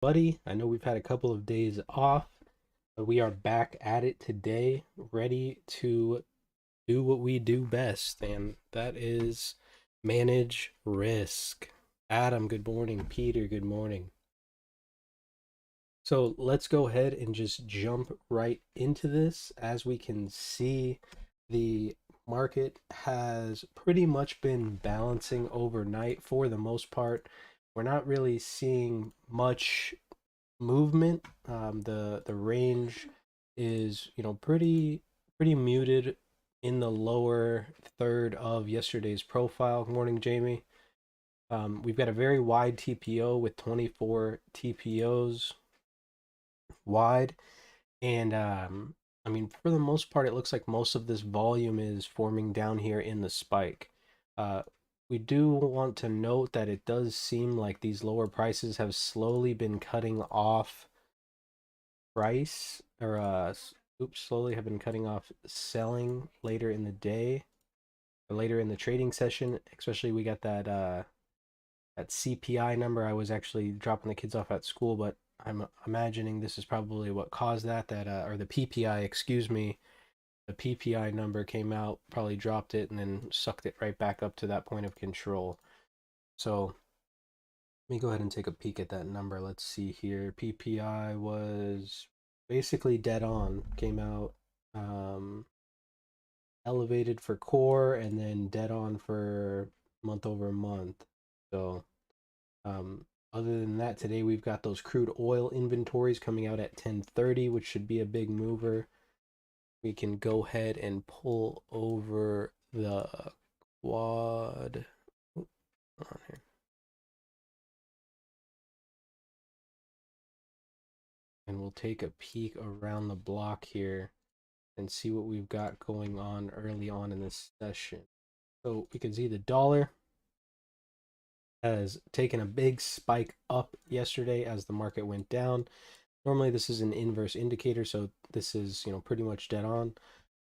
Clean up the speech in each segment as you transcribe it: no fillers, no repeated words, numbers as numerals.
Buddy. I know we've had a couple of days off, but we are back at it today, ready to do what we do best, and that is manage risk. Adam, good morning. Peter, good morning. So let's go ahead and just jump right into this. As we can see, the market has pretty much been balancing overnight for the most part. We're not really seeing much movement. The range is pretty muted in the lower third of yesterday's profile. Good morning, Jamie. We've got a very wide TPO with 24 TPOs wide, and I mean, for the most part, it looks like most of this volume is forming down here in the spike. Uh, we do want to note that it does seem like these lower prices have slowly been cutting off price or oops, slowly have been cutting off selling later in the day or later in the trading session. Especially we got that CPI number. I was actually dropping the kids off at school, but I'm imagining this is probably what caused that or the PPI, excuse me. The PPI number came out, probably dropped it, and then sucked it right back up to that point of control. So let me go ahead and take a peek at that number. Let's see here. PPI was basically dead on. Came out um, elevated for core and then dead on for month over month. So um, other than that, today we've got those crude oil inventories coming out at 10:30, which should be a big mover. We can go ahead and pull over the quad. On here. And we'll take a peek around the block here and see what we've got going on early on in this session. So we can see the dollar has taken a big spike up yesterday as the market went down. Normally this is an inverse indicator, so this is, pretty much dead on.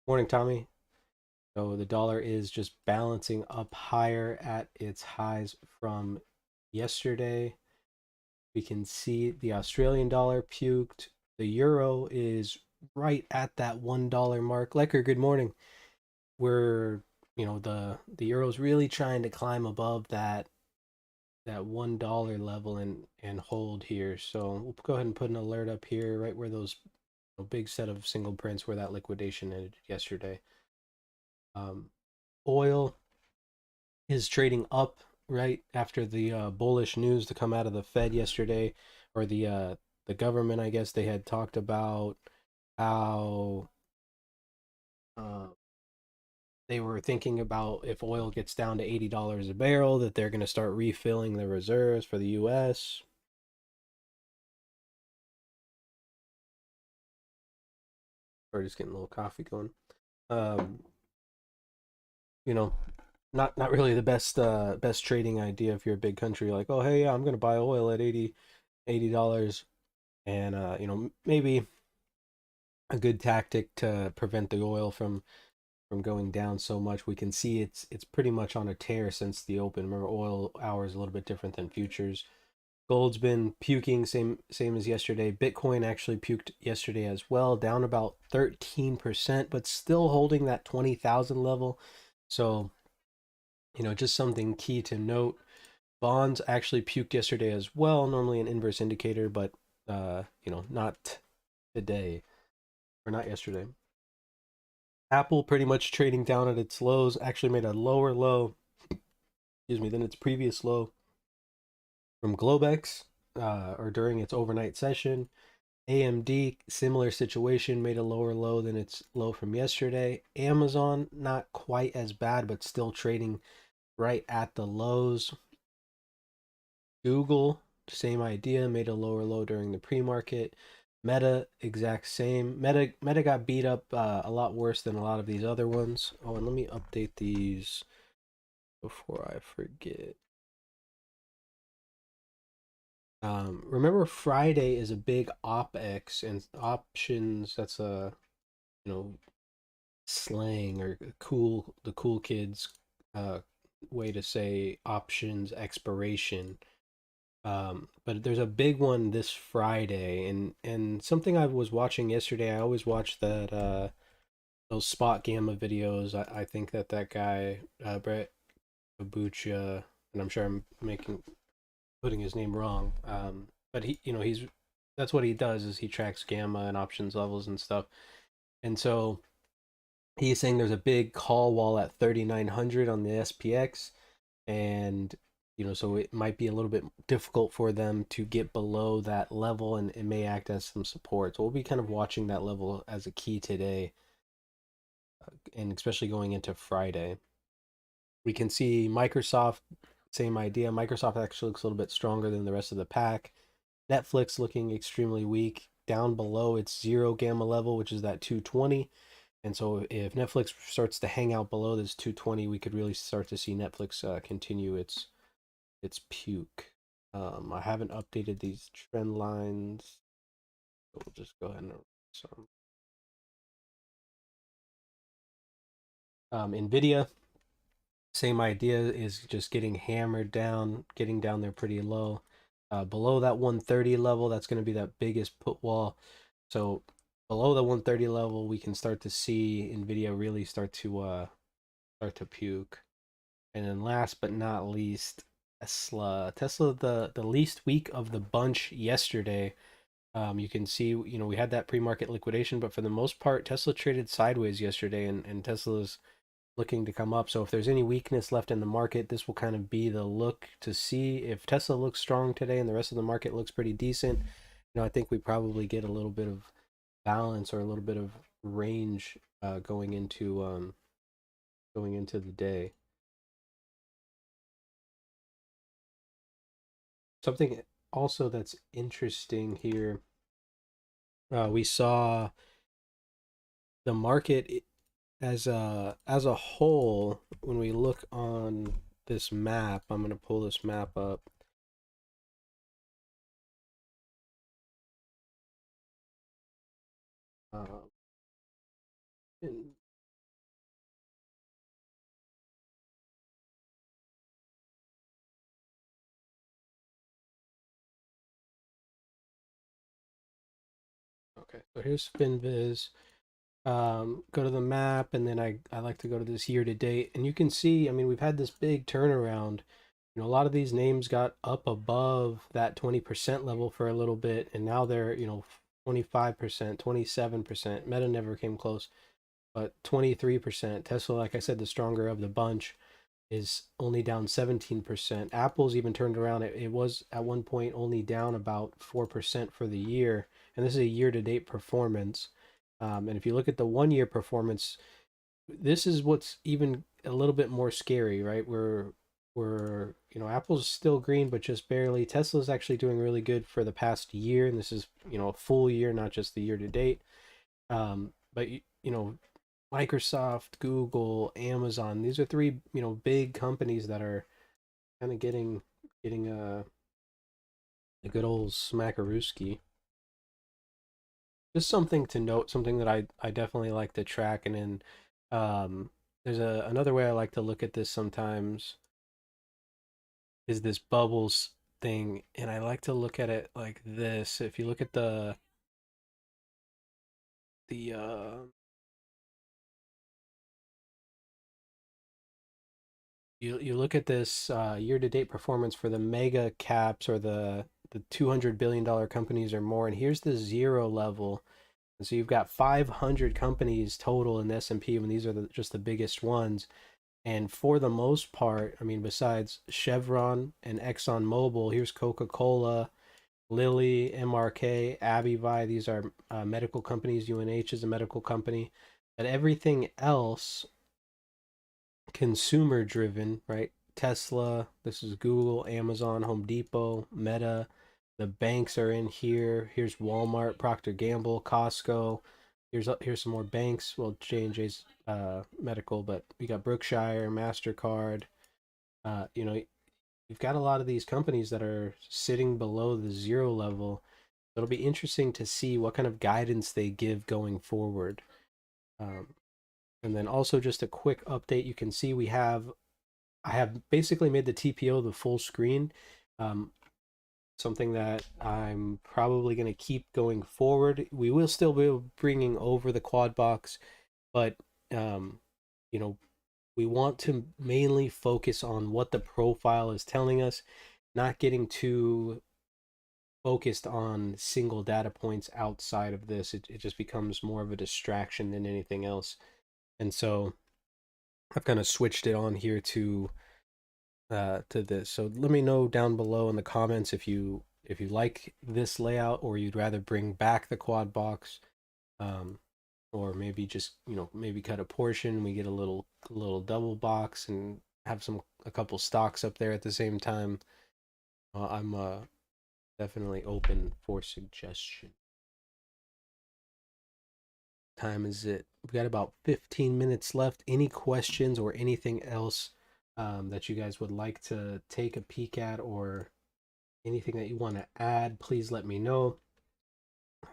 Morning, Tommy. So the dollar is just balancing up higher at its highs from yesterday. We can see the Australian dollar puked. The euro is right at that $1 mark. Lecker, good morning. We're, the euro's really trying to climb above that $1 level and hold here. So we'll go ahead and put an alert up here, right where those big set of single prints where that liquidation ended yesterday. Um, Oil is trading up right after the bullish news to come out of the Fed yesterday, or the government. I guess they had talked about how uh, they were thinking about if oil gets down to $80 a barrel, that they're going to start refilling the reserves for the U.S. Or just getting a little coffee going. Um, you know, not really the best trading idea if you're a big country. Like, oh hey, yeah, I'm going to buy oil at $80, and maybe a good tactic to prevent the oil from going down so much. We can see it's pretty much on a tear since the open. Remember, oil hour is a little bit different than futures. Gold's been puking, same as yesterday. Bitcoin actually puked yesterday as well, down about 13%, but still holding that 20,000 level. So, just something key to note. Bonds actually puked yesterday as well, normally an inverse indicator, but not today or not yesterday. Apple pretty much trading down at its lows, actually made a lower low, excuse me, than its previous low from Globex or during its overnight session. AMD, similar situation, made a lower low than its low from yesterday. Amazon, not quite as bad, but still trading right at the lows. Google, same idea, made a lower low during the pre-market. Meta, exact same. Meta got beat up a lot worse than a lot of these other ones. Oh, and let me update these before I forget. Remember Friday is a big OpEx and options. That's a you know slang or the cool kids uh way to say options expiration. But there's a big one this Friday, and something I was watching yesterday. I always watch that those spot gamma videos. I think that guy Brett Kabucha, and I'm sure I'm making putting his name wrong. But he, he's that's what he does is he tracks gamma and options levels and stuff. And so he's saying there's a big call wall at 3,900 on the SPX, and so it might be a little bit difficult for them to get below that level, and it may act as some support. So we'll be kind of watching that level as a key today, and especially going into Friday. We can see Microsoft, same idea. Microsoft actually looks a little bit stronger than the rest of the pack. Netflix looking extremely weak, down below its zero gamma level, which is that 220. And so if Netflix starts to hang out below this 220, we could really start to see Netflix continue its puke. I haven't updated these trend lines, so we'll just go ahead and some. Nvidia, same idea, is just getting hammered down, getting down there pretty low. Below that 130 level, that's going to be that biggest put wall. So below the 130 level, we can start to see Nvidia really start to puke. And then last but not least, Tesla. Tesla, the least weak of the bunch yesterday. You can see, we had that pre-market liquidation, but for the most part, Tesla traded sideways yesterday, and Tesla's looking to come up. So if there's any weakness left in the market, this will kind of be the look to see if Tesla looks strong today and the rest of the market looks pretty decent. I think we probably get a little bit of balance or a little bit of range going into the day. Something also that's interesting here, we saw the market as a whole. When we look on this map, I'm going to pull this map up. Uh, and- okay, so here's FinViz. Go to the map, and then I like to go to this year to date, and you can see, I mean, we've had this big turnaround. A lot of these names got up above that 20% level for a little bit, and now they're 25%, 27%. Meta never came close, but 23%. Tesla, like I said, the stronger of the bunch, is only down 17%. Apple's even turned around. It was at one point only down about 4% for the year, and this is a year-to-date performance. And if you look at the one-year performance, this is what's even a little bit more scary, right? We're Apple's still green, but just barely. Tesla's actually doing really good for the past year, and this is a full year, not just the year to date. But Microsoft, Google, Amazon, these are three big companies that are kind of getting a good old smackarooski. Just something to note, something that I definitely like to track. And then there's another way I like to look at this sometimes is this bubbles thing, and I like to look at it like this. If you look at the you look at this year-to-date performance for the mega caps, or the $200 billion companies or more, and here's the zero level. And so you've got 500 companies total in the S&P, and these are just the biggest ones. And for the most part, I mean, besides Chevron and ExxonMobil, here's Coca-Cola, Lilly, MRK, AbbVie. These are medical companies. UNH is a medical company. But everything else, consumer driven, right? Tesla, this is Google, Amazon, Home Depot, Meta. The banks are in here. Here's Walmart, Procter Gamble, Costco. Here's some more banks. Well, J&J's medical, but we got Brookshire, Mastercard. You've got a lot of these companies that are sitting below the zero level. It'll be interesting to see what kind of guidance they give going forward. Um, and then also just a quick update. You can see I have basically made the TPO the full screen. Um, something that I'm probably going to keep going forward. We will still be bringing over the quad box, but um, you know, we want to mainly focus on what the profile is telling us, not getting too focused on single data points outside of this. It just becomes more of a distraction than anything else. And so I've kind of switched it on here to this. So let me know down below in the comments if you like this layout or you'd rather bring back the quad box, um, or maybe just maybe cut a portion. We get a little double box and have a couple stocks up there at the same time. I'm definitely open for suggestion. Time is it? We've got about 15 minutes left. Any questions or anything else that you guys would like to take a peek at, or anything that you want to add, please let me know.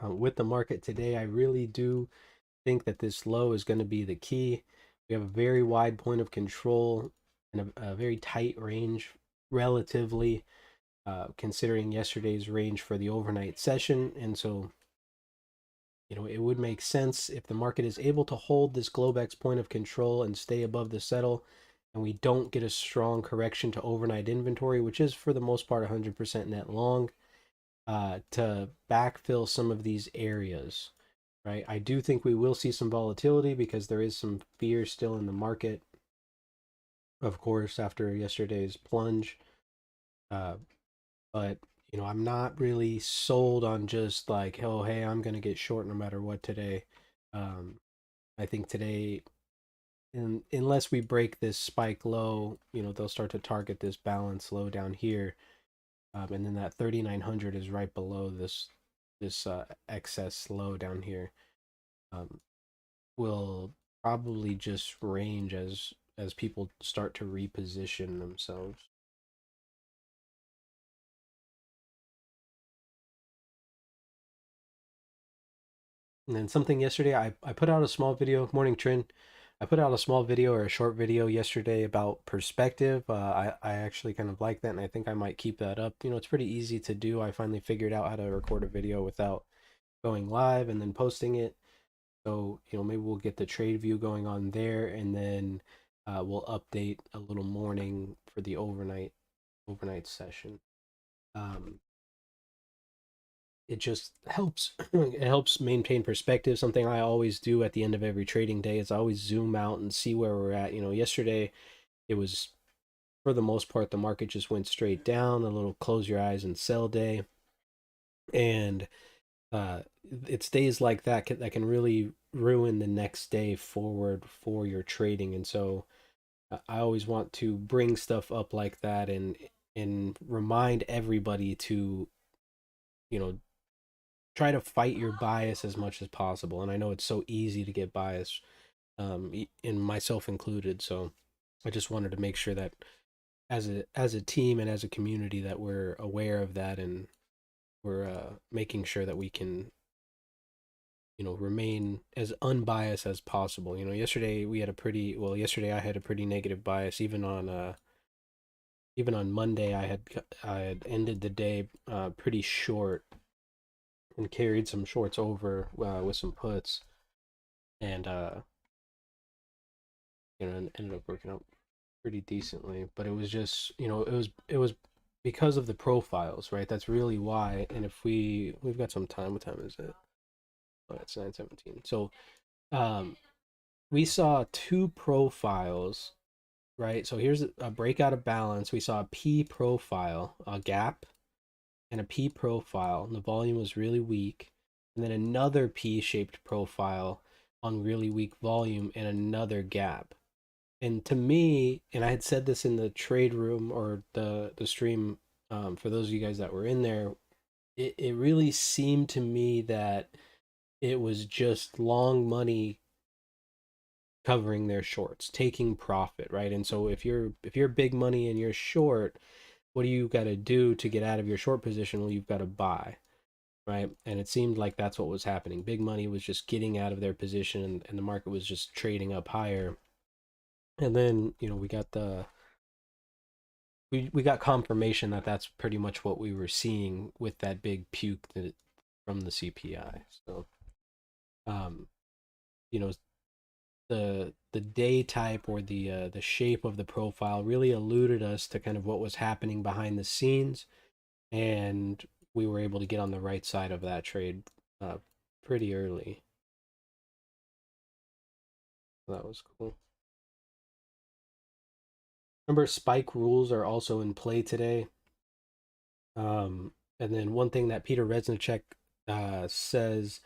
With the market today, I really do think that this low is going to be the key. We have a very wide point of control and a very tight range, relatively, considering yesterday's range for the overnight session. And so, it would make sense if the market is able to hold this Globex point of control and stay above the settle, and we don't get a strong correction to overnight inventory, which is for the most part 100% net long, to backfill some of these areas, right? I do think we will see some volatility because there is some fear still in the market, of course, after yesterday's plunge. Uh, but I'm not really sold on just like, oh, hey, I'm gonna get short no matter what today. Um, I think today, unless we break this spike low, they'll start to target this balance low down here, and then that 3,900 is right below this excess low down here. Um, will probably just range as people start to reposition themselves. And then something yesterday, I put out a small video, morning trend. I put out a small video or a short video yesterday about perspective. I actually kind of like that, and I think I might keep that up. It's pretty easy to do. I finally figured out how to record a video without going live and then posting it. So, maybe we'll get the trade view going on there, and then we'll update a little morning for the overnight session. Um, it just helps it helps maintain perspective. Something I always do at the end of every trading day is I always zoom out and see where we're at. Yesterday it was, for the most part, the market just went straight down, a little close your eyes and sell day. And uh it's days like that can really ruin the next day forward for your trading. And so I always want to bring stuff up like that and remind everybody to you know try to fight your bias as much as possible. And I know it's so easy to get biased, in myself included. So I just wanted to make sure that as a team and as a community that we're aware of that, and we're making sure that we can remain as unbiased as possible. Yesterday we had a pretty well. Yesterday I had a pretty negative bias. Even on Monday I had ended the day pretty short and carried some shorts over with some puts, and and ended up working out pretty decently. But it was just it was because of the profiles, right? That's really why. And if we've got some time, what time is it? Oh, it's 9:17. So um we saw two profiles, right? So here's a breakout of balance. We saw a P profile, a gap, and a P profile, and the volume was really weak. And then another P-shaped profile on really weak volume and another gap. And to me, and I had said this in the trade room or the stream, for those of you guys that were in there, it really seemed to me that it was just long money covering their shorts, taking profit, right? And so if you're big money and you're short, what do you got to do to get out of your short position? Well, you've got to buy, right? And it seemed like that's what was happening. Big money was just getting out of their position, and the market was just trading up higher. And then we got we got confirmation that that's pretty much what we were seeing with that big puke that from the CPI. So, um, you know, the day type or the shape of the profile really alluded us to kind of what was happening behind the scenes, and we were able to get on the right side of that trade uh, pretty early. That was cool. Remember, spike rules are also in play today. And then one thing that Peter Resnicek says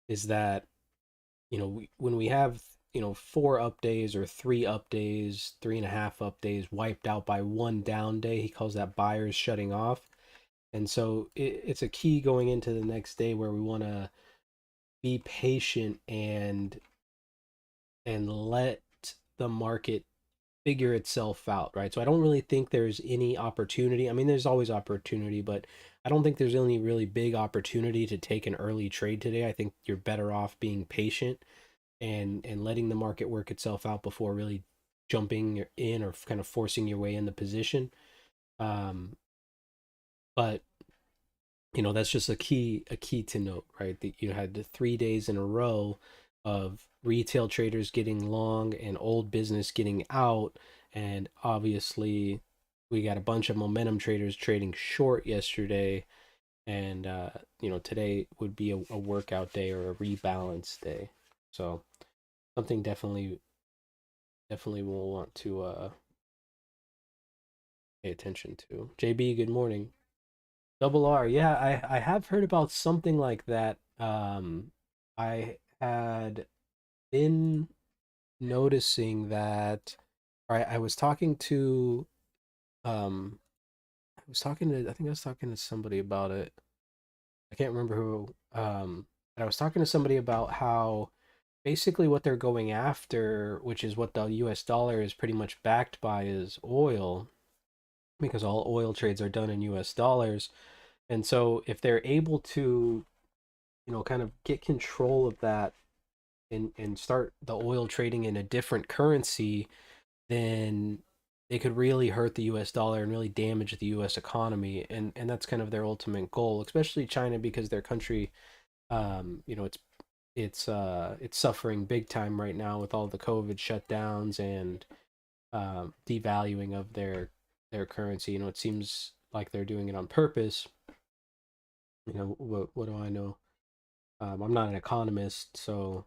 is that when we have 4 up days or 3 up days, 3.5 up days wiped out by one down day, he calls that buyers shutting off. And so it's a key going into the next day where we want to be patient and let the market figure itself out, right? So I don't really think there's any opportunity. I mean, there's always opportunity, but I don't think there's any really big opportunity to take an early trade today. I think you're better off being patient and letting the market work itself out before really jumping in or kind of forcing your way in the position. Um, but that's just a key to note, right? That you had the 3 days in a row of retail traders getting long and old business getting out, and obviously we got a bunch of momentum traders trading short yesterday, and today would be a workout day or a rebalance day. So something definitely we'll want to pay attention to. JB, good morning. Double R, yeah, I have heard about something like that. I had been noticing that. All right, I was talking to I think I was talking to somebody about it. I can't remember who. But I was talking to somebody about how basically what they're going after, which is what the U.S. dollar is pretty much backed by, is oil, because all oil trades are done in U.S. dollars. And so if they're able to kind of get control of that and start the oil trading in a different currency, then they could really hurt the US dollar and really damage the US economy. And that's kind of their ultimate goal, especially China, because their country, it's suffering big time right now with all the COVID shutdowns and devaluing of their currency. It seems like they're doing it on purpose. What do I know? I'm not an economist, so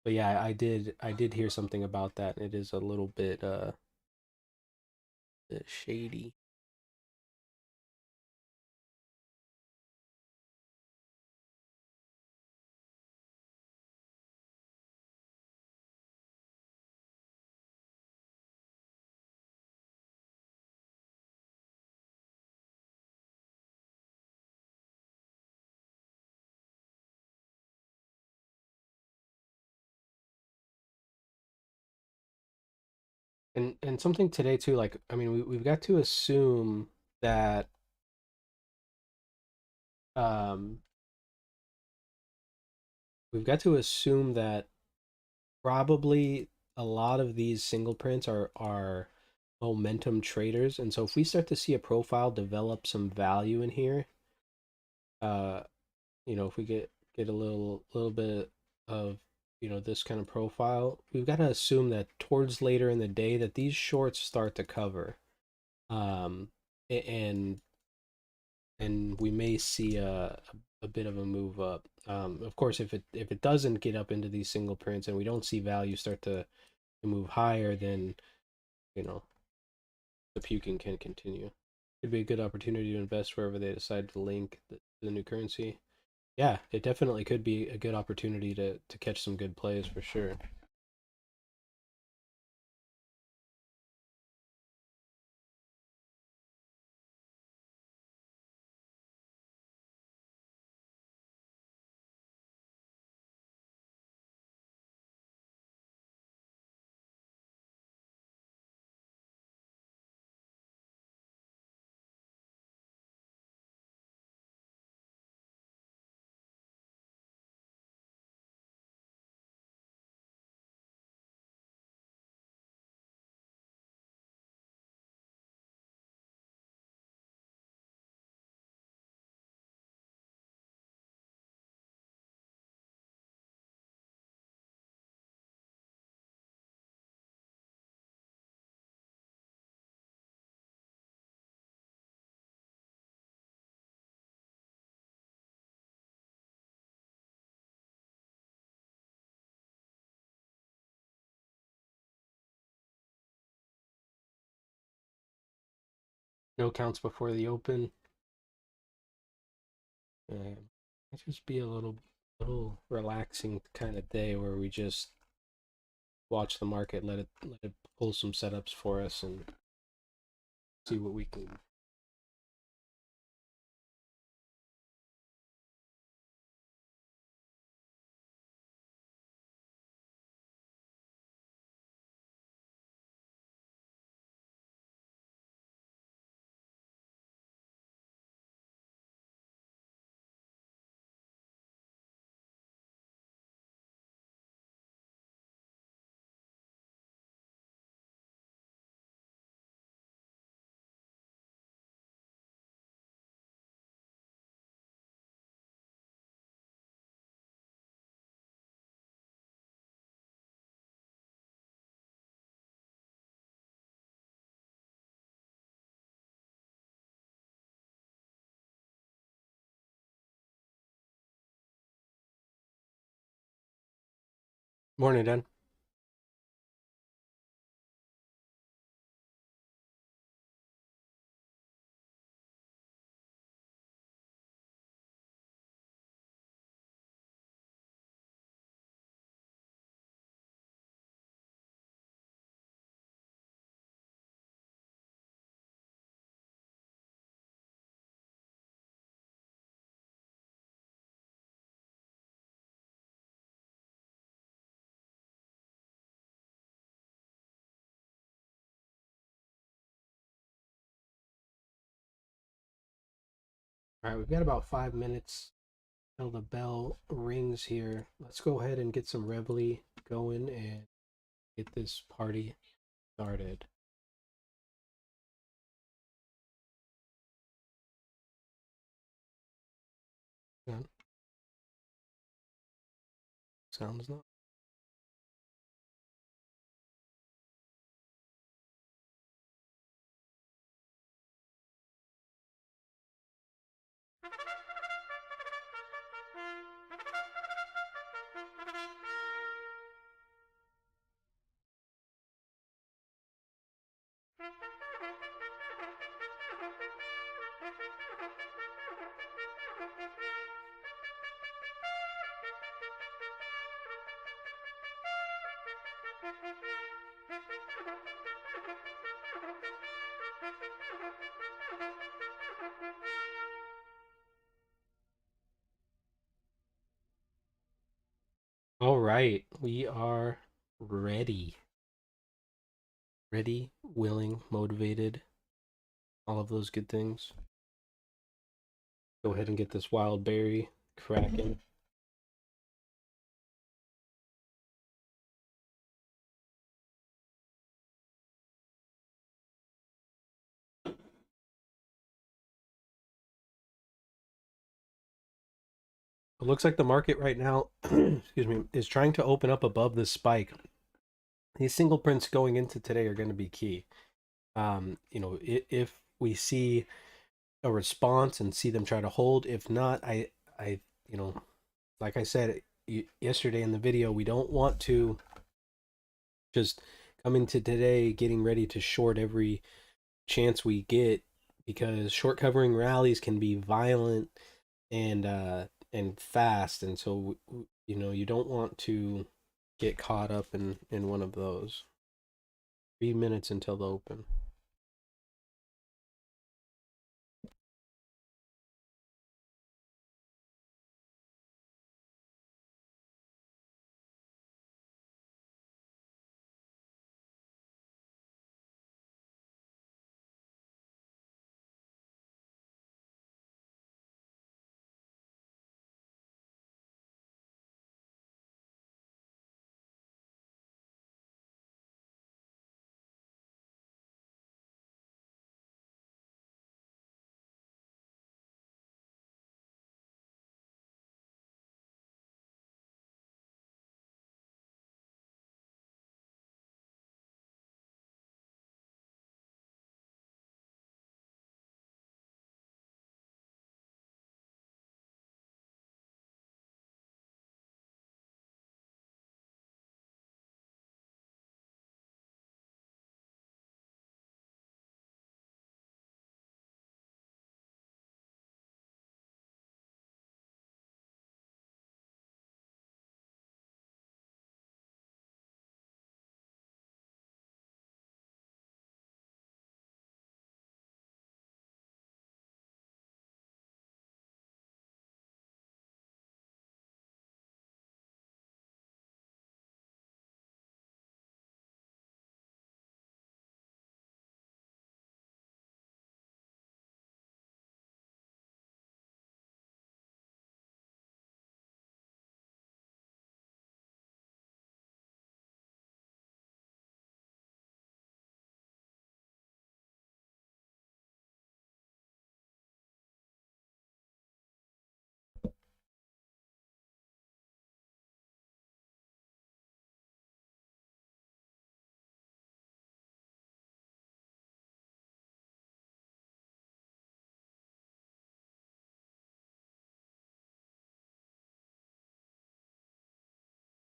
but yeah, I did hear something about that. It is a little bit shady. And something today too, like I mean, we've got to assume that um we've got to assume that probably a lot of these single prints are momentum traders. And so if we start to see a profile develop some value in here, uh if we get a little bit of this kind of profile, we've got to assume that towards later in the day that these shorts start to cover, um and we may see a bit of a move up. Of course, if it doesn't get up into these single prints and we don't see value start to move higher, then you know the puking can continue. Could be a good opportunity to invest wherever they decide to link the new currency. Yeah, it definitely could be a good opportunity to catch some good plays for sure. No counts before the open. It just be a little relaxing kind of day where we just watch the market, let it pull some setups for us, and see what we can. Morning, Dan. All right, we've got about 5 minutes till the bell rings here. Let's go ahead and get some Reveille going and get this party started. Yeah, sounds not. All right, we are ready. Ready, willing, motivated, all of those good things. Go ahead and get this wild berry cracking. It looks like the market right now, excuse me, is trying to open up above this spike. These single prints going into today are going to be key. If we see a response and see them try to hold, if not, I, like I said yesterday in the video, we don't want to just come into today getting ready to short every chance we get, because short covering rallies can be violent and fast, and so you don't want to get caught up in one of those. 3 minutes until the open.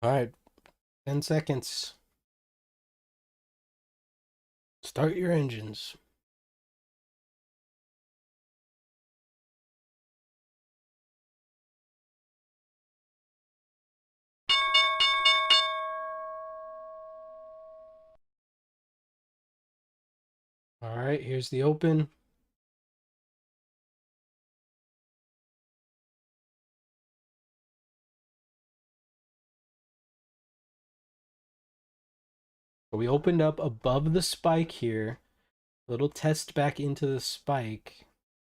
All right, 10 seconds. Start your engines. All right, here's the open. So we opened up above the spike here. Little test back into the spike.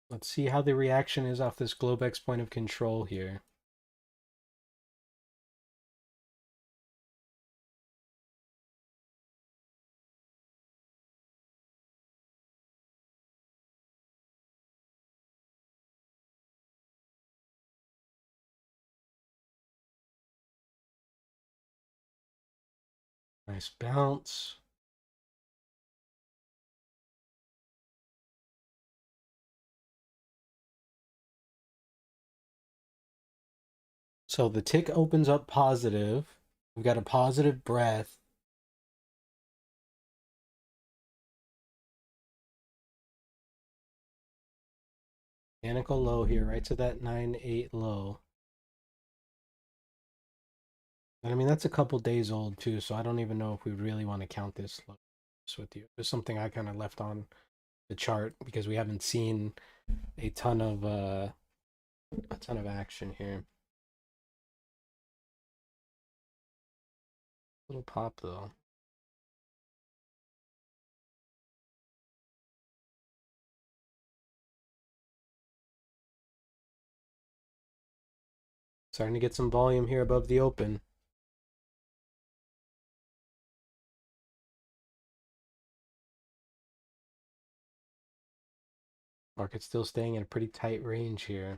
Let's see how the reaction is off this Globex point of control here. Nice bounce. So the tick opens up positive. We've got a positive breath. Mechanical low here, right to that 9-8 low. And I mean, that's a couple days old too, so I don't even know if we really want to count this low with you. It's something I kind of left on the chart because we haven't seen a ton of action here. Little pop though. Starting to get some volume here above the open. Market's still staying in a pretty tight range here.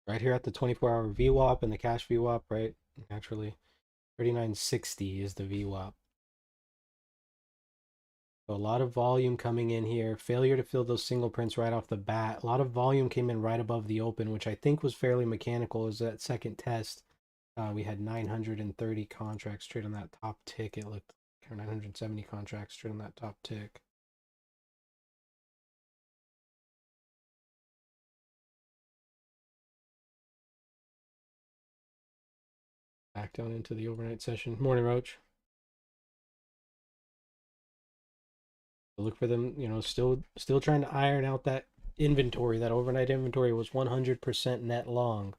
Right here at the 24-hour VWAP and the cash VWAP, right? Naturally, 3960 is the VWAP. So a lot of volume coming in here. Failure to fill those single prints right off the bat. A lot of volume came in right above the open, which I think was fairly mechanical. As that second test, we had 930 contracts trade on that top tick. It looked like, or 970 contracts trade on that top tick. Back down into the overnight session. Morning, Roach. Look for them, still trying to iron out that inventory. That overnight inventory was 100% net long.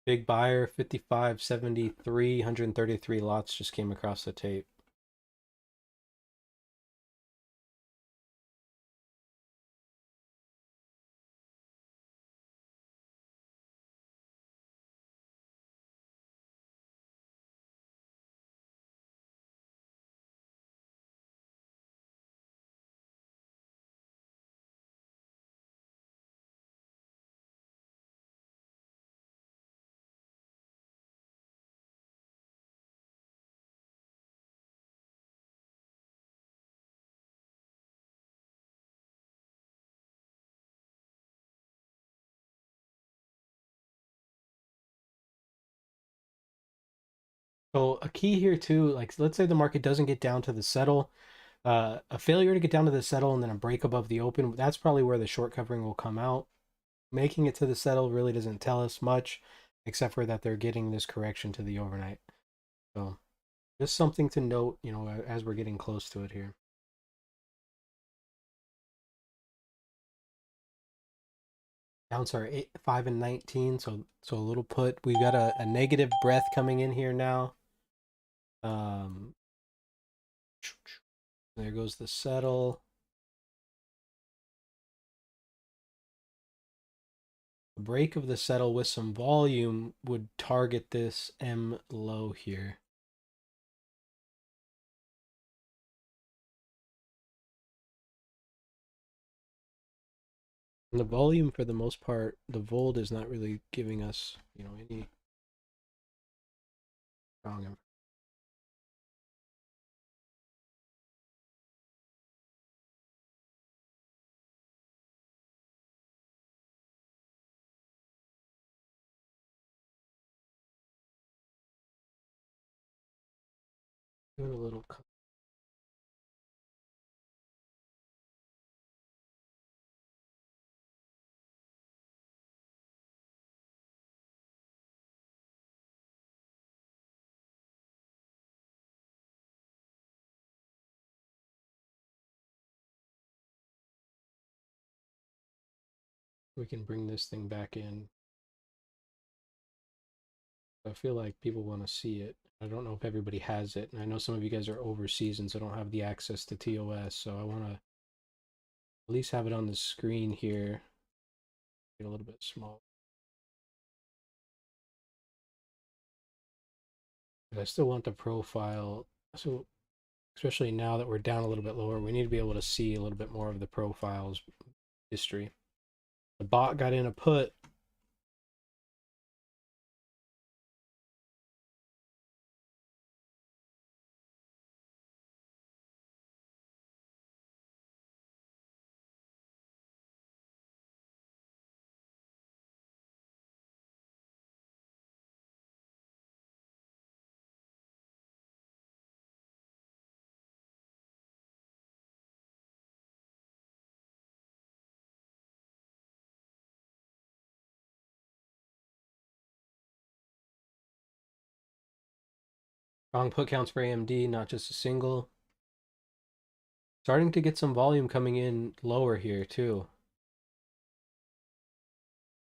Big buyer, 55.73, 133 lots just came across the tape. So a key here too, like let's say the market doesn't get down to the settle, a failure to get down to the settle and then a break above the open, that's probably where the short covering will come out. Making it to the settle really doesn't tell us much, except for that they're getting this correction to the overnight. So just something to note, as we're getting close to it here. Bounce our 5 and 19, so a little put. We got a negative breath coming in here now. Um, there goes the settle. A break of the settle with some volume would target this M low here. And the volume, for the most part, the Volt is not really giving us, any strong information. Give it a little. We can bring this thing back in. I feel like people want to see it. I don't know if everybody has it. And I know some of you guys are overseas and so don't have the access to TOS. So I want to at least have it on the screen here. Get a little bit small. But I still want the profile. So especially now that we're down a little bit lower, we need to be able to see a little bit more of the profile's history. The bot got in a put. Strong put counts for AMD, not just a single. Starting to get some volume coming in lower here too.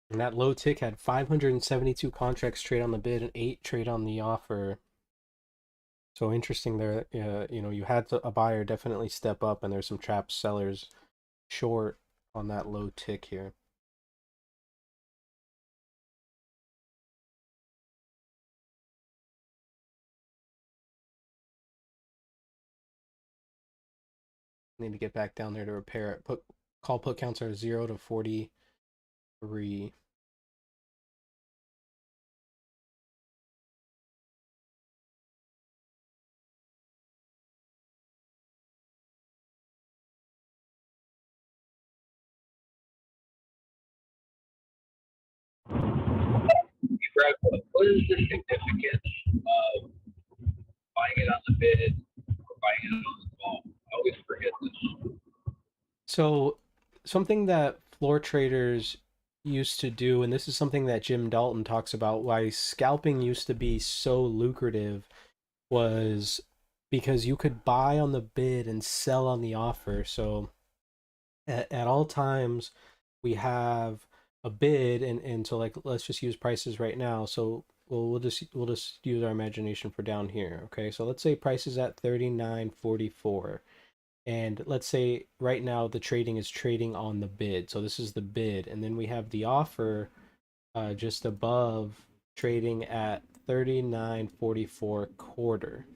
And that low tick had 572 contracts trade on the bid and 8 trade on the offer. So interesting there. You had a buyer definitely step up, and there's some trapped sellers short on that low tick here. Need to get back down there to repair it. Call put counts are 0 to 43. Greg, what is the significance of buying it on the bid or buying it on the call? I always forget this. So something that floor traders used to do, and this is something that Jim Dalton talks about, why scalping used to be so lucrative, was because you could buy on the bid and sell on the offer. So at all times we have a bid, and so, like, let's just use prices right now. So we'll just use our imagination for down here. Okay, so let's say price is at 39.44, and let's say right now the trading is trading on the bid. So this is the bid, and then we have the offer just above, trading at 39.44 quarter.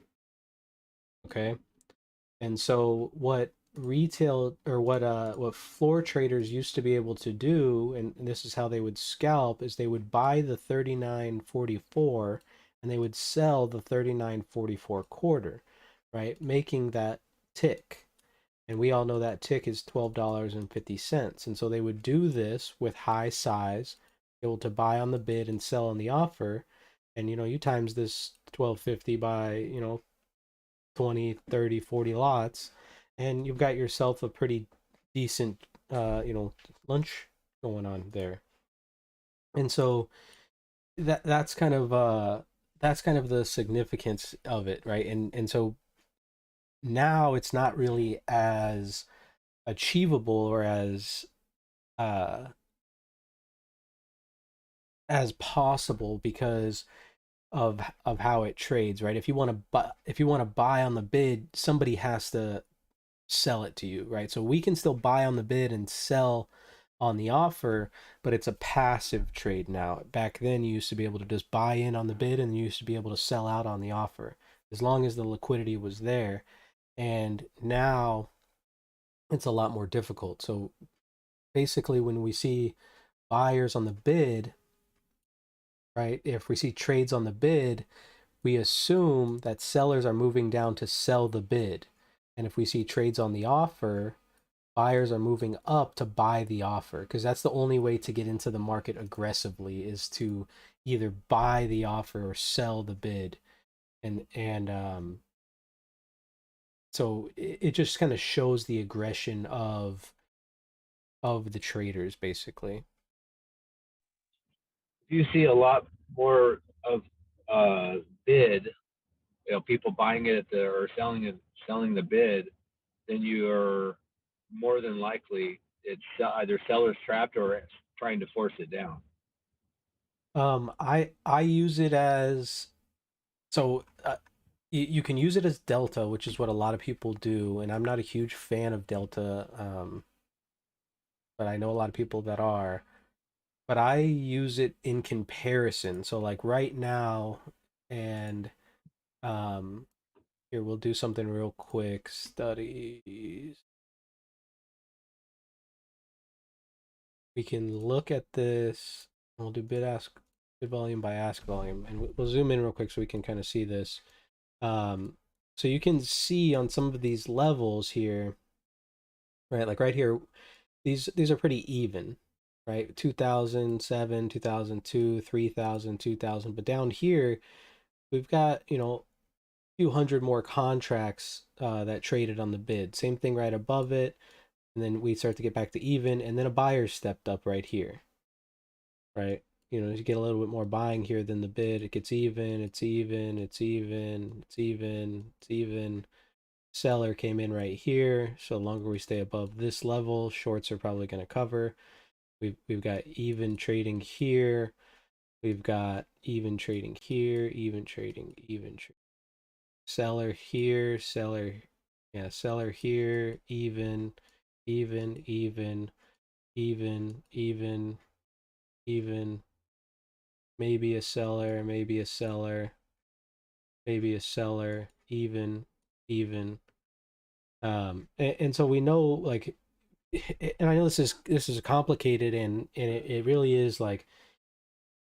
Okay, and so what floor traders used to be able to do, and this is how they would scalp, is they would buy the 39.44 and they would sell the 39.44 quarter, right? Making that tick. And we all know that tick is $12.50. And so they would do this with high size, able to buy on the bid and sell on the offer. And you times this 1250 by, 20, 30, 40 lots, and you've got yourself a pretty decent lunch going on there. And so that's kind of the significance of it, right? And so now it's not really as achievable or as uh as possible because of how it trades, right? If you want to buy on the bid, somebody has to sell it to you, right? So we can still buy on the bid and sell on the offer, but it's a passive trade now. Back then, you used to be able to just buy in on the bid and you used to be able to sell out on the offer as long as the liquidity was there. And now it's a lot more difficult. So basically, when we see buyers on the bid, right, if we see trades on the bid, we assume that sellers are moving down to sell the bid. And if we see trades on the offer, buyers are moving up to buy the offer, because that's the only way to get into the market aggressively is to either buy the offer or sell the bid. And so it just kind of shows the aggression of the traders basically. You see a lot more of bid, people buying it or selling the bid, then you are more than likely it's either seller's trapped or trying to force it down. I use it as so you can use it as delta, which is what a lot of people do, and I'm not a huge fan of delta, but I know a lot of people that are. But I use it in comparison. So like right now, and um, here we'll do something real quick. Studies. We can look at this. We'll do bid volume by ask volume, and we'll zoom in real quick so we can kind of see this. Um, so you can see on some of these levels here, right? Like right here, these are pretty even, right? 2007, 2002, 3000, 2000. But down here, we've got, a few hundred more contracts that traded on the bid. Same thing right above it. And then we start to get back to even. And then a buyer stepped up right here, right? You get a little bit more buying here than the bid. It gets even, it's even, it's even, it's even, it's even. Seller came in right here. So the longer we stay above this level, shorts are probably going to cover. We've got even trading here. We've got even trading here, even trading, even seller here, seller here, even, even, even, even, even, even, maybe a seller, maybe a seller, maybe a seller, even, even. And so we know like, and I know this is complicated, and it really is like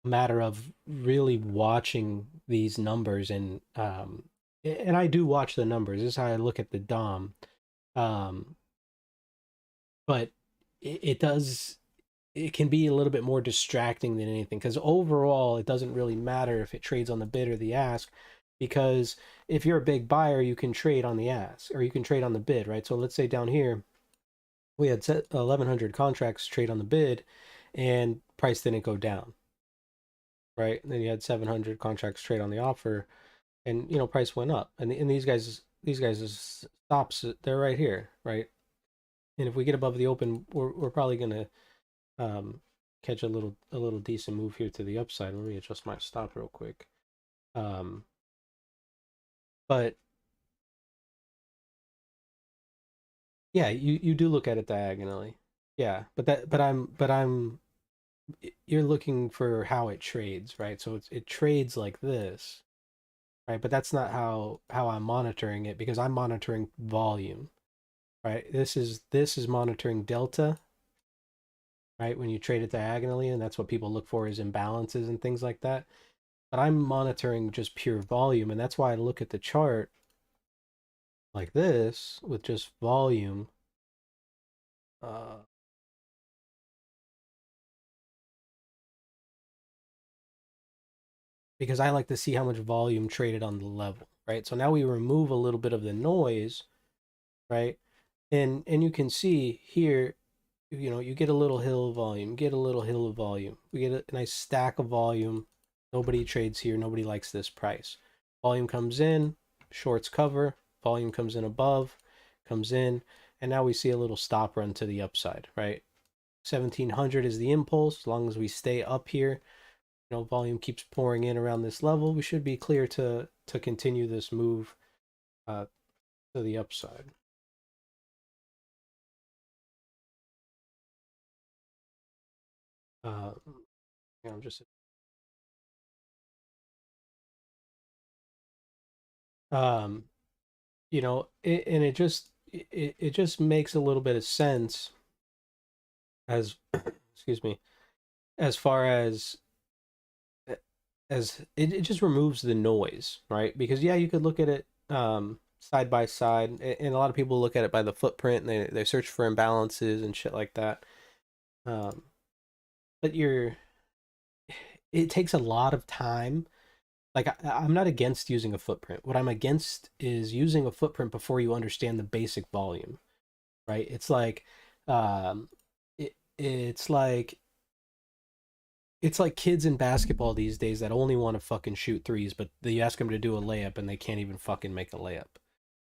a matter of really watching these numbers, and I do watch the numbers. This is how I look at the DOM. Um, but it can be a little bit more distracting than anything, because overall it doesn't really matter if it trades on the bid or the ask, because if you're a big buyer you can trade on the ask or you can trade on the bid, right? So let's say down here we had 1100 contracts trade on the bid and price didn't go down, right? And then you had 700 contracts trade on the offer, and price went up, and these guys stops, they're right here, right? And if we get above the open, we're probably gonna catch a little decent move here to the upside. Let me adjust my stop real quick. Um, but yeah, you do look at it diagonally. Yeah, but I'm you're looking for how it trades, right? So it trades like this, right? But that's not how I'm monitoring it, because I'm monitoring volume, right? This is monitoring delta, right? When you trade it diagonally, and that's what people look for is imbalances and things like that. But I'm monitoring just pure volume, and that's why I look at the chart like this with just volume. Uh, because I like to see how much volume traded on the level, right? So now we remove a little bit of the noise, right? And you can see here, you get a little hill of volume, get a little hill of volume. We get a nice stack of volume. Nobody trades here. Nobody likes this price. Volume comes in, shorts cover, volume comes in above, comes in, and now we see a little stop run to the upside, right? 1700 is the impulse. As long as we stay up here, volume keeps pouring in around this level, we should be clear to continue this move uh, to the upside. Uh, I'm just um, and it just makes a little bit of sense as excuse me, as far as it just removes the noise, right? Because yeah, you could look at it side by side, and a lot of people look at it by the footprint and they search for imbalances and shit like that. Um, but it takes a lot of time. Like I'm not against using a footprint. What I'm against is using a footprint before you understand the basic volume, right? Um, it's like it's like kids in basketball these days that only want to fucking shoot threes, but you ask them to do a layup and they can't even fucking make a layup.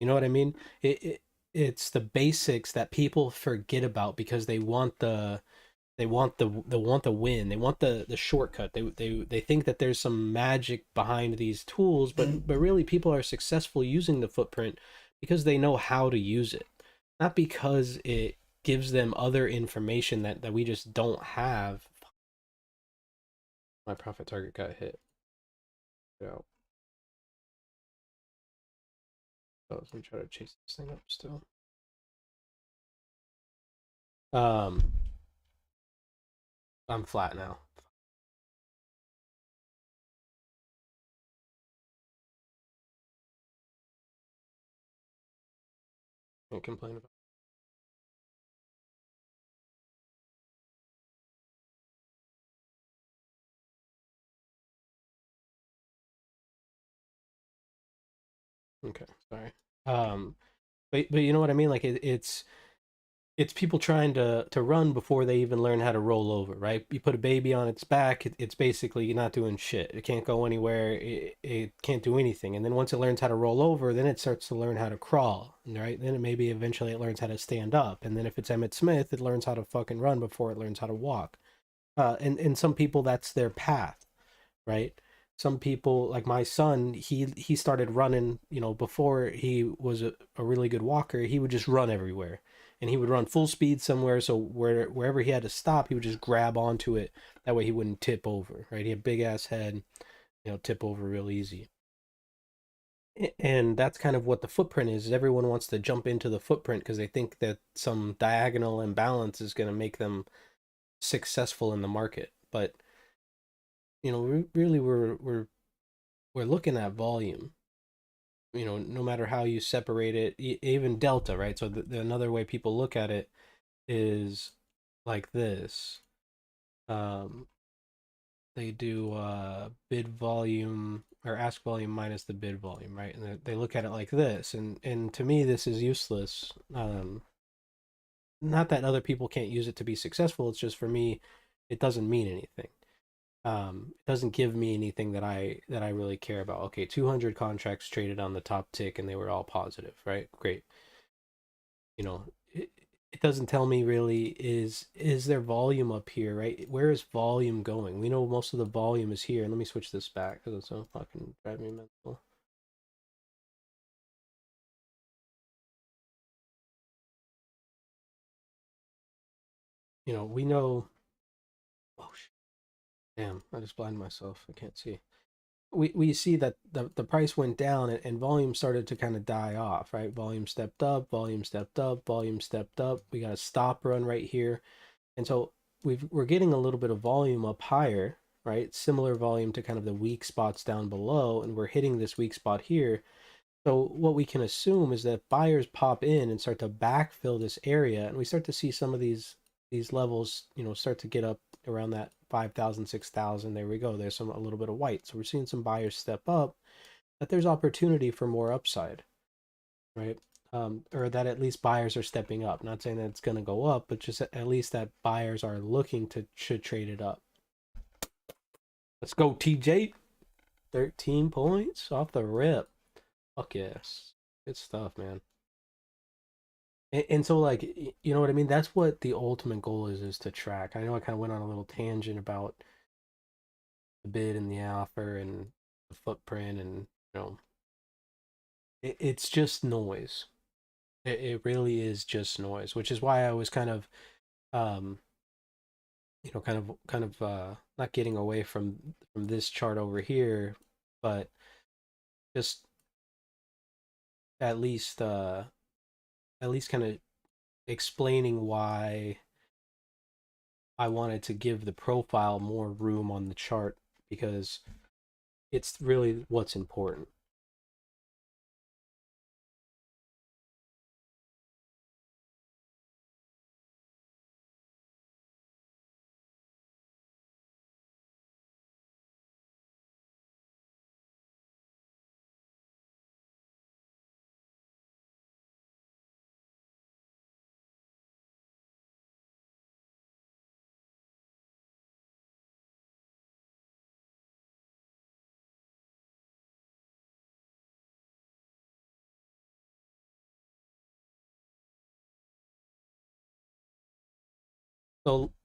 You know what I mean? It's the basics that people forget about because they want the win. They want the shortcut. They think that there's some magic behind these tools, but really people are successful using the footprint because they know how to use it, not because it gives them other information that we just don't have. My profit target got hit. Yeah. So let me try to chase this thing up still. Um, I'm flat now. Can't complain about. Okay, sorry. Um, but you know what I mean? Like it's people trying to run before they even learn how to roll over, right? You put a baby on its back, it's basically not doing shit. It can't go anywhere. It can't do anything. And then once it learns how to roll over, then it starts to learn how to crawl, right? Then it maybe eventually it learns how to stand up. And then if it's Emmett Smith, it learns how to fucking run before it learns how to walk. And some people that's their path, right? Some people like my son, he started running, before he was a really good walker, he would just run everywhere. And he would run full speed somewhere, so wherever he had to stop, he would just grab onto it. That way he wouldn't tip over, right? He had a big ass head, tip over real easy. And that's kind of what the footprint is. Everyone wants to jump into the footprint because they think that some diagonal imbalance is going to make them successful in the market. But really we're looking at volume. No matter how you separate it, even delta, right? So another way people look at it is like this. Um, they do bid volume or ask volume minus the bid volume, right? And they look at it like this, and to me this is useless. Not that other people can't use it to be successful. It's just for me, it doesn't mean anything. It doesn't give me anything that I really care about. Okay, 200 contracts traded on the top tick and they were all positive, right? Great. It doesn't tell me really is there volume up here, right? Where is volume going? We know most of the volume is here. And let me switch this back because it's so fucking driving me mental. We know. Oh shit! Damn, I just blinded myself. I can't see. We see that the price went down and volume started to kind of die off, right? Volume stepped up, volume stepped up, volume stepped up. We got a stop run right here. And so we're getting a little bit of volume up higher, right? Similar volume to kind of the weak spots down below, and we're hitting this weak spot here. So what we can assume is that buyers pop in and start to backfill this area, and we start to see some of these levels, start to get up around that 5,000, 6,000. There we go. There's a little bit of white. So we're seeing some buyers step up, that there's opportunity for more upside, right? Or that at least buyers are stepping up. Not saying that it's going to go up, but just at least that buyers are looking to should trade it up. Let's go, TJ. 13 points off the rip. Fuck yes. Good stuff, man. And so, like, you know what I mean? That's what the ultimate goal is to track. I know I kind of went on a little tangent about the bid and the offer and the footprint, and you know, it's just noise. It really is just noise, which is why I was kind of um, not getting away from this chart over here, but just at least uh at least kind of explaining why I wanted to give the profile more room on the chart, because it's really what's important.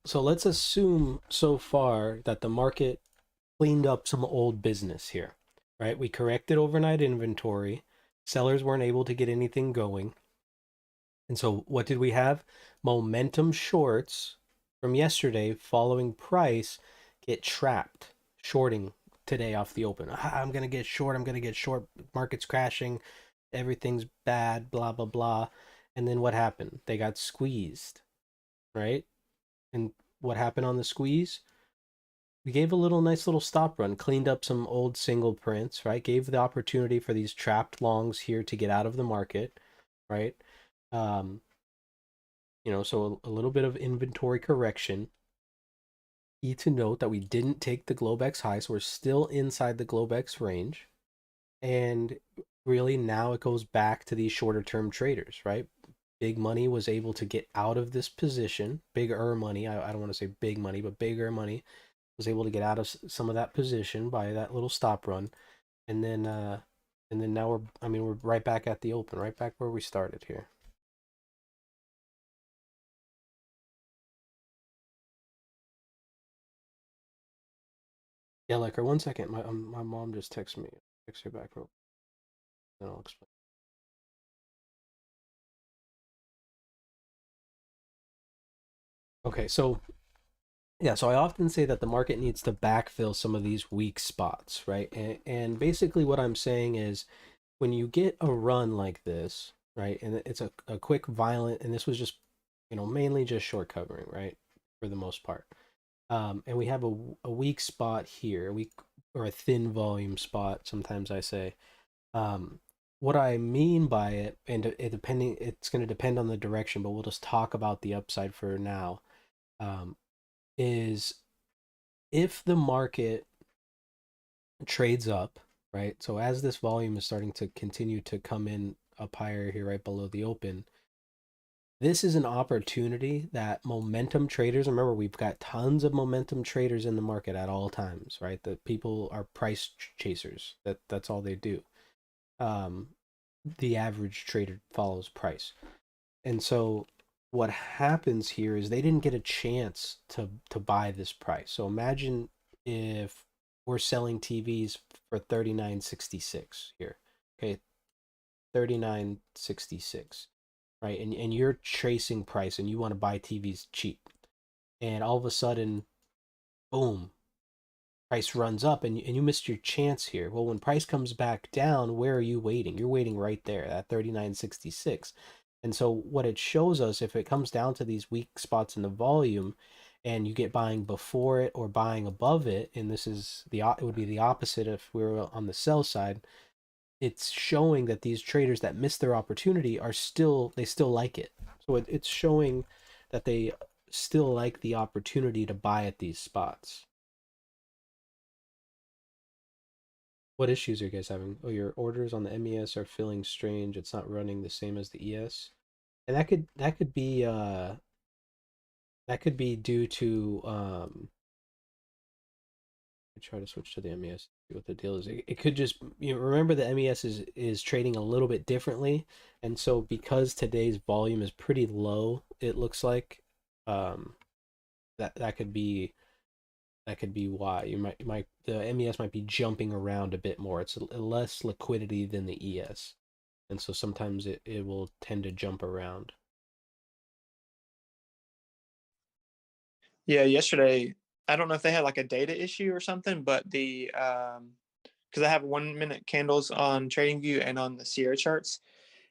So let's assume so far that the market cleaned up some old business here, right? We corrected overnight inventory. Sellers weren't able to get anything going. And so what did we have? Momentum shorts from yesterday following price get trapped, shorting today off the open. I'm going to get short. I'm going to get short. Market's crashing. Everything's bad, blah, blah, blah. And then what happened? They got squeezed, right? And what happened on the squeeze? We gave a nice little stop run, cleaned up some old single prints, right? Gave the opportunity for these trapped longs here to get out of the market, right? Um, so a little bit of inventory correction. Key to note that we didn't take the Globex high, so we're still inside the Globex range. And really now it goes back to these shorter term traders, right? Big money was able to get out of this position. Bigger money, I don't want to say big money, but bigger money was able to get out of some of that position by that little stop run. And then now we're right back at the open, right back where we started here. Yeah, like, or 1 second. My mom just texted me. Text her back real. Then I'll explain. Okay, so yeah, so I often say that the market needs to backfill some of these weak spots, right? And basically what I'm saying is, when you get a run like this, right, and it's a quick violent, and this was just, mainly just short covering, right, for the most part. And we have a weak spot here, a weak or a thin volume spot, sometimes I say. Um, what I mean by it, and it's going to depend on the direction, but we'll just talk about the upside for now. Um, is if the market trades up, right? So as this volume is starting to continue to come in up higher here, right below the open, this is an opportunity that momentum traders, remember, we've got tons of momentum traders in the market at all times, right? The people are price chasers. That's all they do. Um, the average trader follows price. And so what happens here is they didn't get a chance to buy this price. So imagine if we're selling TVs for 39.66 here. Okay, 39.66. Right? And you're chasing price and you want to buy TVs cheap. And all of a sudden, boom, price runs up, and you missed your chance here. Well, when price comes back down, where are you waiting? You're waiting right there at 39.66. And so what it shows us, if it comes down to these weak spots in the volume and you get buying before it or buying above it, and this is it would be the opposite if we were on the sell side, it's showing that these traders that missed their opportunity they still like it. So it's showing that they still like the opportunity to buy at these spots. What issues are you guys having? Oh, your orders on the MES are feeling strange. It's not running the same as the ES. And that could be due to I try to switch to the MES, see what the deal is. It could just, remember, the MES is trading a little bit differently, and so because today's volume is pretty low, it looks like um that could be That could be why you might the MES might be jumping around a bit more. It's less liquidity than the ES, and so sometimes it will tend to jump around. Yeah, yesterday, I don't know if they had like a data issue or something, but the because I have 1 minute candles on TradingView and on the Sierra charts,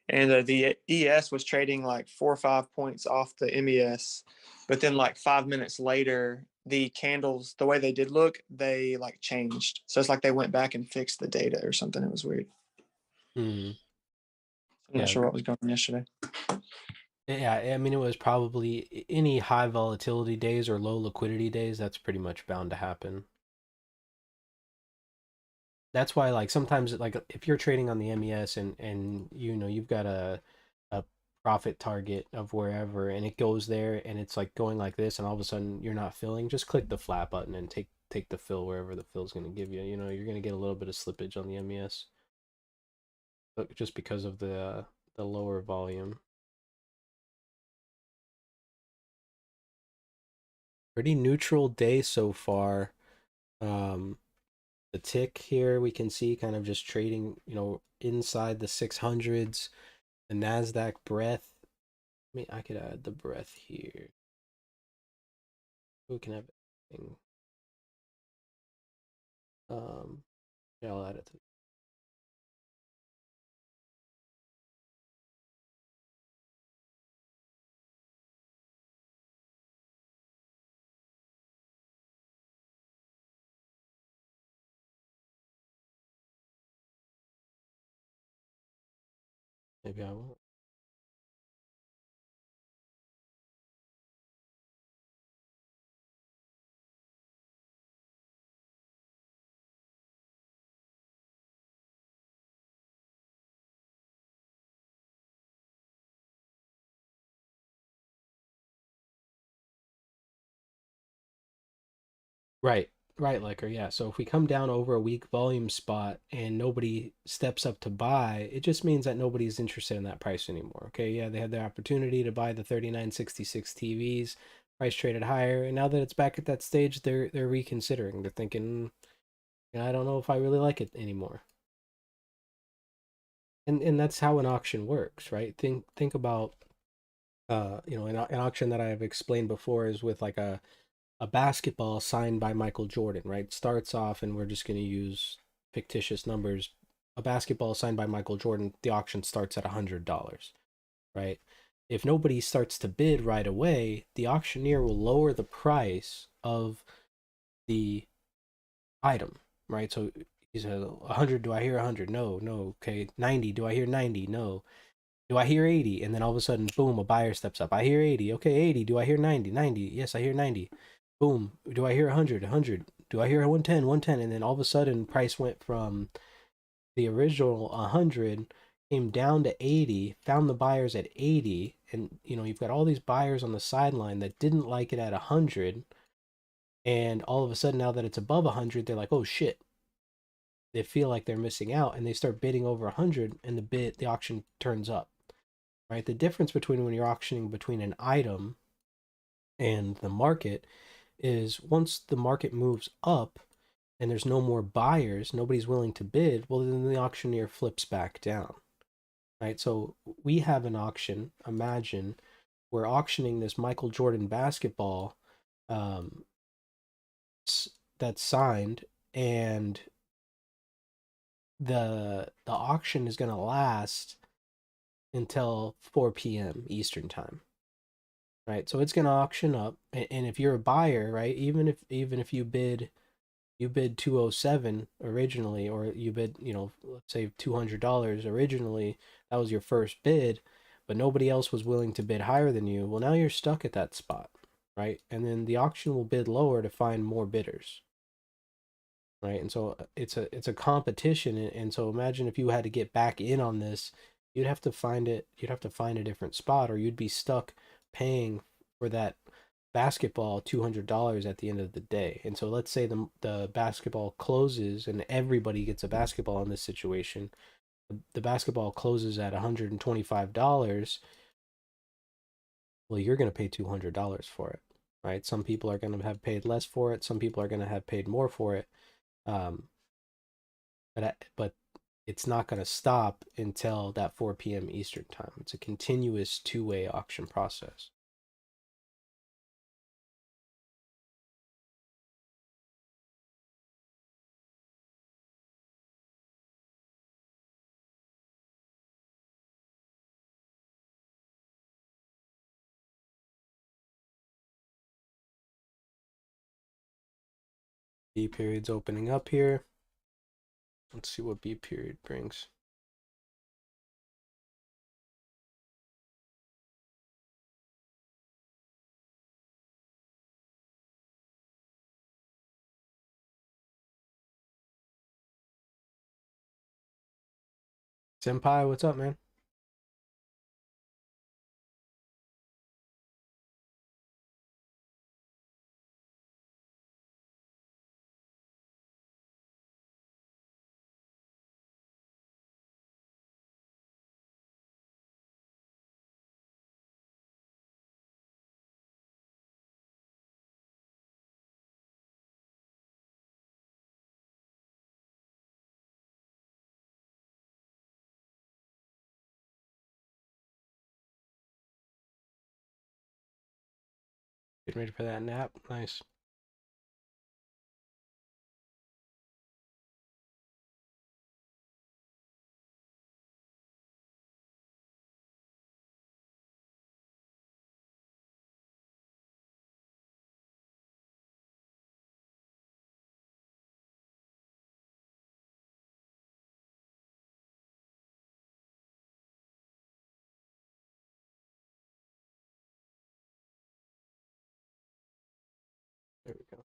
and the ES was trading like 4 or 5 points off the MES, but then like 5 minutes later, the candles, the way they did look, they like changed. So it's like they went back and fixed the data or something. It was weird. Hmm. I'm not Yeah, sure what was going on yesterday. yeah. I mean, it was probably any high volatility days or low liquidity days. That's pretty much bound to happen. That's why, like, sometimes, like, if you're trading on the MES and you've got a profit target of wherever, and it goes there and it's like going like this, and all of a sudden you're not filling, just click the flat button and take the fill wherever the fill's going to give you. You're going to get a little bit of slippage on the MES, but just because of the lower volume. Pretty neutral day so far. Um, the tick here we can see kind of just trading, inside the 600s. The Nasdaq breath. I mean, I could add the breath here. We can have anything. Yeah, I'll add it to. Maybe I won't. Right, right, Liquor. Yeah. So if we come down over a weak volume spot and nobody steps up to buy, it just means that nobody's interested in that price anymore. Okay. Yeah, they had the opportunity to buy the 3966 TVs, price traded higher, and now that it's back at that stage, they're reconsidering. They're thinking, I don't know if I really like it anymore. And that's how an auction works, right? Think about an auction that I have explained before is with like a basketball signed by Michael Jordan, right? Starts off, and we're just going to use fictitious numbers. A basketball signed by Michael Jordan, the auction starts at $100, right? If nobody starts to bid right away, the auctioneer will lower the price of the item, right? So he says, 100, do I hear 100? No, no. Okay, 90, do I hear 90? No. Do I hear 80? And then all of a sudden, boom, a buyer steps up. I hear 80. Okay, 80. Do I hear 90? 90. Yes, I hear 90. Boom. Do I hear 100? 100. Do I hear 110? 110. And then all of a sudden, price went from the original 100, came down to 80, found the buyers at 80. And, you've got all these buyers on the sideline that didn't like it at 100. And all of a sudden, now that it's above 100, they're like, oh shit. They feel like they're missing out, and they start bidding over 100, and the auction turns up. Right? The difference between when you're auctioning between an item and the market is once the market moves up and there's no more buyers, nobody's willing to bid, well, then the auctioneer flips back down, right? So we have an auction. Imagine we're auctioning this Michael Jordan basketball um, that's signed, and the auction is going to last until 4 p.m. Eastern time, right? So it's going to auction up, and if you're a buyer, right, even if you bid 207 originally, or you bid, let's say $200 originally, that was your first bid, but nobody else was willing to bid higher than you. Well, now you're stuck at that spot, right? And then the auction will bid lower to find more bidders, right? And so it's a competition, and so imagine if you had to get back in on this, you'd have to find a different spot, or you'd be stuck paying for that basketball $200 at the end of the day. And so let's say the basketball closes and everybody gets a basketball in this situation. The basketball closes at $125. Well, you're going to pay $200 for it. right? Some people are going to have paid less for it. Some people are going to have paid more for it. Um, but it's not going to stop until that 4 p.m. Eastern time. It's a continuous two-way auction process. B period's opening up here. Let's see what B period brings. Senpai, what's up, man? Getting ready for that nap. Nice. There we go.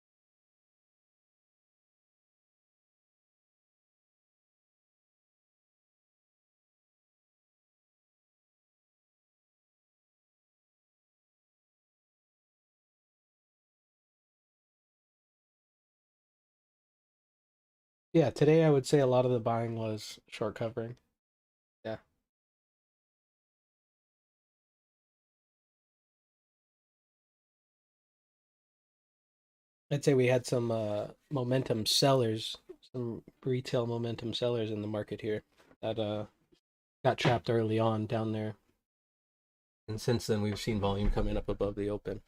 Yeah, today I would say a lot of the buying was short covering. Yeah. I'd say we had some momentum sellers, some retail momentum sellers in the market here that got trapped early on down there. And since then we've seen volume coming up above the open.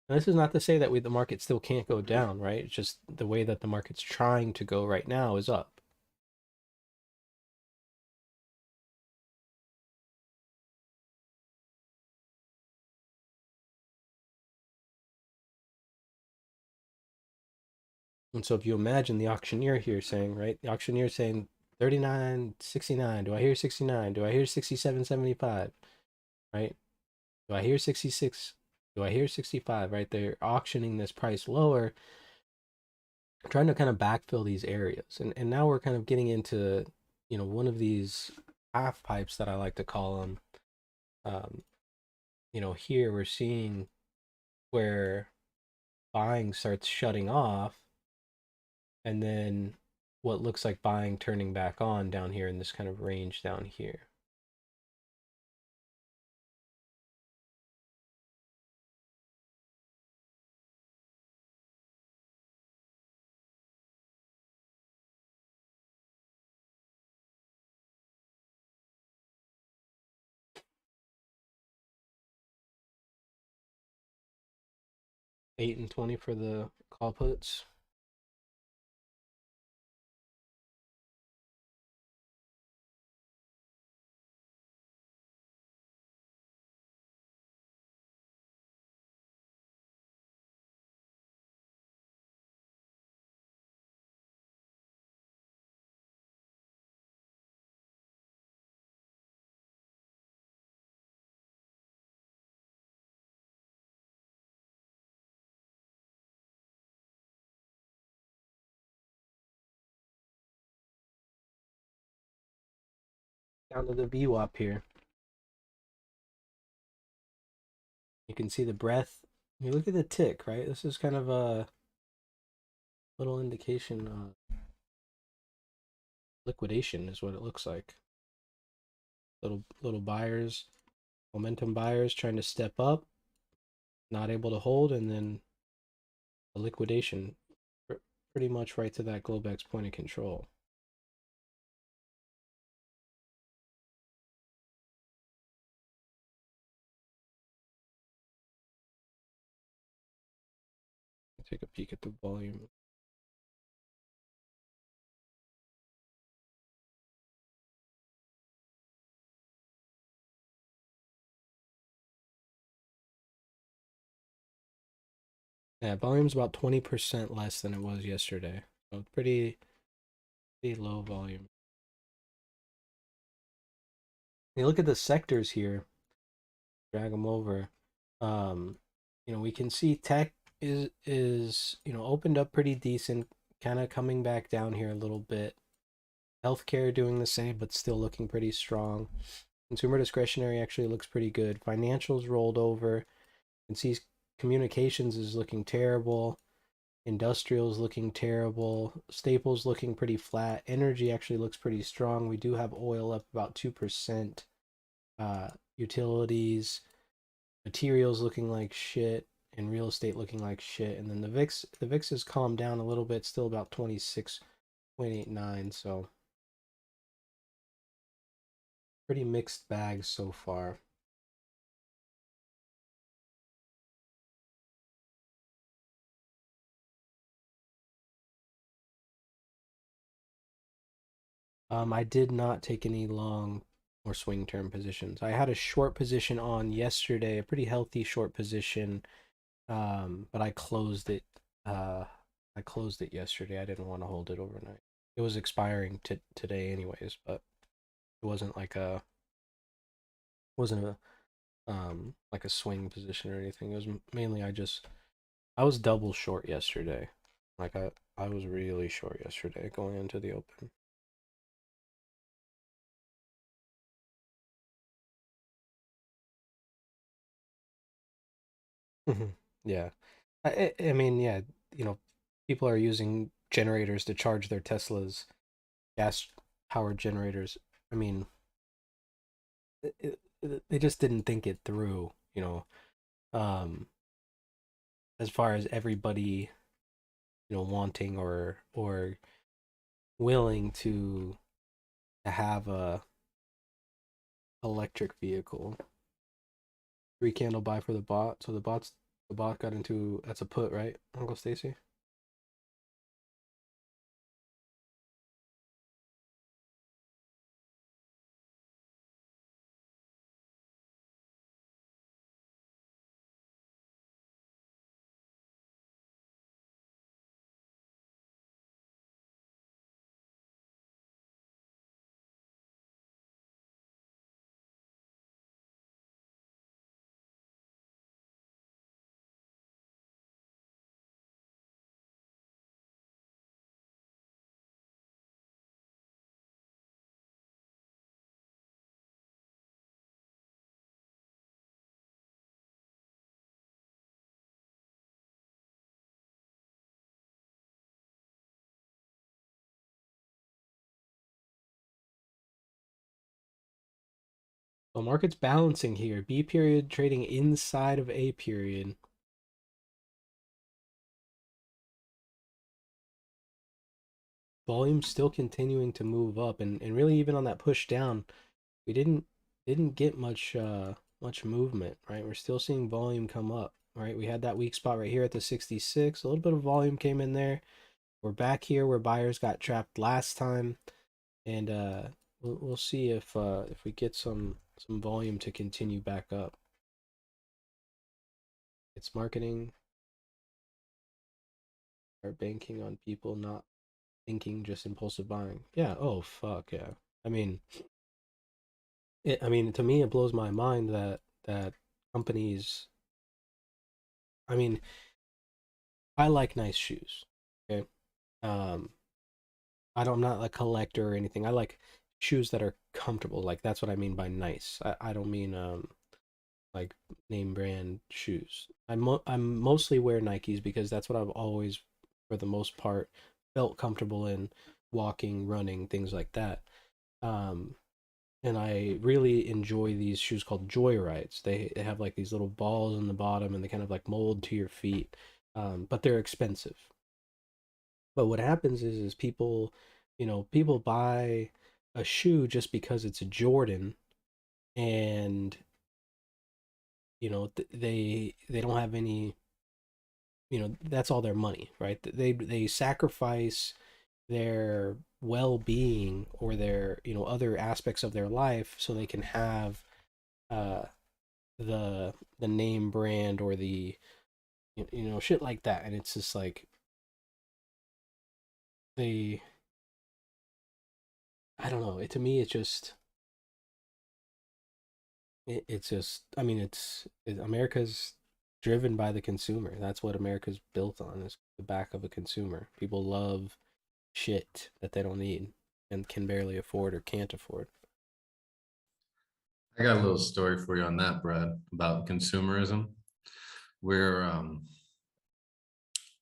And this is not to say that the market still can't go down, right? It's just the way that the market's trying to go right now is up. And so if you imagine the auctioneer here saying, right, the auctioneer saying 39.69, do I hear 69? Do I hear 67.75? Right? Do I hear 66? Do I hear 65? Right? They're auctioning this price lower, trying to kind of backfill these areas. And now we're kind of getting into, one of these half pipes that I like to call them. Here we're seeing where buying starts shutting off, and then what looks like buying turning back on down here in this kind of range down here. $8 and 20 for the call puts. Down to the VWAP here. You can see the breadth. You look at the tick, right? This is kind of a little indication of liquidation is what it looks like. Little buyers, momentum buyers trying to step up. not able to hold, and then a liquidation pretty much right to that Globex point of control. Take a peek at the volume. Yeah, volume's about 20% less than it was yesterday. So pretty low volume. You look at the sectors here, drag them over. We can see tech is opened up pretty decent, kind of coming back down here a little bit. Healthcare doing the same, but still looking pretty strong. Consumer discretionary actually looks pretty good. Financials rolled over. You can see communications is looking terrible. Industrials looking terrible. Staples looking pretty flat. Energy actually looks pretty strong. We do have oil up about 2%. Utilities, materials looking like shit, and real estate looking like shit. And then the VIX has calmed down a little bit, still about 26.89. So pretty mixed bag so far. I did not take any long or swing term positions. I had a short position on yesterday, a pretty healthy short position, but I closed it. I closed it yesterday. I didn't want to hold it overnight. It was expiring today, anyways, but it wasn't a like a swing position or anything. It was mainly I was double short yesterday. Like I was really short yesterday going into the open. Yeah. I mean, yeah, you know, people are using generators to charge their Teslas, gas powered generators. I mean, they just didn't think it through, um, as far as everybody, wanting or willing to have a electric vehicle. 3 candle buy for the bot. So the bot got into, that's a put, right, Uncle Stacy? So market's balancing here. B period trading inside of A period. Volume still continuing to move up, and really even on that push down, we didn't get much movement, right? We're still seeing volume come up, right? We had that weak spot right here at the 66. A little bit of volume came in there. We're back here where buyers got trapped last time, and we'll see if we get some volume to continue back up. It's marketing, are banking on people not thinking, just impulsive buying. Yeah. Oh fuck yeah. I mean, to me, it blows my mind that companies. I mean, I like nice shoes. Okay. Um, I'm not a collector or anything. I like shoes that are comfortable. Like that's what I mean by nice. I don't mean like name brand shoes. I'm mostly wear Nikes because that's what I've always, for the most part, felt comfortable in walking, running, things like that. Um, and I really enjoy these shoes called Joyrides. They have like these little balls in the bottom, and they kind of like mold to your feet, but they're expensive. But what happens is people, people buy a shoe just because it's a Jordan, and they don't have any, that's all their money, right? They sacrifice their well-being or their, other aspects of their life so they can have uh the name brand or the, shit like that. And it's just like they, I don't know, to me it's just, it's just, I mean, America's driven by the consumer. That's what America's built on, is the back of a consumer. People love shit that they don't need and can barely afford or can't afford. I got a little story for you on that, Brad, about consumerism. Where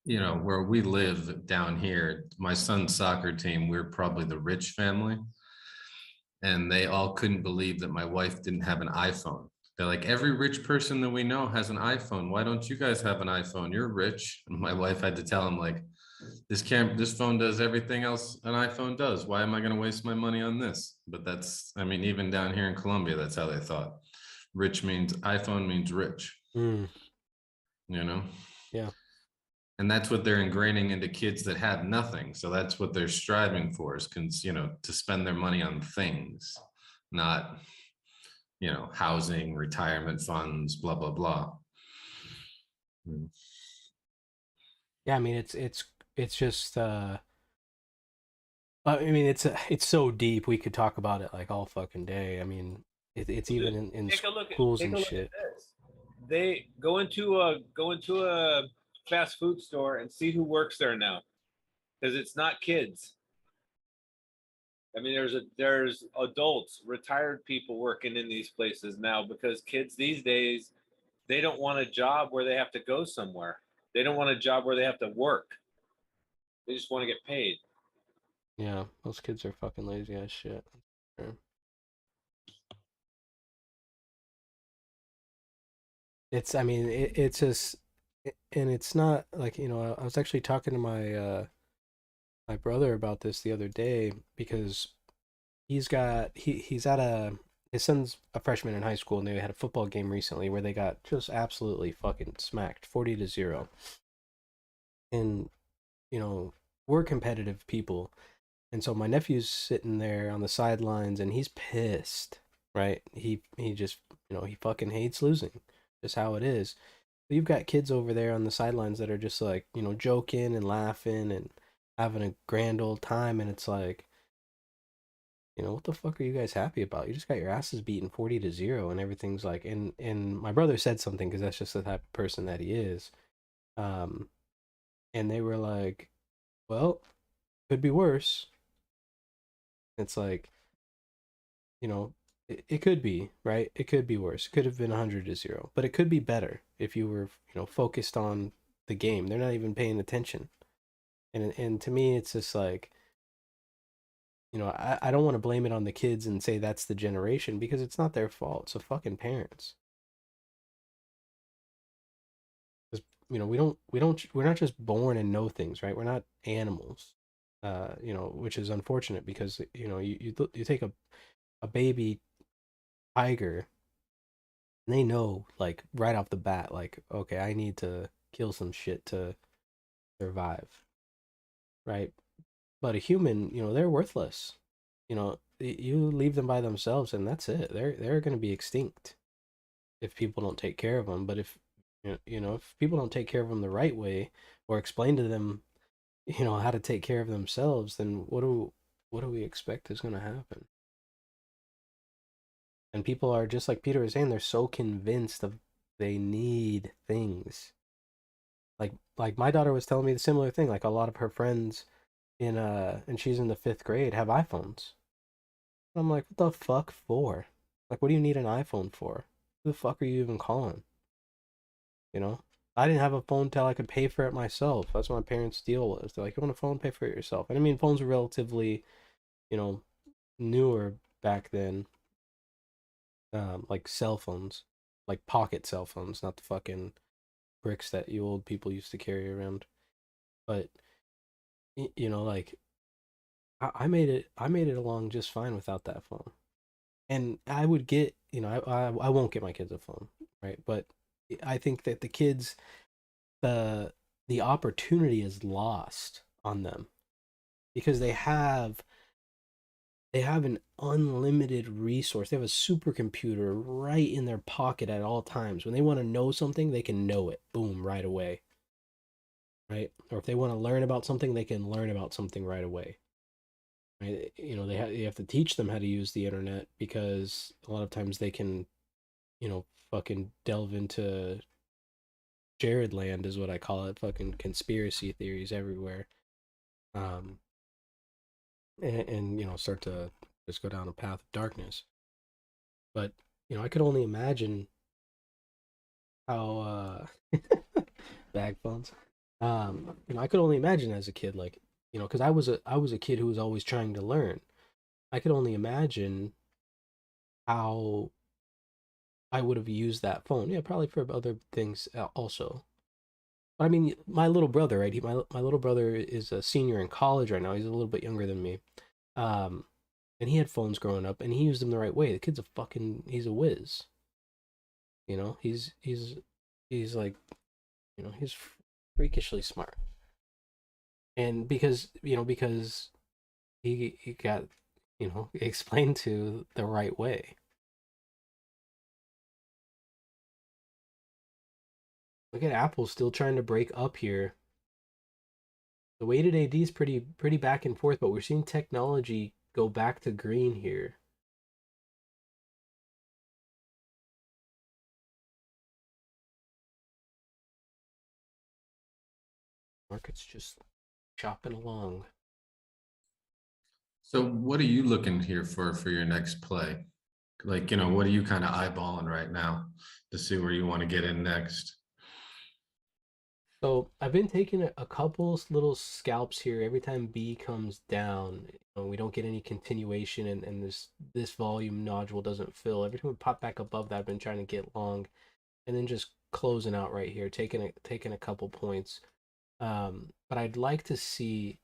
where we live down here, my son's soccer team, we're probably the rich family. And they all couldn't believe that my wife didn't have an iPhone. They're like, every rich person that we know has an iPhone. Why don't you guys have an iPhone? You're rich. And my wife had to tell him, like, this phone does everything else an iPhone does. Why am I going to waste my money on this? But that's, I mean, even down here in Colombia, that's how they thought. Rich means iPhone means rich, Mm, you know? yeah. And that's what they're ingraining into kids that have nothing. So that's what they're striving for, is to spend their money on things, not housing, retirement funds, blah blah blah. Mm. Yeah, I mean, it's just I mean, it's so deep. We could talk about it like all fucking day. I mean, it's even in schools Take and a look at shit. this. They go into a fast food store and see who works there now, because it's not kids. I mean, there's adults, retired people working in these places now, because kids these days, they don't want a job where they have to go somewhere. They don't want a job where they have to work. They just want to get paid. Yeah, those kids are fucking lazy as shit. Yeah. I mean, it's just, and it's not like, I was actually talking to my brother about this the other day because he's at his son's a freshman in high school, and they had a football game recently where they got just absolutely fucking smacked, 40-0. And, you know, we're competitive people. And so my nephew's sitting there on the sidelines and he's pissed, right? He just, he fucking hates losing. Just how it is. But you've got kids over there on the sidelines that are just like, joking and laughing and having a grand old time, and it's like, what the fuck are you guys happy about? You just got your asses beaten 40-0, and everything's like, and my brother said something because that's just the type of person that he is. Um, and they were like, well, could be worse. It's like, it could be, right? It could be worse. It could have been 100-0, but it could be better if you were, focused on the game. They're not even paying attention. And to me, it's just like, I don't want to blame it on the kids and say that's the generation, because it's not their fault. It's the fucking parents. 'Cause, we're not just born and know things, right? We're not animals. Which is unfortunate because, you take a baby tiger, and they know, like, right off the bat, like, okay, I need to kill some shit to survive, right? But a human, they're worthless. You leave them by themselves, and that's it. They're going to be extinct if people don't take care of them. But if if people don't take care of them the right way, or explain to them, how to take care of themselves, then what do we expect is going to happen? And people are, just like Peter was saying, they're so convinced of they need things. Like my daughter was telling me the similar thing. Like, a lot of her friends and she's in the 5th grade, have iPhones. I'm like, what the fuck for? Like, what do you need an iPhone for? Who the fuck are you even calling? You know? I didn't have a phone till I could pay for it myself. That's what my parents' deal was. They're like, you want a phone? Pay for it yourself. And I mean, phones were relatively, you know, newer back then. like cell phones, like pocket cell phones, not the fucking bricks that you old people used to carry around. But you know, like I made it along just fine without that phone. And I would get, you know, I won't get my kids a phone, right? But I think that the kids, the the opportunity is lost on them because they have an unlimited resource. They have a supercomputer right in their pocket at all times. When they want to know something, they can know it, boom, right away, right? Or if they want to learn about something, they can learn about something right away. Right? You know, you have to teach them how to use the internet because a lot of times they can, you know, fucking delve into Jared land is what I call it, fucking conspiracy theories everywhere. Um and you know, start to just go down a path of darkness. But, you know, I could only imagine how bag phones. You know, I could only imagine as a kid, like, you know, because I was a kid who was always trying to learn. I could only imagine how I would have used that phone. Yeah, probably for other things also. But I mean, my little brother, right? My little brother is a senior in college right now. He's a little bit younger than me. Um, and he had phones growing up, and he used them the right way. The kid's a fucking, he's a whiz. You know, he's like, you know, he's freakishly smart. And because, you know, because he got, you know, explained to the right way. Look at Apple still trying to break up here. The weighted AD is pretty back and forth, but we're seeing technology go back to green here. Market's just chopping along. So what are you looking here for your next play? Like, you know, what are you kind of eyeballing right now to see where you want to get in next? So I've been taking a couple little scalps here every time B comes down. You know, we don't get any continuation, and this volume nodule doesn't fill. Every time we pop back above that, I've been trying to get long, and then just closing out right here, taking a couple points. But I'd like to see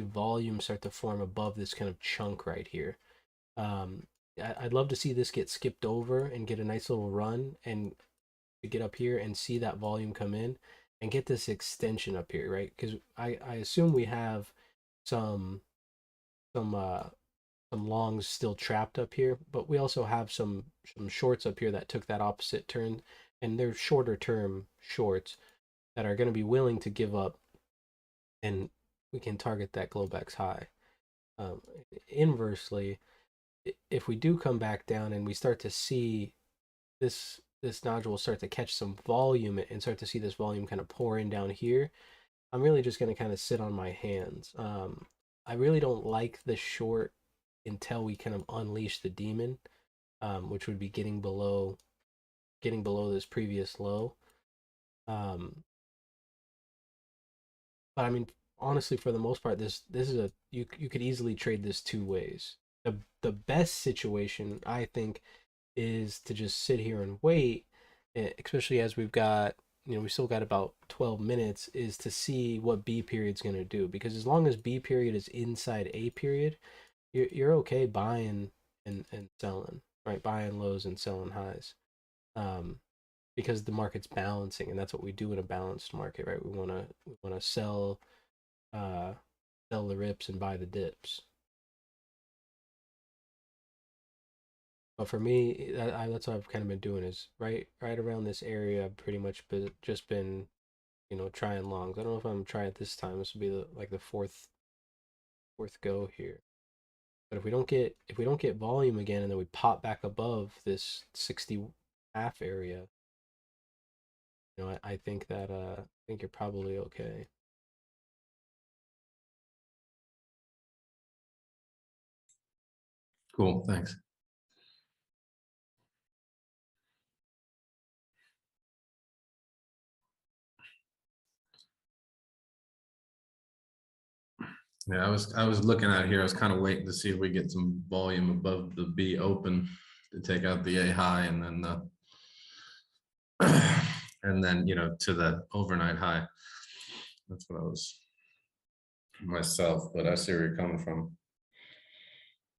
volume start to form above this kind of chunk right here. I'd love to see this get skipped over and get a nice little run and get up here and see that volume come in and get this extension up here, right? Because I assume we have some some uh some longs still trapped up here, but we also have some shorts up here that took that opposite turn, and they're shorter term shorts that are going to be willing to give up, and we can target that Globex high. Um, Inversely, if we do come back down and we start to see this nodule start to catch some volume and start to see this volume kind of pour in down here, I'm really just going to kind of sit on my hands. I really don't like the short until we kind of unleash the demon, which would be getting below this previous low. But I mean, honestly, for the most part, this is a you could easily trade this two ways. The best situation I think is to just sit here and wait, especially as we've got, you know, we still got about 12 minutes, is to see what B period's going to do. Because as long as B period is inside A period, you're okay buying and selling, right? Buying lows and selling highs. Um, because the market's balancing, and that's what we do in a balanced market, right? We want to uh, sell the rips and buy the dips. But for me, that's what I've kind of been doing is right around this area. I've pretty much just been, you know, trying longs. I don't know if I'm trying it this time. This will be like the fourth go here. But if we don't get volume again, and then we pop back above this 60 half area, you know, I think that I think you're probably okay. Cool, thanks. Yeah, I was looking at here. I was kind of waiting to see if we get some volume above the B open. to take out the A high and then and then, to the overnight high. That's what I was myself, but I see where you're coming from.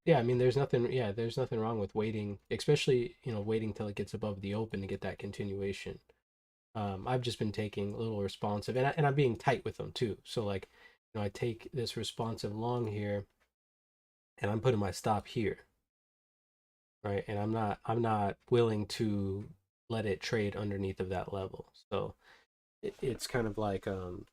Yeah, I mean, there's nothing. Yeah, there's nothing wrong with waiting, especially waiting till it gets above the open to get that continuation. I've just been taking a little responsive, and I'm being tight with them too. So like, I take this responsive long here, and I'm putting my stop here, right? And I'm not willing to let it trade underneath of that level. So it's kind of like I'm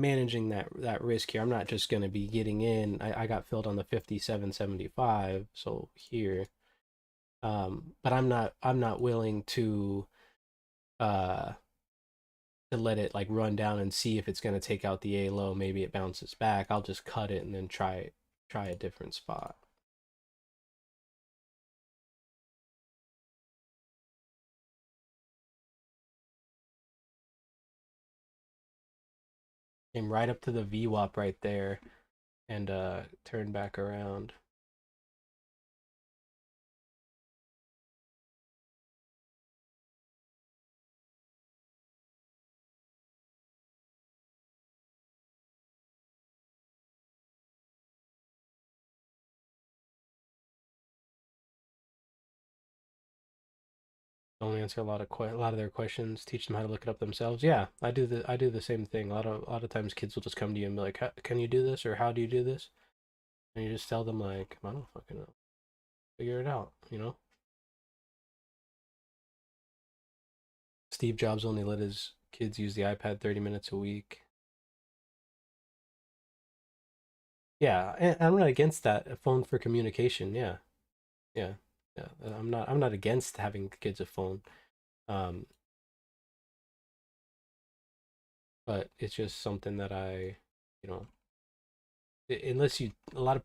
managing that risk here. I'm not just going to be getting in. I got filled on the 57.75, so here. But I'm not willing uh to let it like run down and see if it's going to take out the A low. Maybe it bounces back. I'll just cut it and then try a different spot. Came right up to the VWAP right there and turned back around. Don't answer a lot of their questions. Teach them how to look it up themselves. Yeah, I do the same thing. A lot of times kids will just come to you and be like, "Can you do this?" or "How do you do this?" And you just tell them like, "I don't fucking know. Figure it out." Steve Jobs only let his kids use the iPad 30 minutes a week. Yeah, and I'm not against that. A phone for communication. Yeah, yeah, yeah. I'm not against having kids a phone. Um, but it's just something that you know, unless you a lot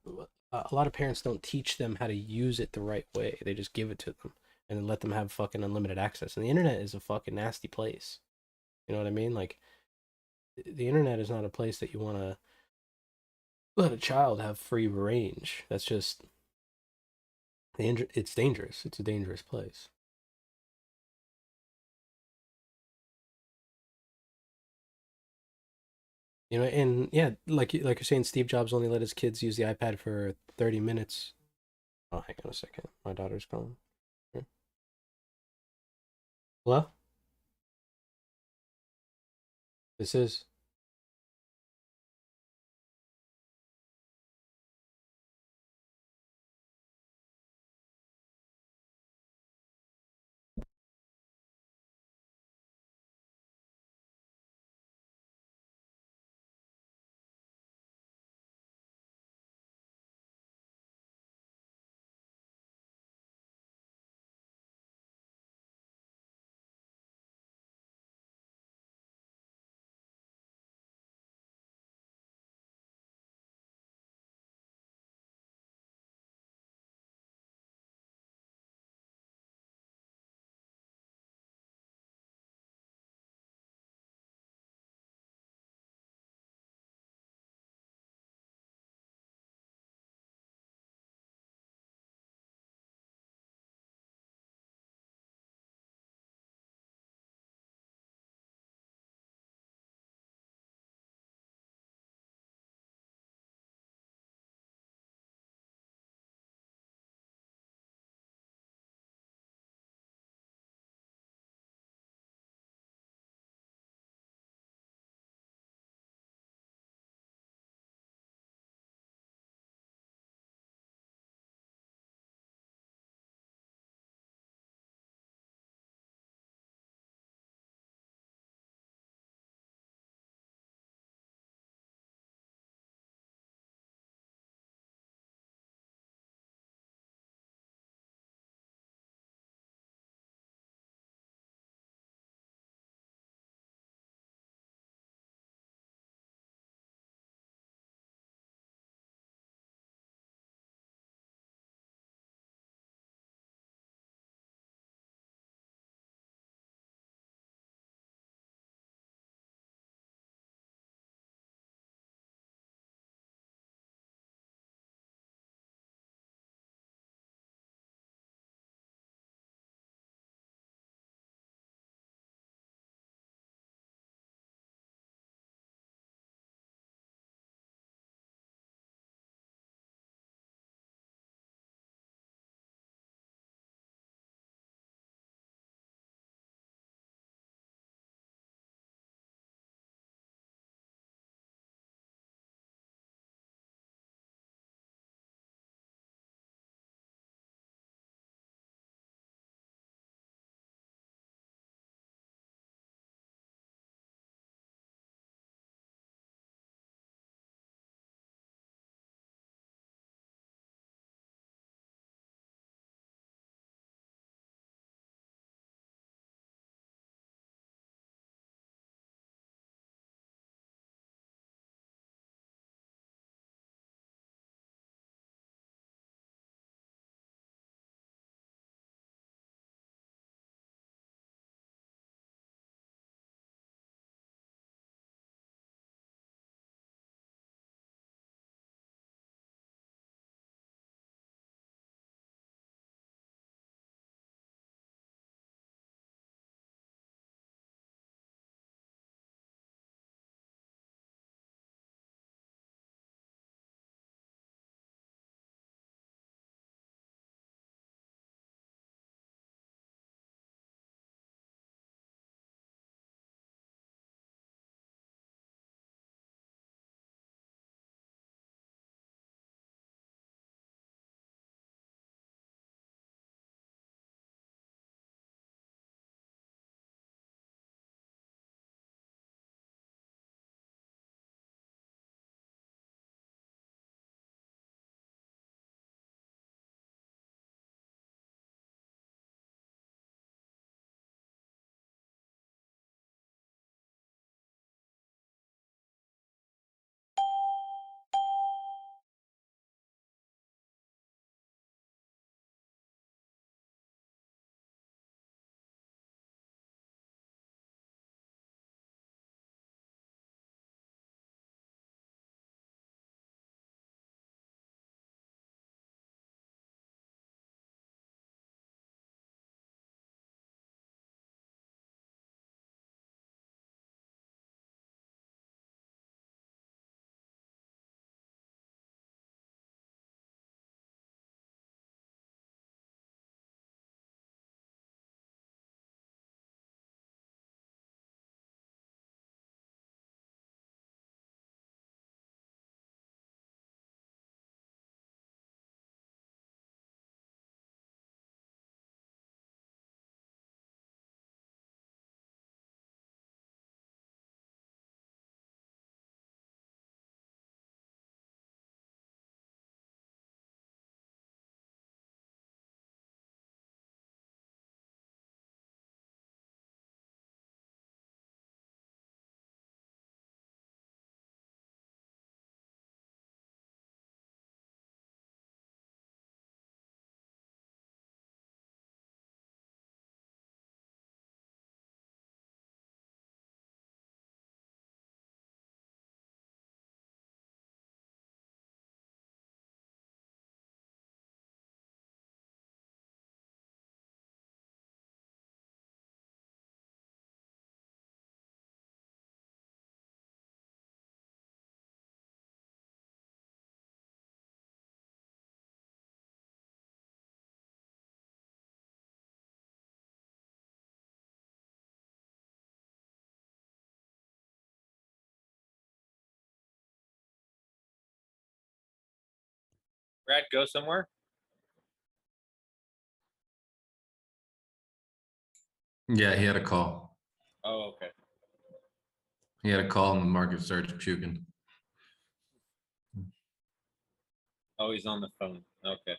of parents don't teach them how to use it the right way. They just give it to them and then let them have fucking unlimited access. And the internet is a fucking nasty place. You know what I mean? Like the internet is not a place that you want to let a child have free range. That's just it's dangerous. It's a dangerous place. And yeah, like you're saying, Steve Jobs only let his kids use the iPad for 30 minutes. Oh, hang on a second. My daughter's calling. Here. Hello? This is Brad go somewhere? Yeah, he had a call. Oh, okay. He had a call and the market starts puking. Oh, he's on the phone. Okay.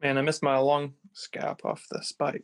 Man, I missed my long scalp off the spike.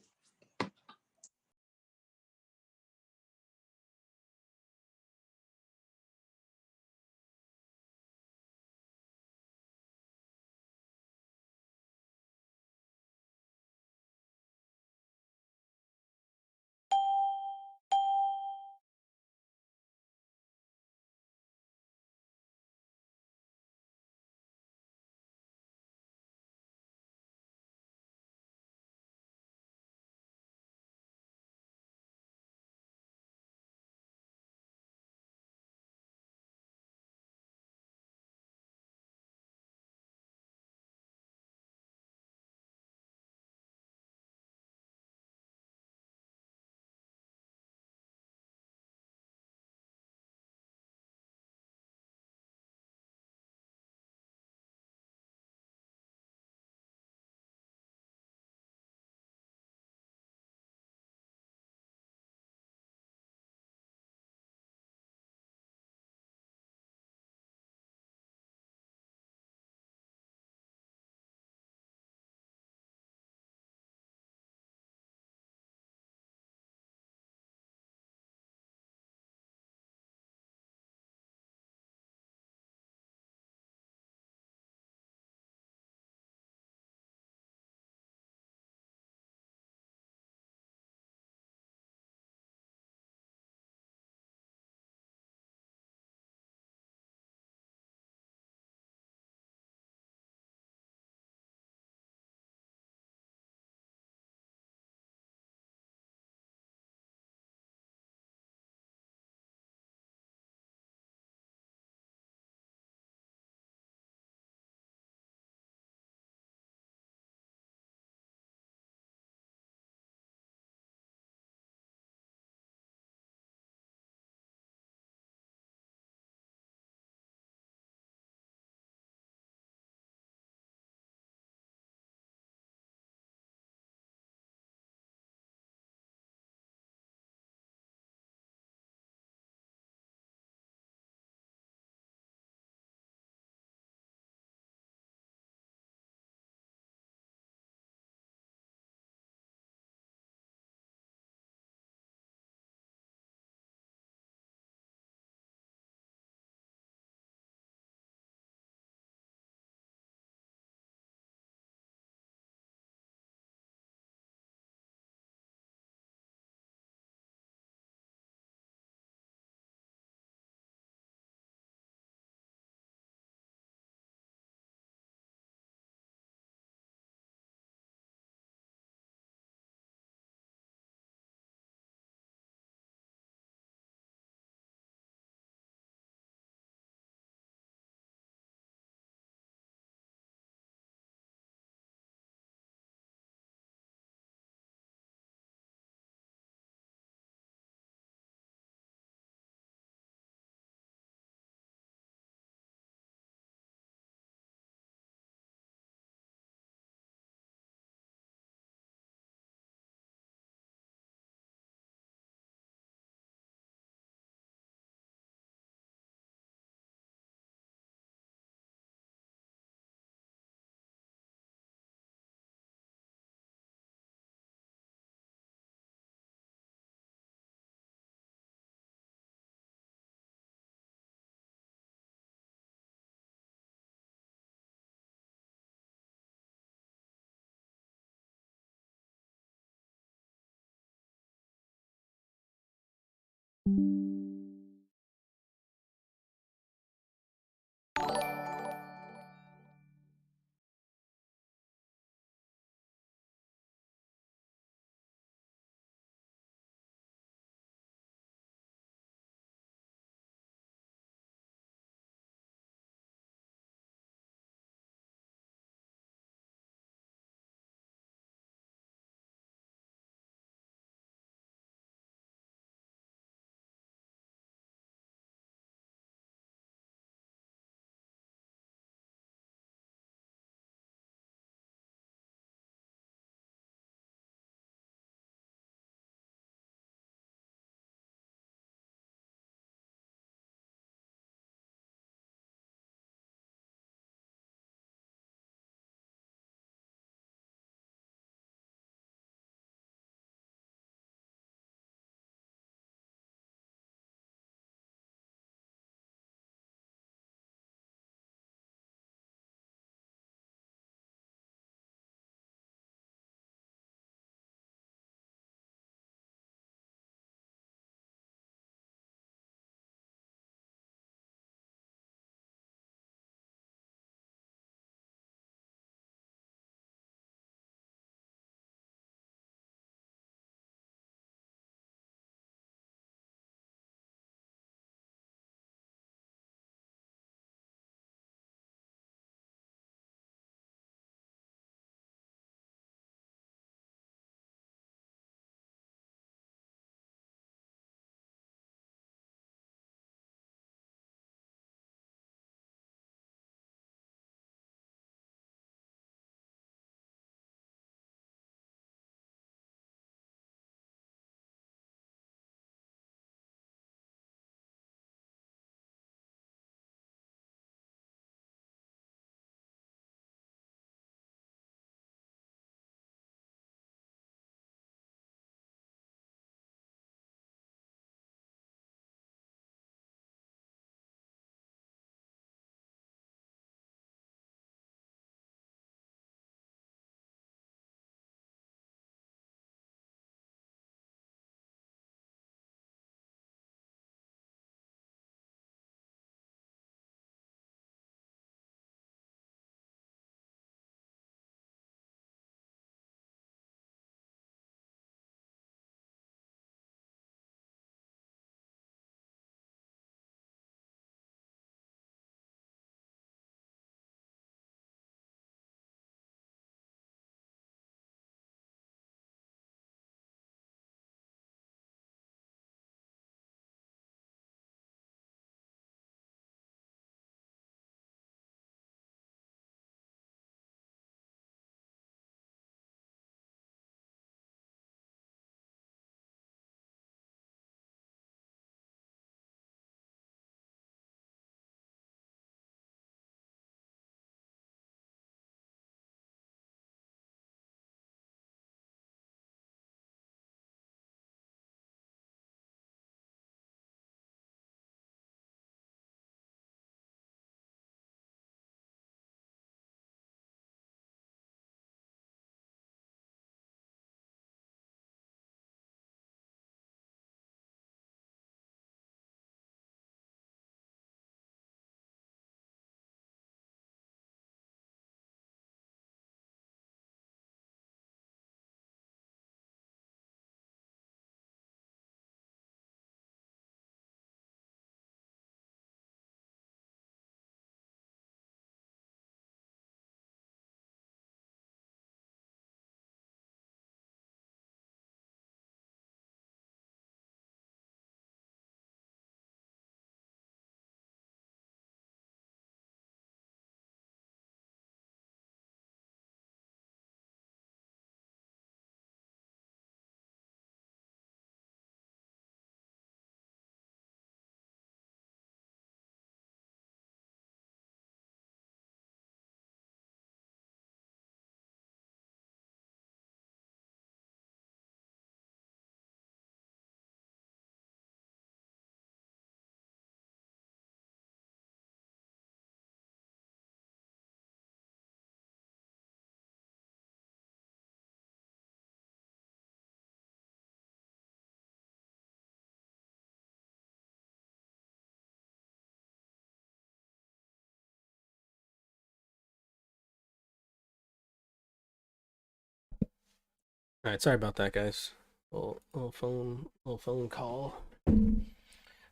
All right, sorry about that, guys. Little phone call.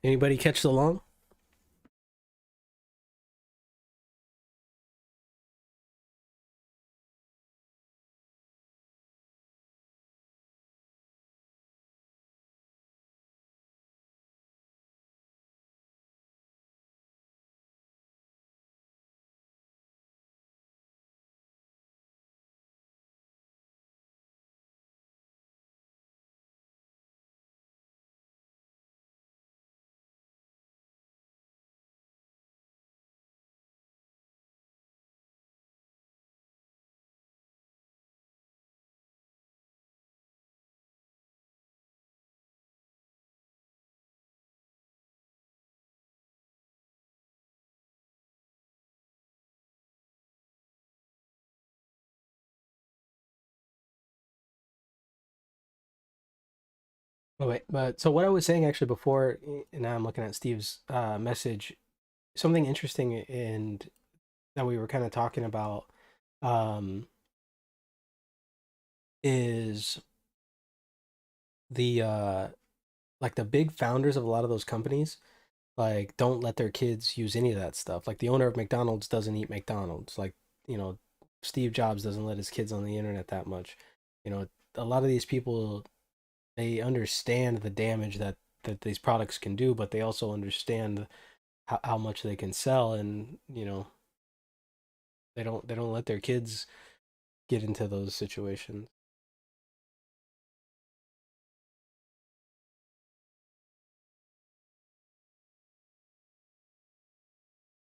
Anybody catch the long? Oh, wait, but so what I was saying actually before, and now I'm looking at Steve's message. Something interesting and that we were kind of talking about um, is the like the big founders of a lot of those companies like don't let their kids use any of that stuff. Like the owner of McDonald's doesn't eat McDonald's. Like, you know, Steve Jobs doesn't let his kids on the internet that much. You know, a lot of these people, they understand the damage that these products can do, but they also understand how much they can sell, and you know, they don't let their kids get into those situations.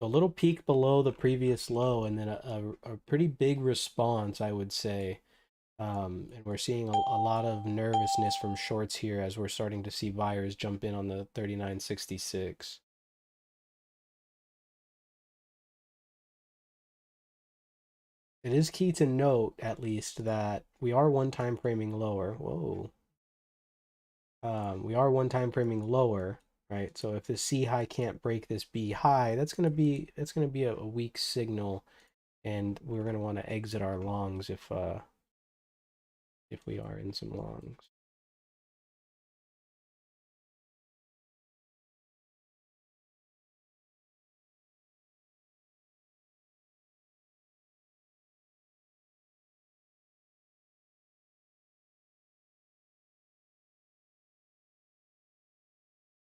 A little peak below the previous low, and then a pretty big response, I would say. And we're seeing a lot of nervousness from shorts here as we're starting to see buyers jump in on the 39.66. It is key to note, at least, that we are one time framing lower. Whoa. We are one time framing lower, right? So if the C high can't break this B high, that's gonna be a weak signal, and we're gonna want to exit our longs if we are in some longs.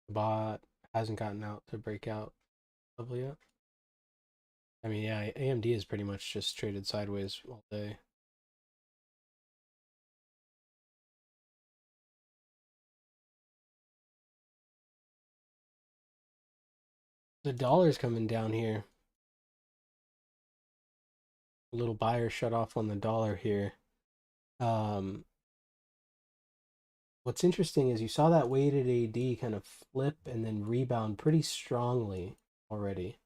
The bot hasn't gotten out to break out level yet. I mean, yeah, AMD is pretty much just traded sideways all day. The dollar's coming down here. A little buyer shut off on the dollar here. Um, what's interesting is you saw that weighted AD kind of flip and then rebound pretty strongly already.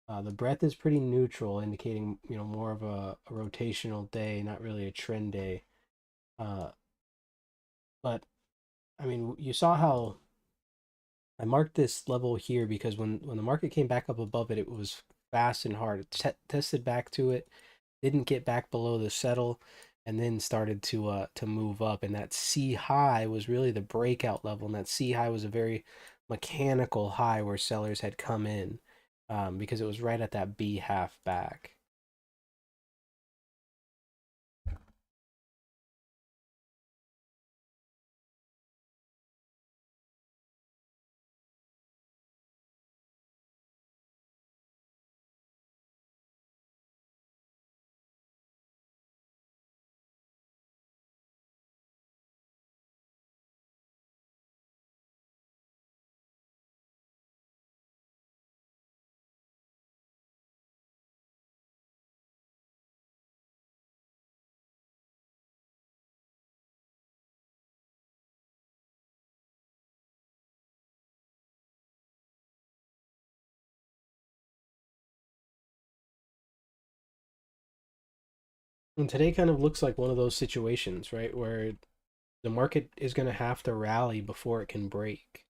The breadth is pretty neutral, indicating more of a rotational day, not really a trend day. Uh, but I mean, you saw how I marked this level here because when the market came back up above it, it was fast and hard. It tested back to it, didn't get back below the settle, and then started to move up. And that C high was really the breakout level, and that C high was a very mechanical high where sellers had come in because it was right at that B half back. And today kind of looks like one of those situations, right, where the market is going to have to rally before it can break.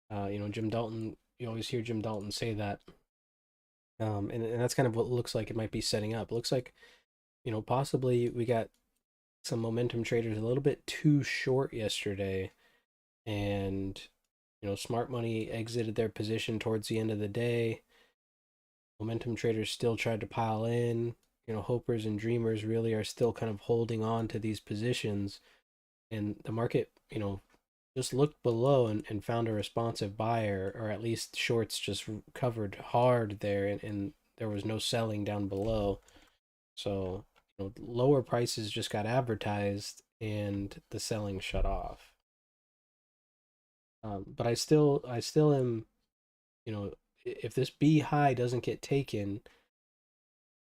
Jim Dalton, you always hear Jim Dalton say that. And that's kind of what looks like it might be setting up. It looks like, possibly we got some momentum traders a little bit too short yesterday, and smart money exited their position towards the end of the day. Momentum traders still tried to pile in. Hopers and dreamers really are still kind of holding on to these positions, and the market, just looked below and found a responsive buyer, or at least shorts just covered hard there, and there was no selling down below. So, lower prices just got advertised and the selling shut off. But I still am, if this B high doesn't get taken,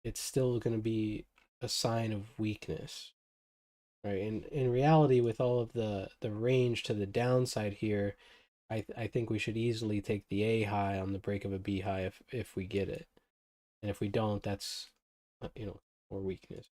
it's still going to be a sign of weakness, right? And in reality, with all of the range to the downside here, I think we should easily take the A high on the break of a B high if we get it, and if we don't, that's more weakness.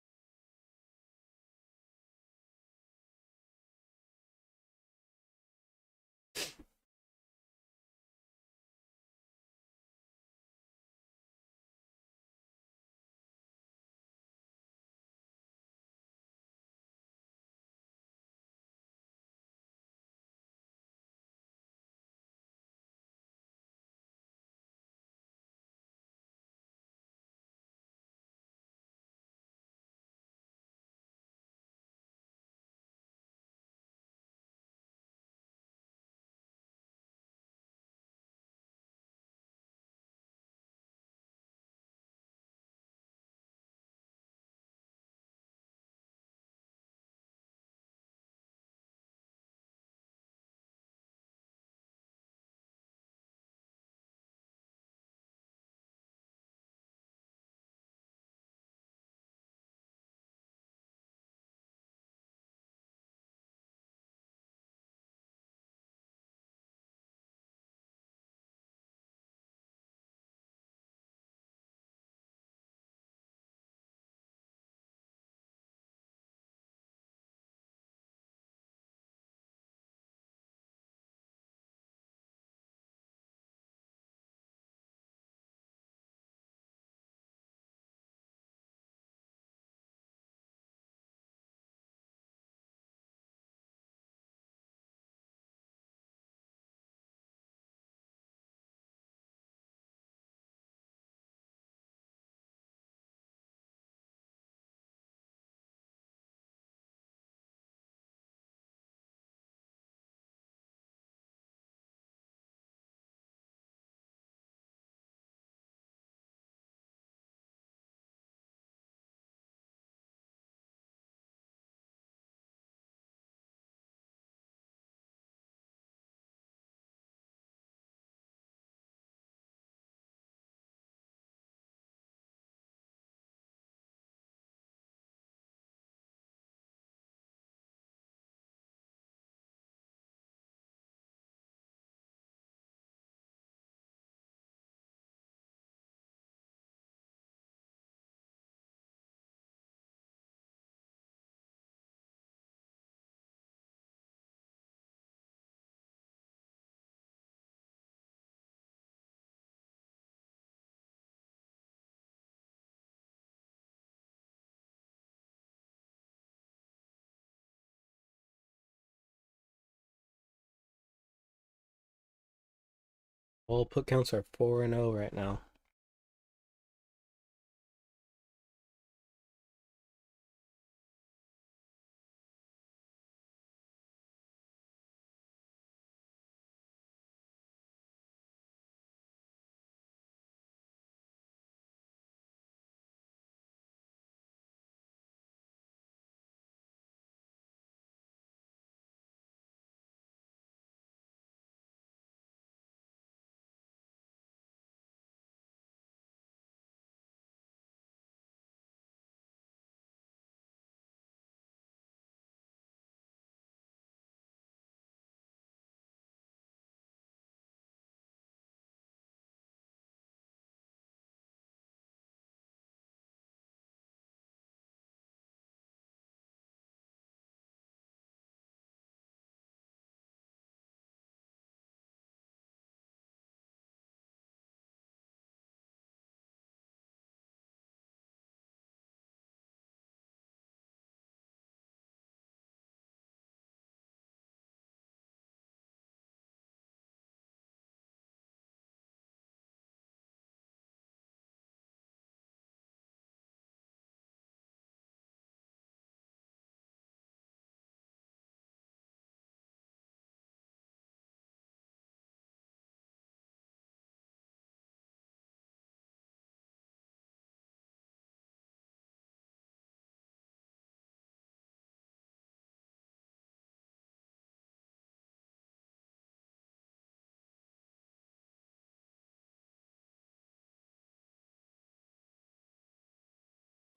Well, put counts are 4-0 right now.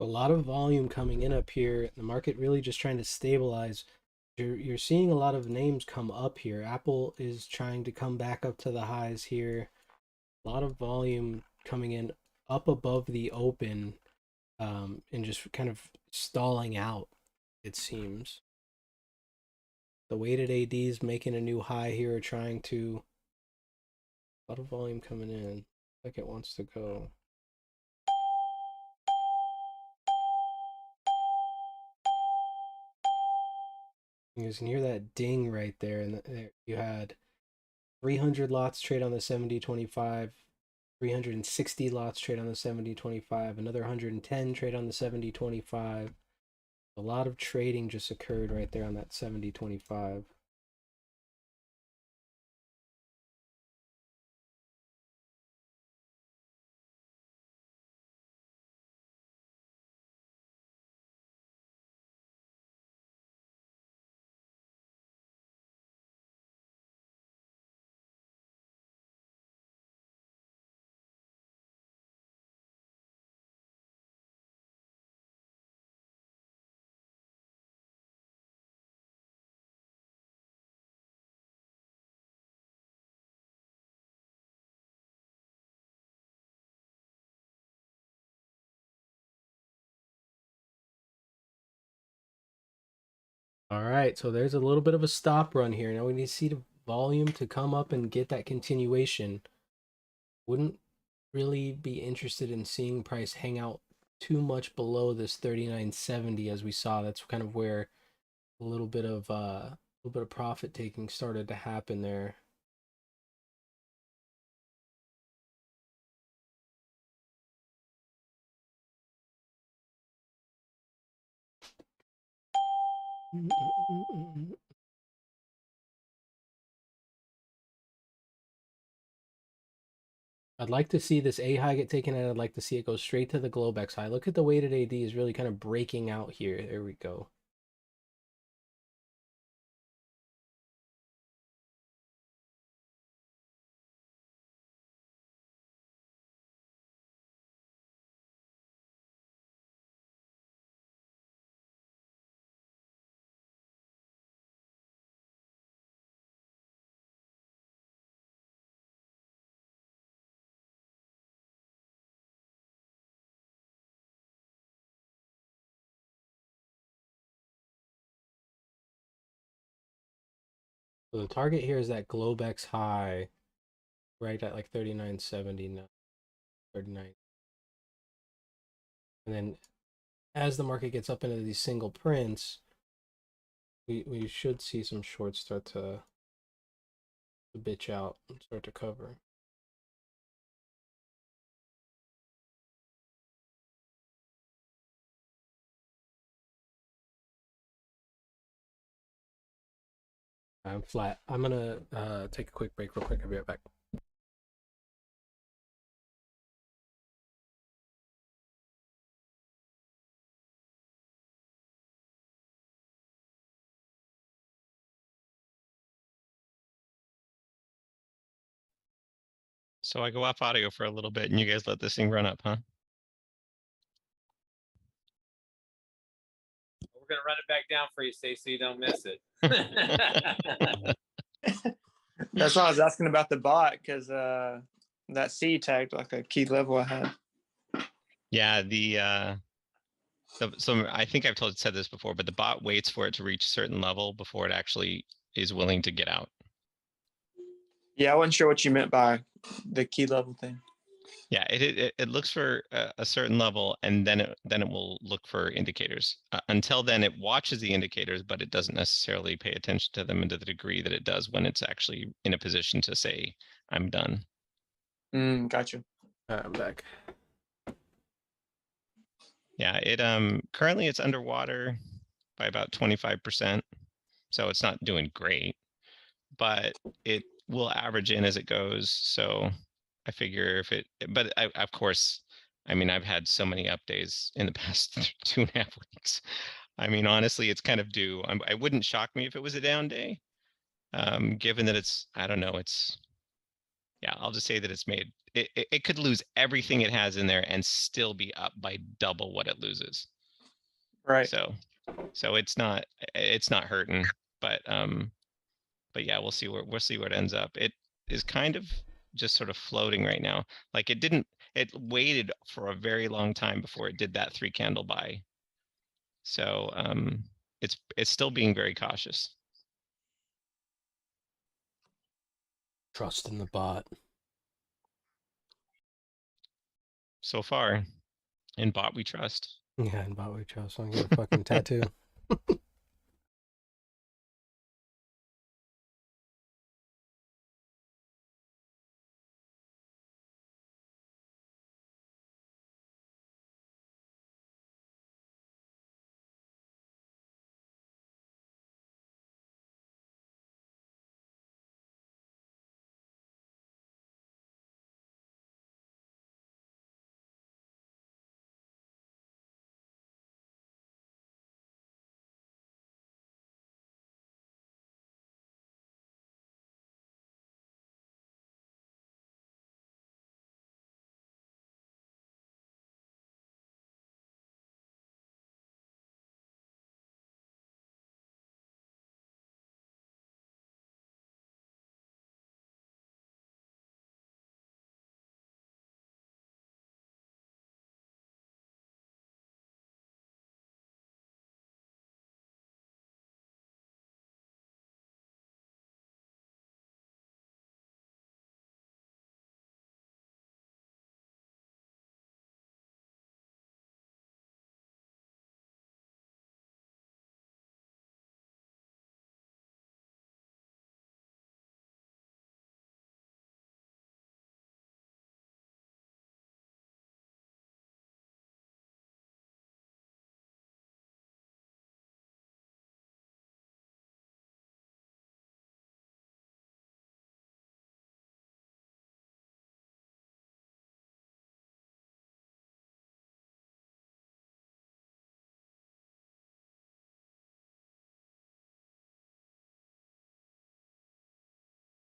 A lot of volume coming in up here. The market really just trying to stabilize. You're seeing a lot of names come up here. Apple is trying to come back up to the highs here. A lot of volume coming in up above the open, and just kind of stalling out, it seems. The weighted ADs making a new high here, trying to. A lot of volume coming in. Like it wants to go. You can hear that ding right there, and there you had 300 lots trade on the 70-25, 360 lots trade on the 70-25, another 110 trade on the 70-25. A lot of trading just occurred right there on that 70-25. All right, so there's a little bit of a stop run here. Now we need to see the volume to come up and get that continuation. Wouldn't really be interested in seeing price hang out too much below this 39.70 as we saw. That's kind of where a little bit of profit taking started to happen there. I'd like to see this A high get taken out. I'd like to see it go straight to the Globex high. Look at the weighted AD is really kind of breaking out here. There we go. So the target here is that Globex high, right at like 39.70 now, 39. And then as the market gets up into these single prints, we should see some shorts start to bitch out and start to cover. I'm flat. I'm gonna take a quick break real quick. I'll be right back. So I go off audio for a little bit and you guys let this thing run up, huh? We're gonna run it back down for you, Stacey, so you don't miss it. That's why I was asking about the bot, because that C tagged like a key level I had. Yeah, so I think I've said this before, but the bot waits for it to reach a certain level before it actually is willing to get out. Yeah, I wasn't sure what you meant by the key level thing. Yeah, it looks for a certain level, and then it will look for indicators. Until then, it watches the indicators, but it doesn't necessarily pay attention to them to the degree that it does when it's actually in a position to say, "I'm done." Gotcha. I'm back. Yeah, it currently it's underwater by about 25%, so it's not doing great, but it will average in as it goes. So I figure but of course, I mean, I've had so many up days in the past 2.5 weeks. I mean, honestly, it's kind of due. I wouldn't shock me if it was a down day, given that I don't know, yeah, I'll just say that it's made it could lose everything it has in there and still be up by double what it loses. Right. So it's not hurting, but yeah, we'll see where it ends up. It is kind of just sort of floating right now. Like it waited for a very long time before it did that 3 candle buy. So it's still being very cautious. Trust in the bot. So far, in bot we trust. Yeah, and bot we trust. I'm gonna get a fucking tattoo.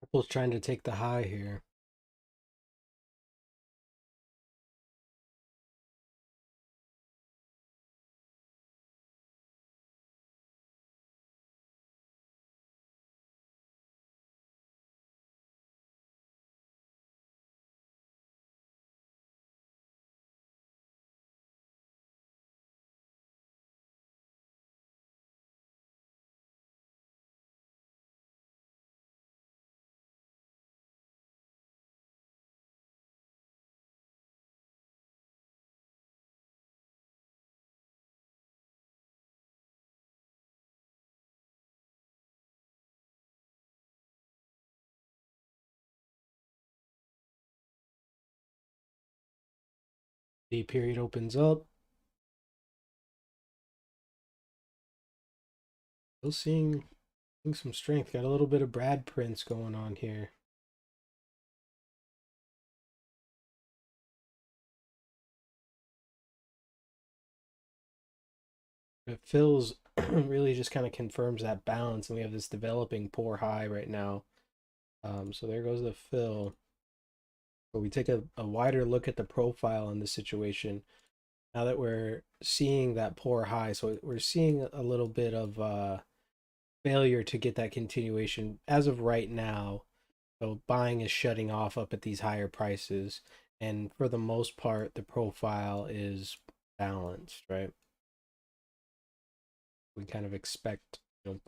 Apple's trying to take the high here. D period opens up. Still seeing some strength. Got a little bit of Brad Prince going on here. It feels really just kind of confirms that balance, and we have this developing poor high right now. So there goes the fill. But we take a wider look at the profile in this situation. Now that we're seeing that poor high, so we're seeing a little bit of failure to get that continuation as of right now. So buying is shutting off up at these higher prices, and for the most part, the profile is balanced, right? We kind of expect,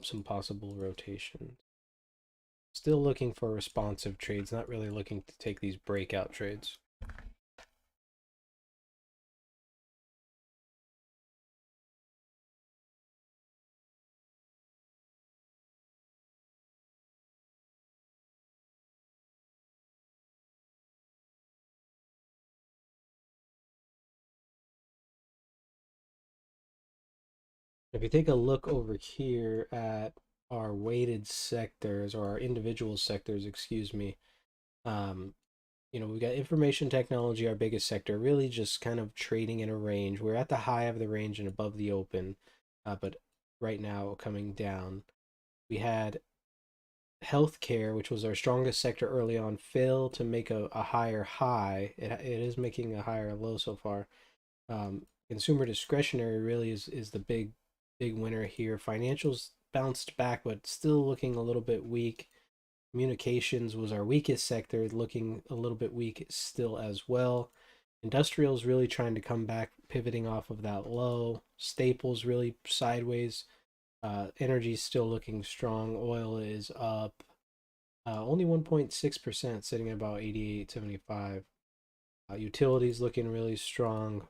some possible rotation. Still looking for responsive trades, not really looking to take these breakout trades. If you take a look over here at our weighted sectors, or our individual sectors, excuse me, we've got information technology, our biggest sector, really just kind of trading in a range. We're at the high of the range and above the open, but right now coming down. We had healthcare, which was our strongest sector early on, fail to make a higher high. It is making a higher low so far. Consumer discretionary really is the big winner here. Financials bounced back, but still looking a little bit weak. Communications was our weakest sector, looking a little bit weak still as well. Industrials really trying to come back, pivoting off of that low. Staples really sideways. Energy still looking strong. Oil is up only 1.6%, sitting at about 88.75. Utilities looking really strong.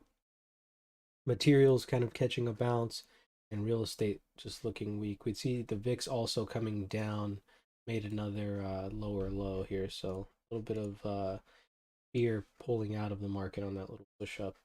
Materials kind of catching a bounce, and real estate just looking weak. We'd see the VIX also coming down, made another lower low here. So a little bit of fear pulling out of the market on that little push up.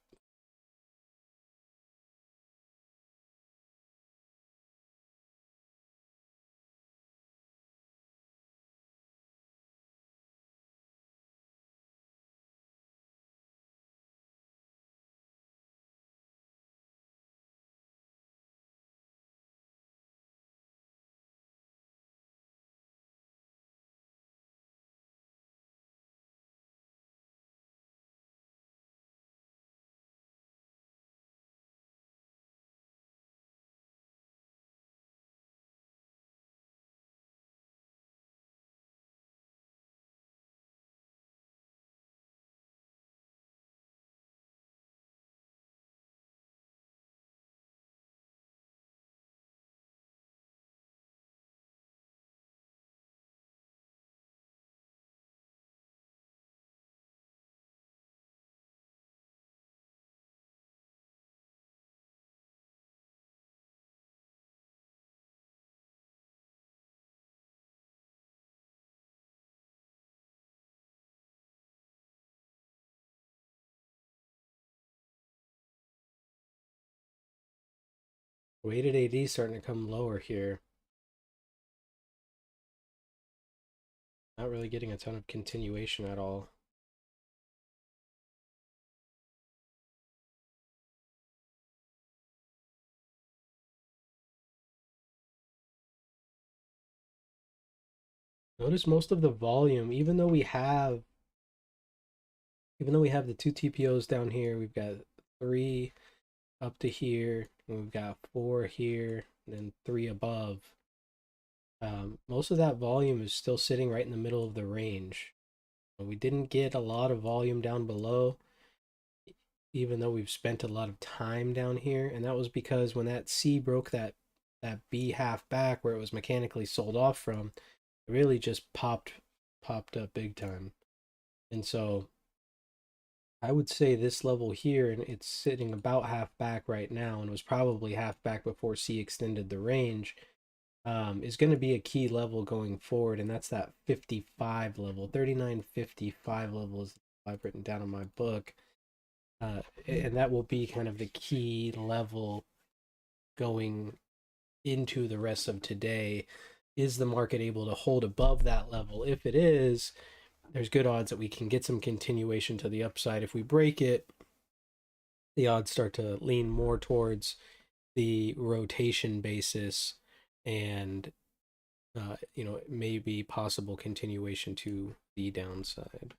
Weighted AD starting to come lower here. Not really getting a ton of continuation at all. Notice most of the volume, even though we have the two TPOs down here, we've got 3 up to here, and we've got 4 here, and then 3 above. Most of that volume is still sitting right in the middle of the range. We didn't get a lot of volume down below, even though we've spent a lot of time down here, and that was because when that C broke that B half back where it was mechanically sold off from, it really just popped up big time. And so I would say this level here, and it's sitting about half back right now, and was probably half back before C extended the range, is going to be a key level going forward, and that's that 55 level. 39.55 level is I've written down in my book, and that will be kind of the key level going into the rest of today. Is the market able to hold above that level? If it is, there's good odds that we can get some continuation to the upside. If we break it, the odds start to lean more towards the rotation basis, and it may be possible continuation to the downside.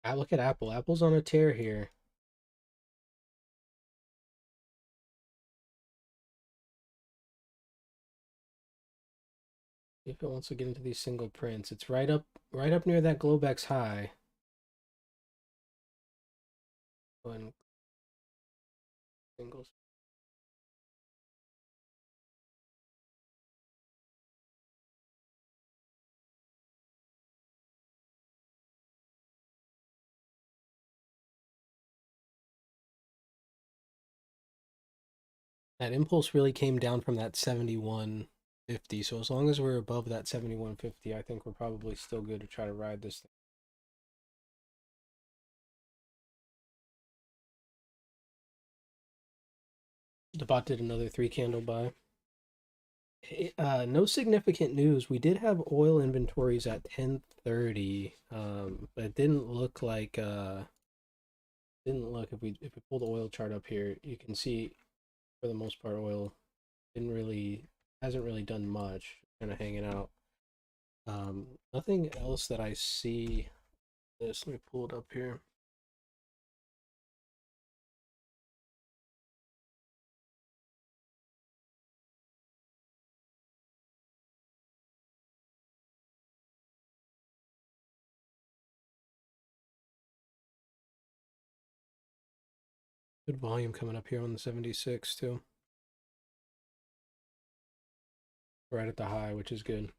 I look at Apple. Apple's on a tear here. If it wants to get into these single prints, it's right up near that Globex high. And singles. That impulse really came down from that 71.50. So as long as we're above that 71.50, I think we're probably still good to try to ride this thing. The bot did another 3-candle buy. No significant news. We did have oil inventories at 10:30, but it didn't look like if we pull the oil chart up here, you can see for the most part oil hasn't really done much, kind of hanging out. Nothing else that I see. Let me pull it up here. Good volume coming up here on the 76 too. Right at the high, which is good.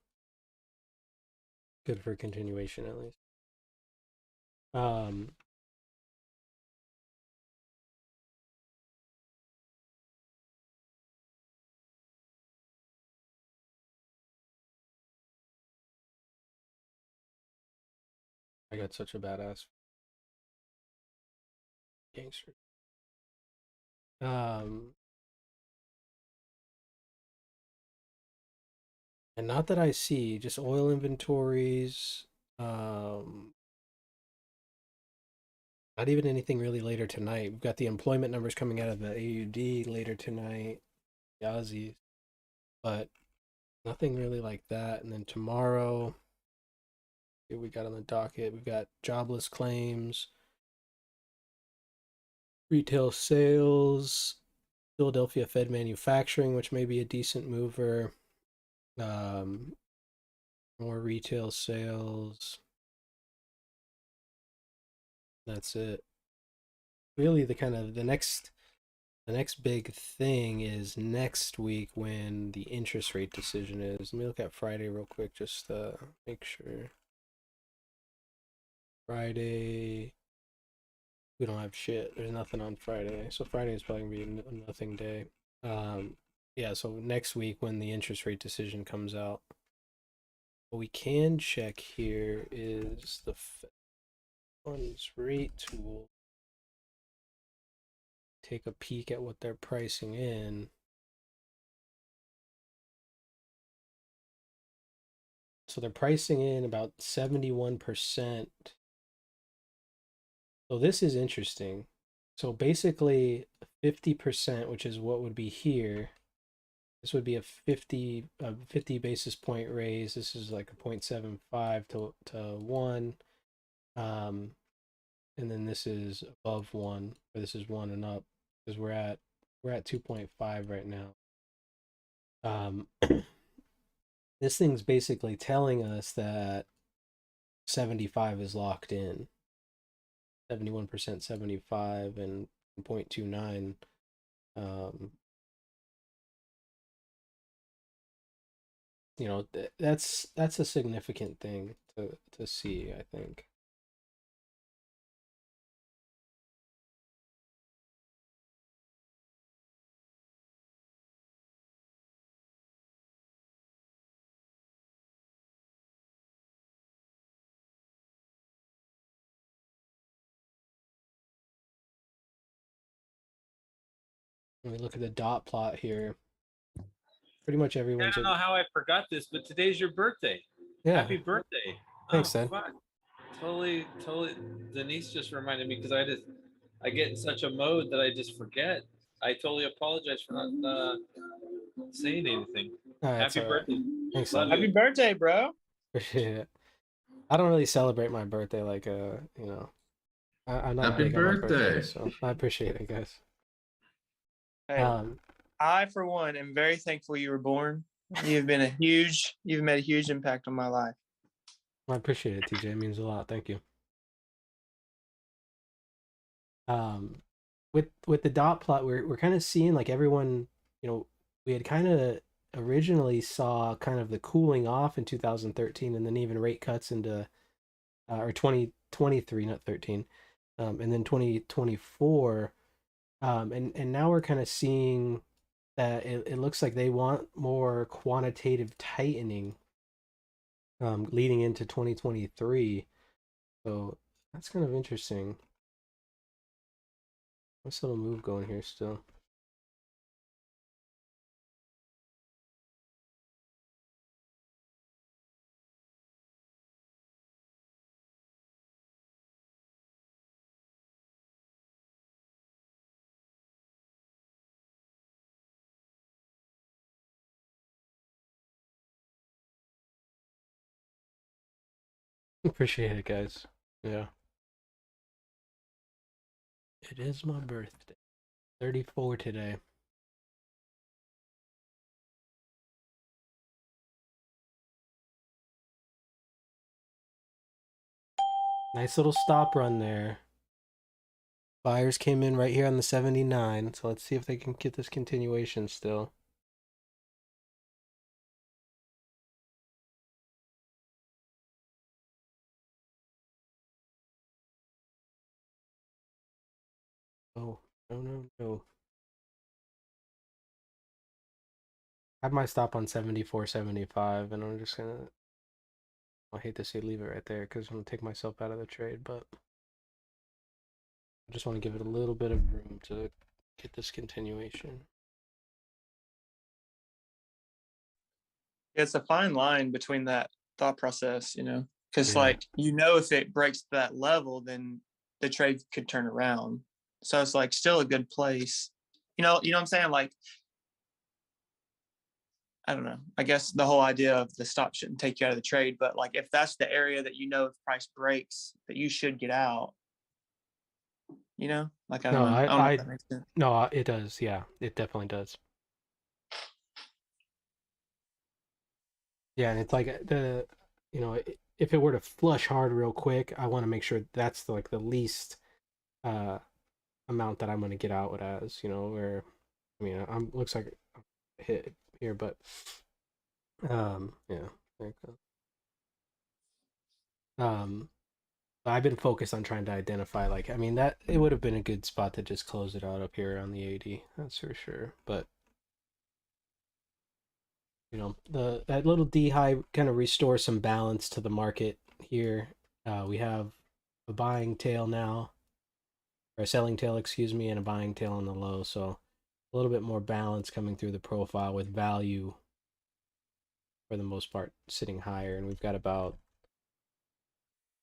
Good for continuation at least. I got such a badass gangster. And not that I see, just oil inventories. Not even anything really later tonight. We've got the employment numbers coming out of the AUD later tonight, the Aussies, but nothing really like that. And then tomorrow, what we got on the docket, we've got jobless claims, retail sales, Philadelphia Fed manufacturing, which may be a decent mover. More retail sales. That's it. Really, the next big thing is next week when the interest rate decision is. Let me look at Friday real quick just to make sure. Friday, we don't have shit. There's nothing on Friday, so Friday is probably gonna be a nothing day. Yeah, so next week when the interest rate decision comes out, what we can check here is the funds rate tool. Take a peek at what they're pricing in. So they're pricing in about 71%. So this is interesting. So basically 50%, which is what would be here. This would be a 50 basis point raise. This is like a 0.75 to 1. And then this is above 1, or this is 1 and up, because we're at 2.5 right now. This thing's basically telling us that 75 is locked in. 71% 75 and 0.29. You know, that's a significant thing to see, I think. When we look at the dot plot here, pretty much I everyone's don't know how I forgot this, but today's your birthday. yeah. Happy birthday. Thanks, Oh, Dad. fuck. Totally. Denise just reminded me because I get in such a mode that I just forget. I totally apologize for not saying anything. It's Happy all right. birthday. Thanks, Love Dad. Happy you. birthday, bro. Appreciate it. I don't really celebrate my birthday like I'm not Happy big on my birthday, birthday. so I appreciate it, guys. Hey, I for one am very thankful you were born. You've made a huge impact on my life. I appreciate it, TJ. It means a lot. Thank you. With the dot plot, we're kind of seeing like everyone, we had kind of originally saw kind of the cooling off in 2013, and then even rate cuts into or 2023, not 13, and then 2024, and now we're kind of seeing that it looks like they want more quantitative tightening leading into 2023. So that's kind of interesting. Nice little move going here still. Appreciate it, guys. Yeah. It is my birthday. 34 today. Nice little stop run there. Buyers came in right here on the 79, so let's see if they can get this continuation still. Oh, no. I have my stop on 74.75, and I'm just gonna, I hate to say leave it right there because I'm gonna take myself out of the trade, but I just want to give it a little bit of room to get this continuation. It's a fine line between that thought process, because Yeah. if it breaks that level, then the trade could turn around. So it's like still a good place. You know what I'm saying? Like, I don't know. I guess the whole idea of the stop shouldn't take you out of the trade, but like if that's the area that if price breaks, that you should get out. Like I don't know. I don't know if that makes sense. No, it does. Yeah, it definitely does. Yeah, and it's like if it were to flush hard real quick, I want to make sure that's the least amount that I'm going to get out as, where I'm looks like a hit here, but yeah, there it goes. I've been focused on trying to identify that it would have been a good spot to just close it out up here on the 80, that's for sure, but that little D high kind of restores some balance to the market here. We have a buying tail now, or a selling tail, excuse me, and a buying tail on the low. So a little bit more balance coming through the profile with value for the most part sitting higher. And we've got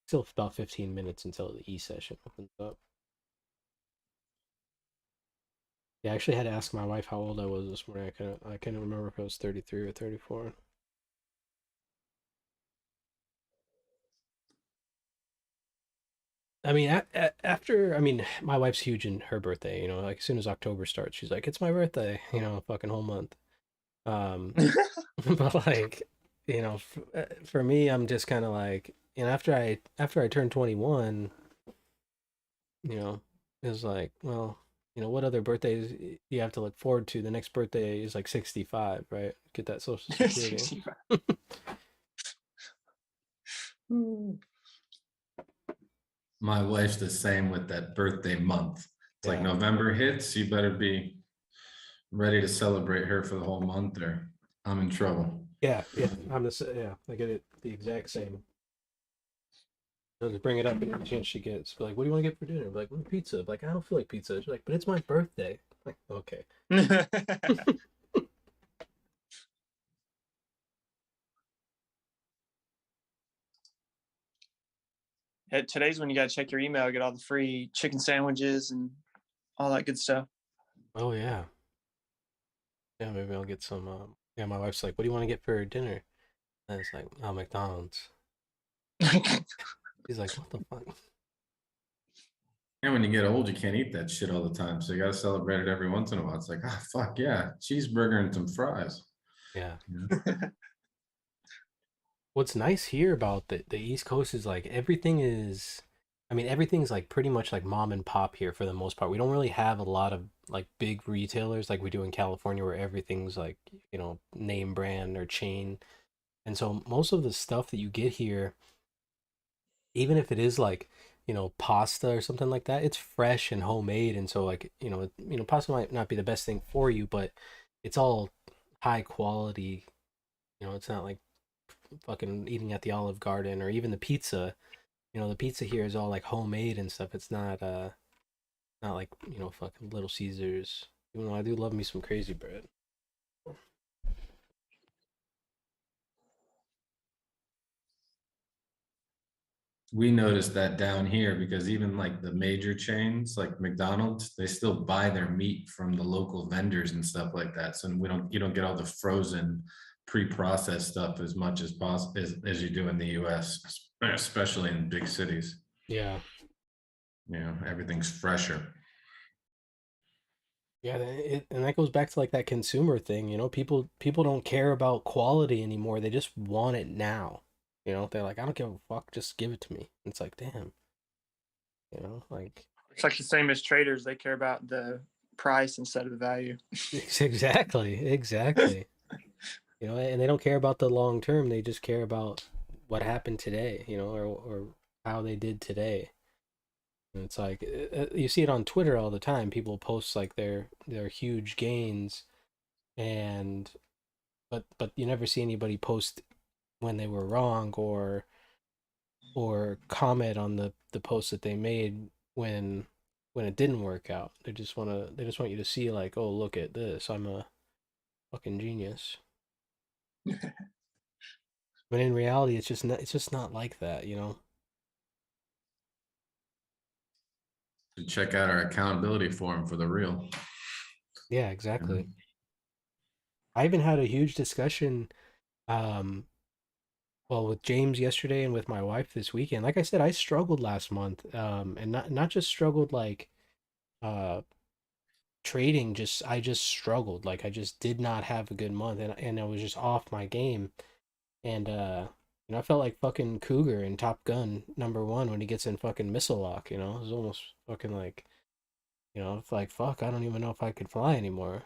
still about 15 minutes until the E session opens up. Yeah, I actually had to ask my wife how old I was this morning. I couldn't remember if I was 33 or 34. I mean, after, my wife's huge in her birthday, like as soon as October starts, she's like, it's my birthday, fucking whole month. But for me, I'm just kind of like, after I turned 21, it was like, well, what other birthdays do you have to look forward to? The next birthday is like 65, right? Get that Social Security. 65. My wife's the same with that birthday month. It's like Yeah. November hits, you better be ready to celebrate her for the whole month or I'm in trouble. Yeah, I get it the exact same. I'll just bring it up any chance she gets. Be like, what do you want to get for dinner? Be like, pizza. Be like, I don't feel like pizza. She's like, but it's my birthday. I'm like, okay. Today's when you got to check your email, get all the free chicken sandwiches and all that good stuff. Oh yeah. Yeah, maybe I'll get some. Yeah, my wife's like, what do you want to get for dinner? And it's like, oh, McDonald's. He's like, what the fuck? And when you get old, you can't eat that shit all the time. So you got to celebrate it every once in a while. It's like, ah, fuck yeah, cheeseburger and some fries. Yeah. You know? What's nice here about the East Coast is like everything is, I mean, everything's like pretty much like mom and pop here for the most part. We don't really have a lot of like big retailers like we do in California where everything's like, name brand or chain. And so most of the stuff that you get here, even if it is like, pasta or something like that, it's fresh and homemade. And so like, pasta might not be the best thing for you, but it's all high quality. It's not like fucking eating at the Olive Garden or even the pizza. The pizza here is all like homemade and stuff. It's not like, fucking Little Caesars. Even though I do love me some crazy bread. We noticed that down here because even like the major chains like McDonald's, they still buy their meat from the local vendors and stuff like that. So you don't get all the frozen pre-processed stuff as much as possible as you do in the US, especially in big cities. Yeah. Everything's fresher. Yeah, and that goes back to like that consumer thing, people don't care about quality anymore. They just want it now. They're like, I don't give a fuck, just give it to me. It's like, damn. Like It's like the same as traders. They care about the price instead of the value. exactly. And they don't care about the long term. They just care about what happened today, or how they did today. And it's like you see it on Twitter all the time. People post like their huge gains, and but you never see anybody post when they were wrong or comment on the post that they made when it didn't work out. They just want you to see like, oh, look at this, I'm a fucking genius. But in reality, it's just not like that, To check out our accountability forum for the real. Yeah, exactly. I even had a huge discussion, um, well, with James yesterday and with my wife this weekend. Like I said, I struggled last month, and not just struggled like uh trading. Just I just struggled. Like I just did not have a good month, and I was just off my game. And I felt like fucking Cougar in Top Gun #1 when he gets in fucking missile lock. It was almost fucking like, it's like fuck. I don't even know if I could fly anymore.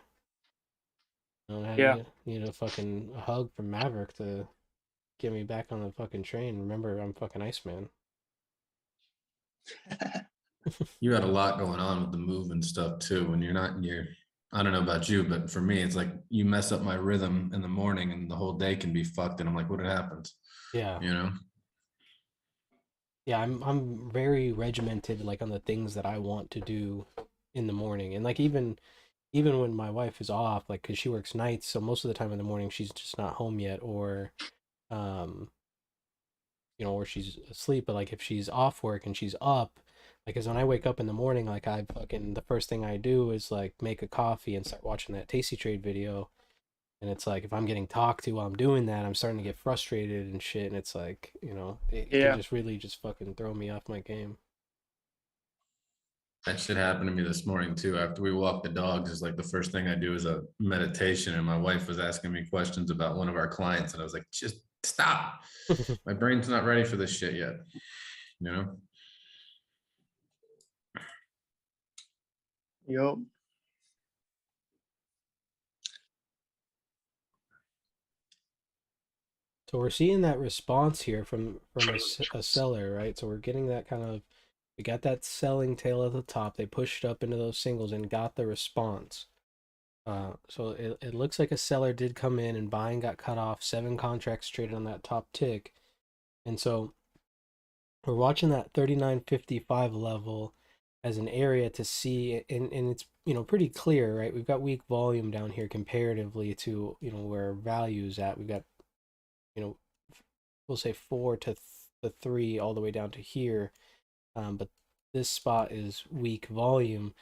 I Yeah. need a fucking hug from Maverick to get me back on the fucking train. Remember, I'm fucking Iceman. You had a lot going on with the move and stuff too. When you're not in your, I don't know about you, but for me, it's like you mess up my rhythm in the morning and the whole day can be fucked. And I'm like, what happened? Yeah. You know? Yeah, I'm very regimented like on the things that I want to do in the morning. And like even when my wife is off, like cuz she works nights, so most of the time in the morning she's just not home yet, or um or she's asleep. But like if she's off work and she's up, like, cuz when I wake up in the morning, like I fucking the first thing I do is like make a coffee and start watching that Tasty Trade video. And it's like if I'm getting talked to while I'm doing that, I'm starting to get frustrated and shit. And it's like, it can Yeah. just really just fucking throw me off my game. That shit happened to me this morning too. After we walk the dogs, is like the first thing I do is a meditation. And my wife was asking me questions about one of our clients. And I was like, just stop. My brain's not ready for this shit yet. You know? Yup. So we're seeing that response here from a seller, right? So we're getting that kind of, we got that selling tail at the top. They pushed up into those singles and got the response. So it looks like a seller did come in and buying got cut off. 7 contracts traded on that top tick. And so we're watching that 39.55 level as an area to see, and it's, pretty clear, right? We've got weak volume down here comparatively to, where value's at. We've got, you know, we'll say 4 to the 3 all the way down to here. But this spot is weak volume.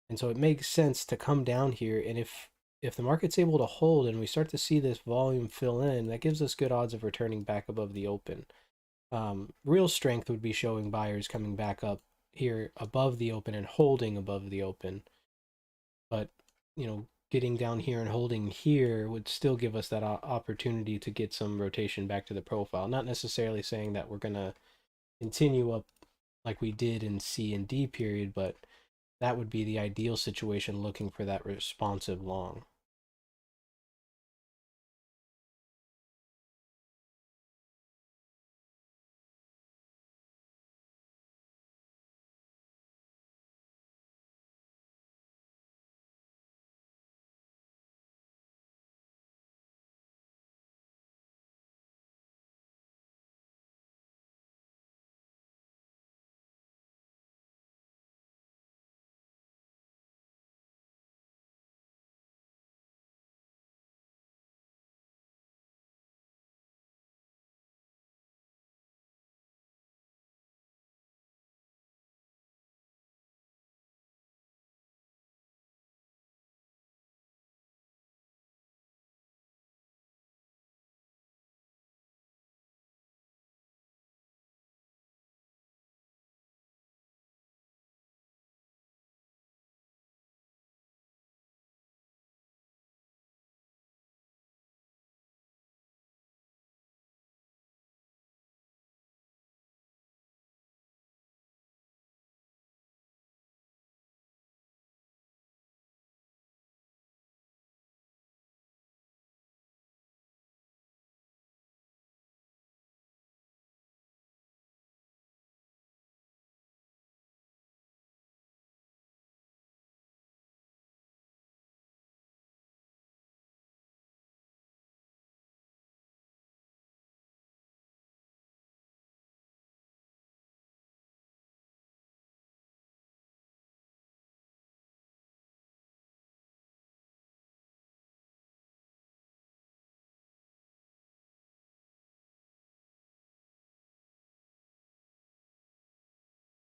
And so it makes sense to come down here. And if the market's able to hold and we start to see this volume fill in, that gives us good odds of returning back above the open. Real strength would be showing buyers coming back up here above the open and holding above the open. But, getting down here and holding here would still give us that opportunity to get some rotation back to the profile. Not necessarily saying that we're going to continue up like we did in C and D period, but that would be the ideal situation, looking for that responsive long.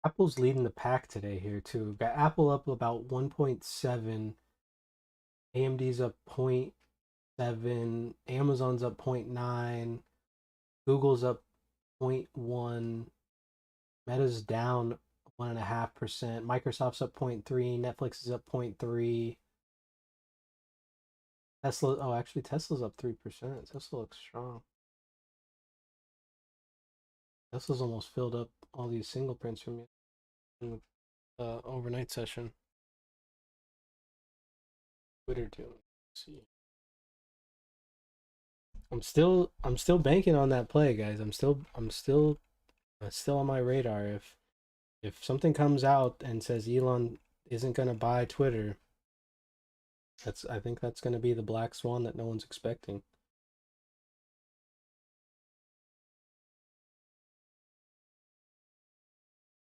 Apple's leading the pack today here too. We've got Apple up about 1.7, AMD's up 0.7, Amazon's up 0.9, Google's up 0.1, Meta's down 1.5%, Microsoft's up 0.3, Netflix is up 0.3. Tesla, oh, actually, Tesla's up 3%. Tesla looks strong. Tesla's almost filled up all these single prints from you in the overnight session. Twitter too. Let's see. I'm still banking on that play, guys. I'm still on my radar. If something comes out and says Elon isn't gonna buy Twitter, I think that's gonna be the black swan that no one's expecting.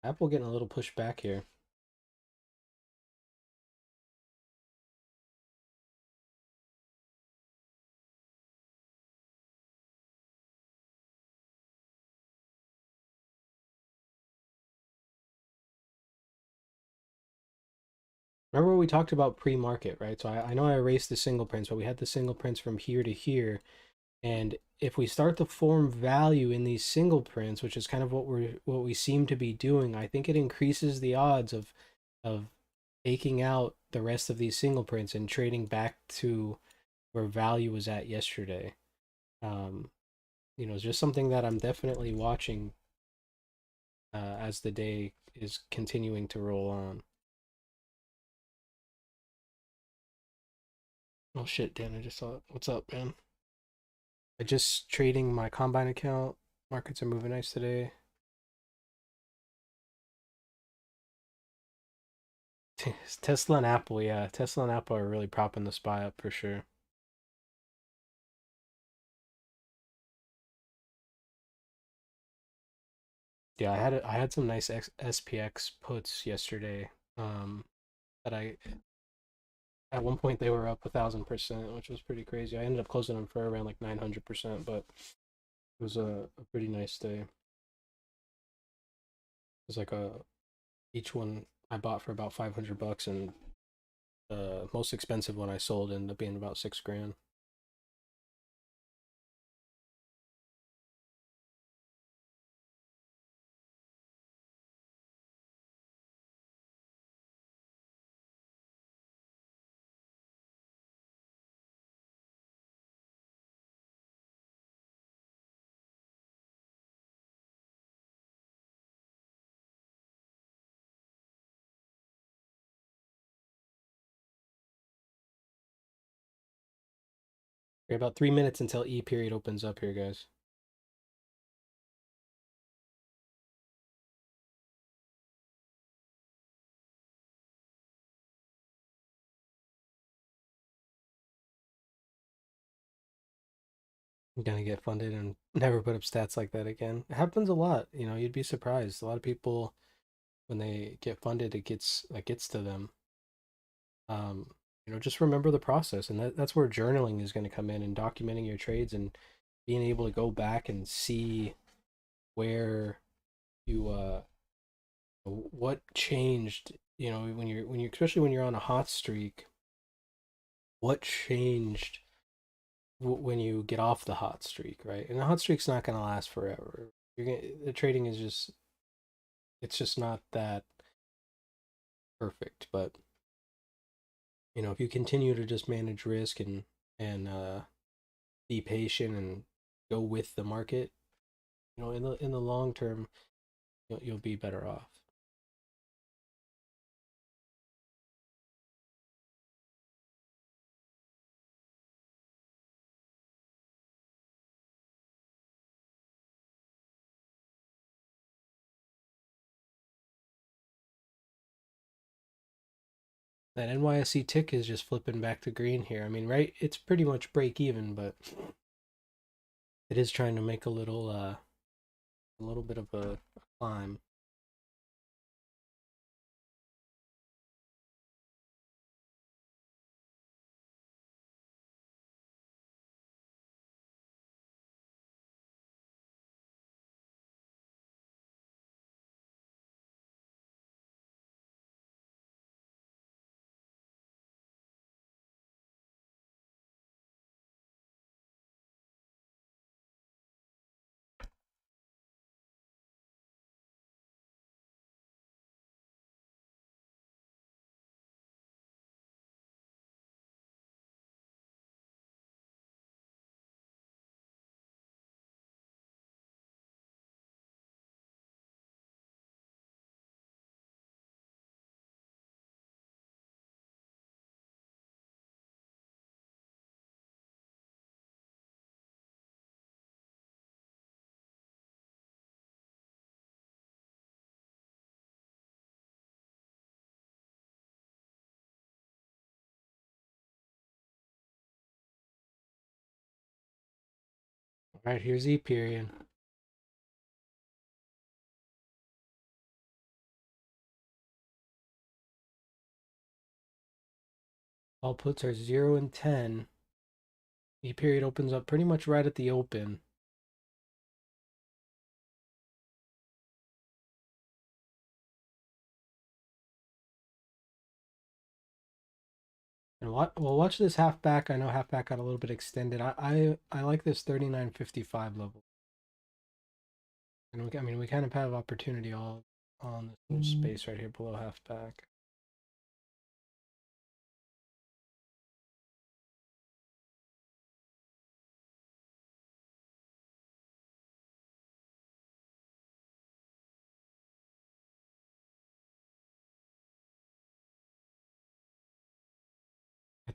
Apple getting a little pushback here. Remember we talked about pre-market, right? So I know I erased the single prints, but we had the single prints from here to here. And if we start to form value in these single prints, which is kind of what we seem to be doing, I think it increases the odds of taking out the rest of these single prints and trading back to where value was at yesterday. It's just something that I'm definitely watching as the day is continuing to roll on. Oh shit, Dan, I just saw it. What's up, man? I just trading my Combine account. Markets are moving nice today. Tesla and Apple, yeah. Tesla and Apple are really propping the SPY up for sure. Yeah, I had some nice SPX puts yesterday. That I at one point they were up 1,000%, which was pretty crazy. I ended up closing them for around like 900%, but it was a pretty nice day. It was like each one I bought for about $500, and the most expensive one I sold ended up being about $6 grand. We're about 3 minutes until E period opens up here, guys. I'm gonna get funded and never put up stats like that again. It happens a lot. You know, you'd be surprised. A lot of people, when they get funded, it gets to them. You know, just remember the process, and that's where journaling is going to come in, and documenting your trades and being able to go back and see where you what changed. You know, when you especially when you're on a hot streak, what changed when you get off the hot streak, right? And the hot streak's not going to last forever. The trading is just, it's just not that perfect. But you know, if you continue to just manage risk and be patient and go with the market, you know, in the long term, you'll be better off. That NYSE tick is just flipping back to green here. I mean, right? It's pretty much break even, but it is trying to make a little bit of a climb. All right, here's E period. All puts are 0 and 10. E period opens up pretty much right at the open. And we'll watch this halfback. I know halfback got a little bit extended. I like this 39.55 level. And I mean, we kind of have opportunity all on this little space right here below halfback.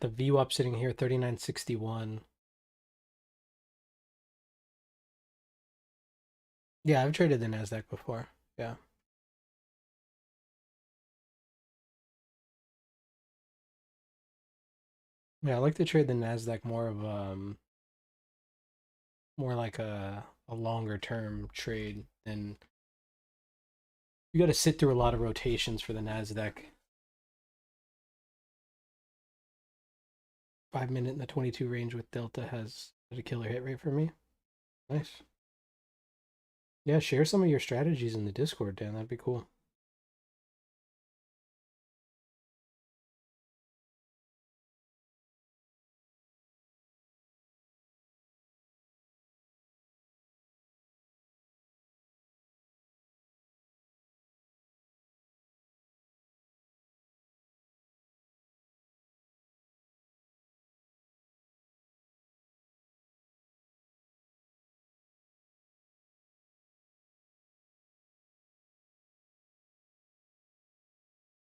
Got the VWAP sitting here, 39.61. Yeah, I've traded the Nasdaq before. Yeah. Yeah, I like to trade the Nasdaq more of more like a longer term trade than you got to sit through a lot of rotations for the Nasdaq. 5 minute in the 22 range with Delta has a killer hit rate for me. Nice. Yeah, share some of your strategies in the Discord, Dan. That'd be cool.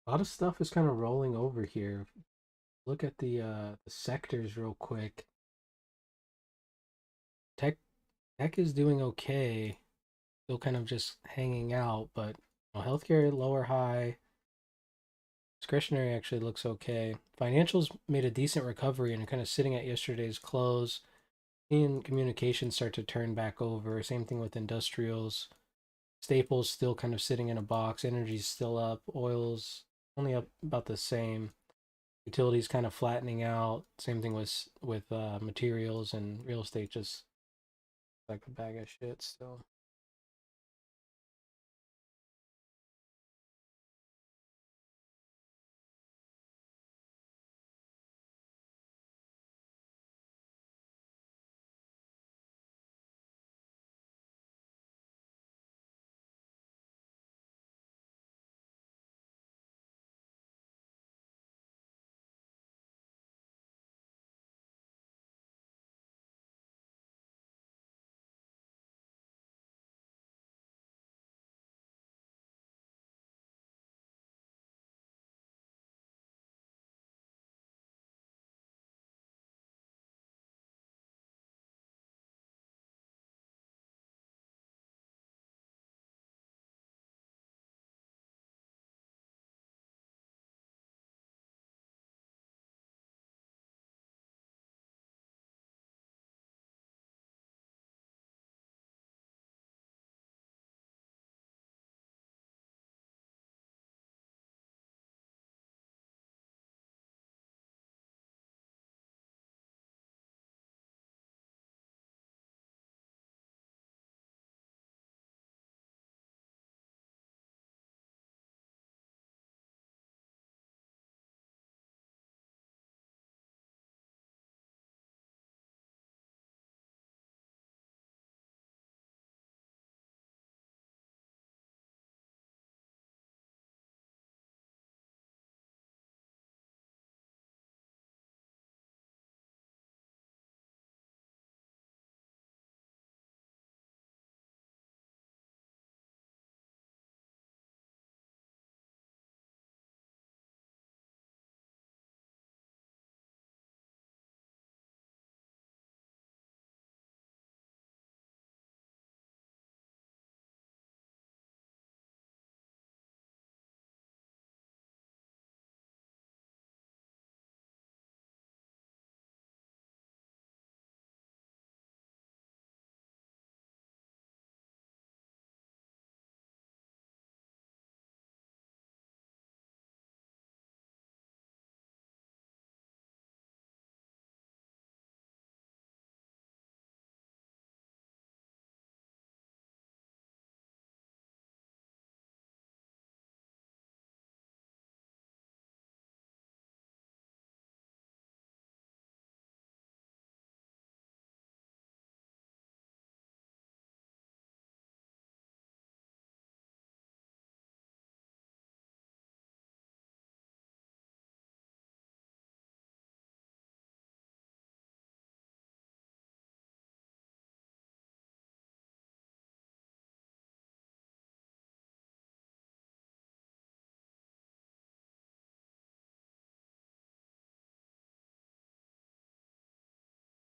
A lot of stuff is kind of rolling over here. Look at the sectors real quick. tech is doing okay. Still kind of just hanging out, but healthcare lower high. Discretionary actually looks okay. Financials made a decent recovery and are kind of sitting at yesterday's close. Seeing communications start to turn back over. Same thing with industrials. Staples still kind of sitting in a box. Energy's still up. Oil's only up about the same. Utilities kind of flattening out. Same thing with materials, and real estate just like a bag of shit still.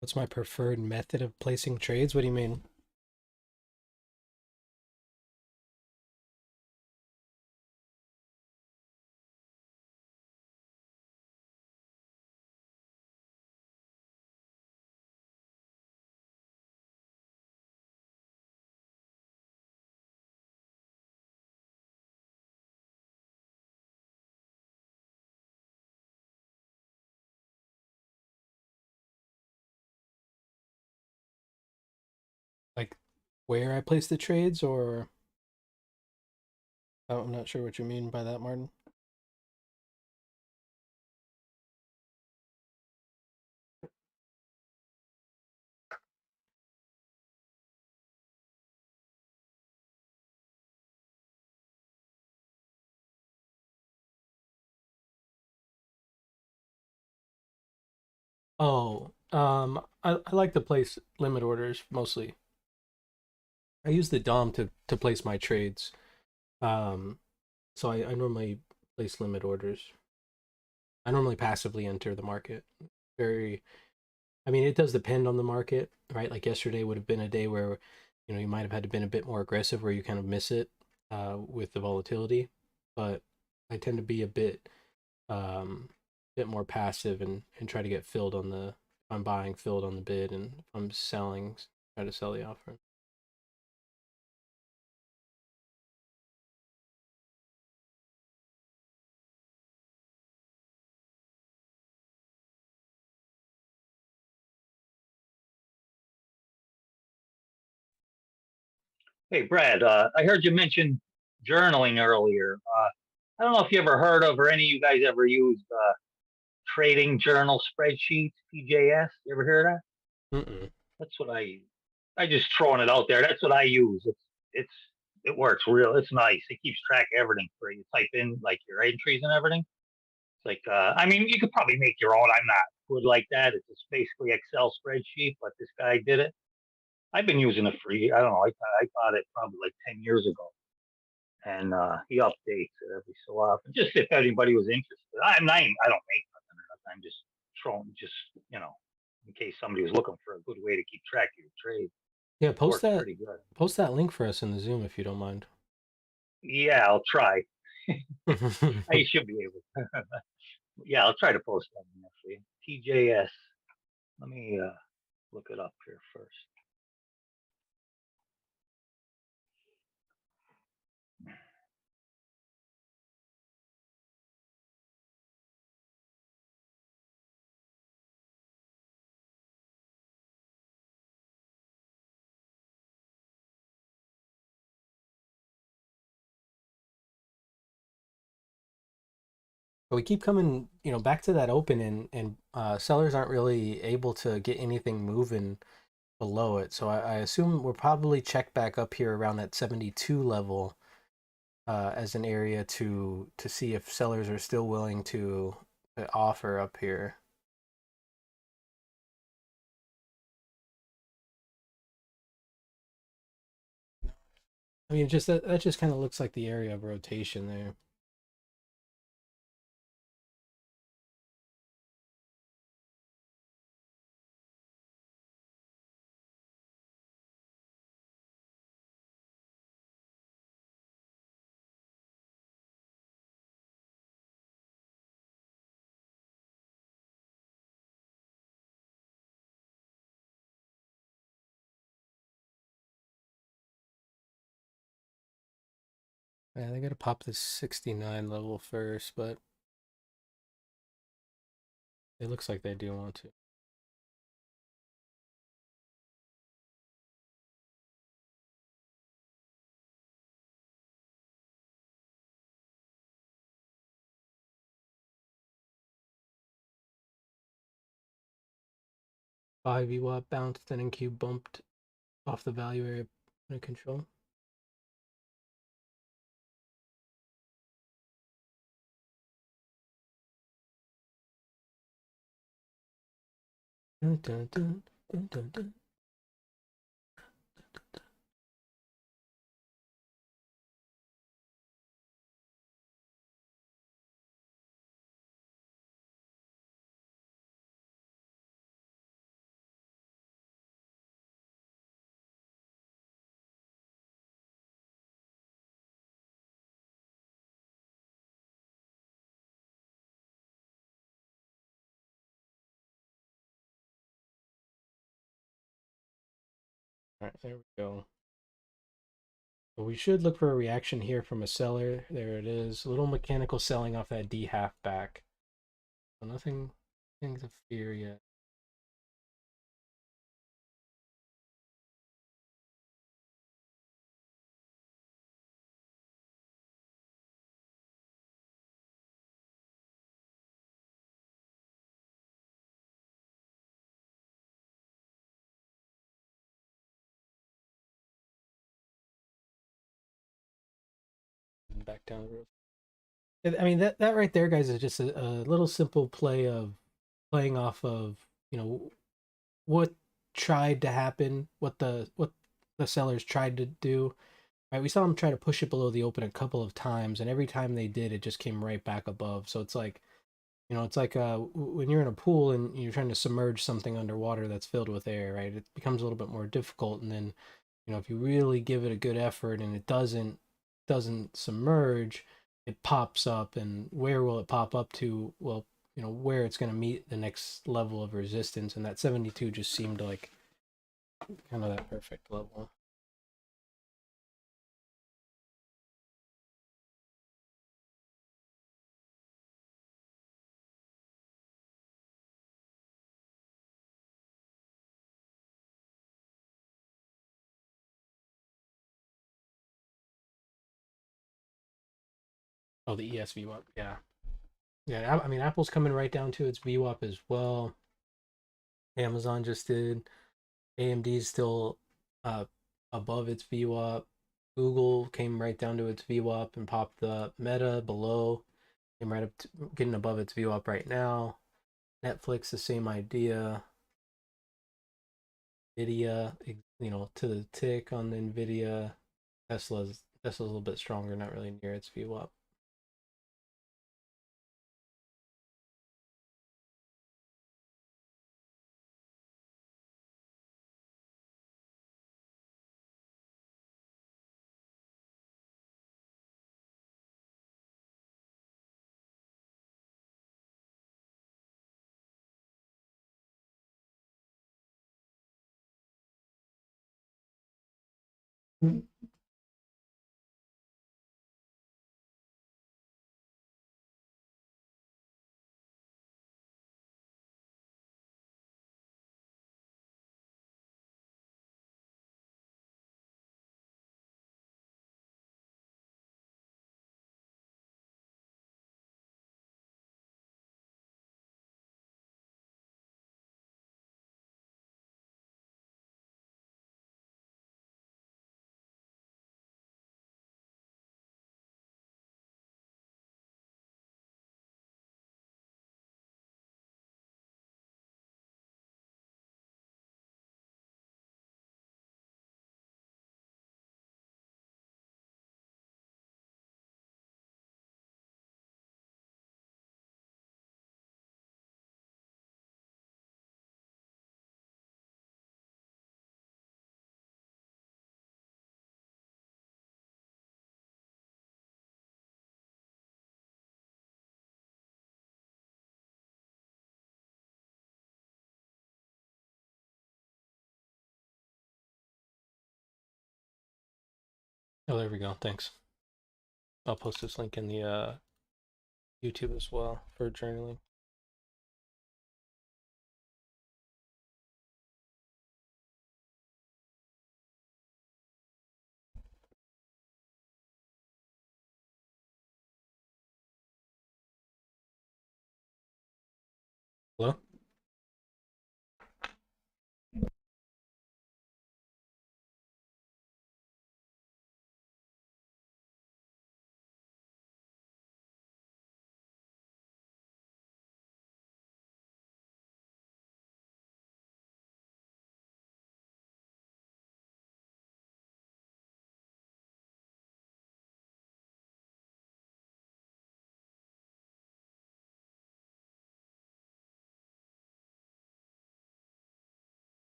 What's my preferred method of placing trades? What do you mean? Like where I place the trades, or oh, I'm not sure what you mean by that, Martin. Oh, I like to place limit orders mostly. I use the DOM to place my trades. Um, so I normally place limit orders. I normally passively enter the market. Very I mean, it does depend on the market, right? Like yesterday would have been a day where, you might have had to been a bit more aggressive where you kind of miss it with the volatility. But I tend to be a bit more passive and try to get filled on the, if I'm buying, filled on the bid, and if I'm selling, try to sell the offer. Hey, Brad, I heard you mention journaling earlier. I don't know if you ever heard of or any of you guys ever used trading journal spreadsheets, PJS. You ever hear of that? Mm-mm. That's what I just throwing it out there. That's what I use. It's it works real. It's nice. It keeps track of everything for you. Type in like your entries and everything. It's like I mean, you could probably make your own. I'm not good like that. It's just basically Excel spreadsheet, but this guy did it. I've been using it for I don't know. I got it probably like 10 years ago, and he updates it every so often. Just if anybody was interested. I don't make nothing. I'm just throwing, just you know, in case somebody was looking for a good way to keep track of your trade. Yeah, It works pretty good. post that link for us in the Zoom if you don't mind. Yeah, I'll try. I should be able to. Yeah, I'll try to post that in there for you. TJS. Let me look it up here first. But we keep coming, back to that open, and sellers aren't really able to get anything moving below it. So I assume we'll probably check back up here around that 72 level as an area to see if sellers are still willing to offer up here. I mean, just that just kind of looks like the area of rotation there. Yeah, they got to pop this 69 level first, but it looks like they do want to. Five VWAP bounced and NQ bumped off the value area under control. Dun, dun, dun, dun, dun, dun. All right, there we go. But we should look for a reaction here from a seller. There it is. A little mechanical selling off that D half back. So nothing to fear yet. Back down the road. I mean, that right there, guys, is just a little simple play of playing off of, what tried to happen, what the sellers tried to do. Right, we saw them try to push it below the open a couple of times, and every time they did, it just came right back above. So it's like You know, it's like when you're in a pool and you're trying to submerge something underwater that's filled with air, right? It becomes a little bit more difficult, and then, you know, if you really give it a good effort and it doesn't submerge, it pops up, and where will it pop up to? Well, you know, where it's going to meet the next level of resistance, and that 72 just seemed like kind of that perfect level. Oh, the ES VWAP, yeah. Yeah, I mean, Apple's coming right down to its VWAP as well. Amazon just did. AMD's still uh, above its VWAP. Google came right down to its VWAP and popped the Meta below, came right up to getting above its VWAP right now. Netflix, the same idea. Nvidia, you know, to the tick on the Nvidia. Tesla's a little bit stronger, not really near its VWAP. Oh, there we go. Thanks. I'll post this link in the YouTube as well for journaling. Hello?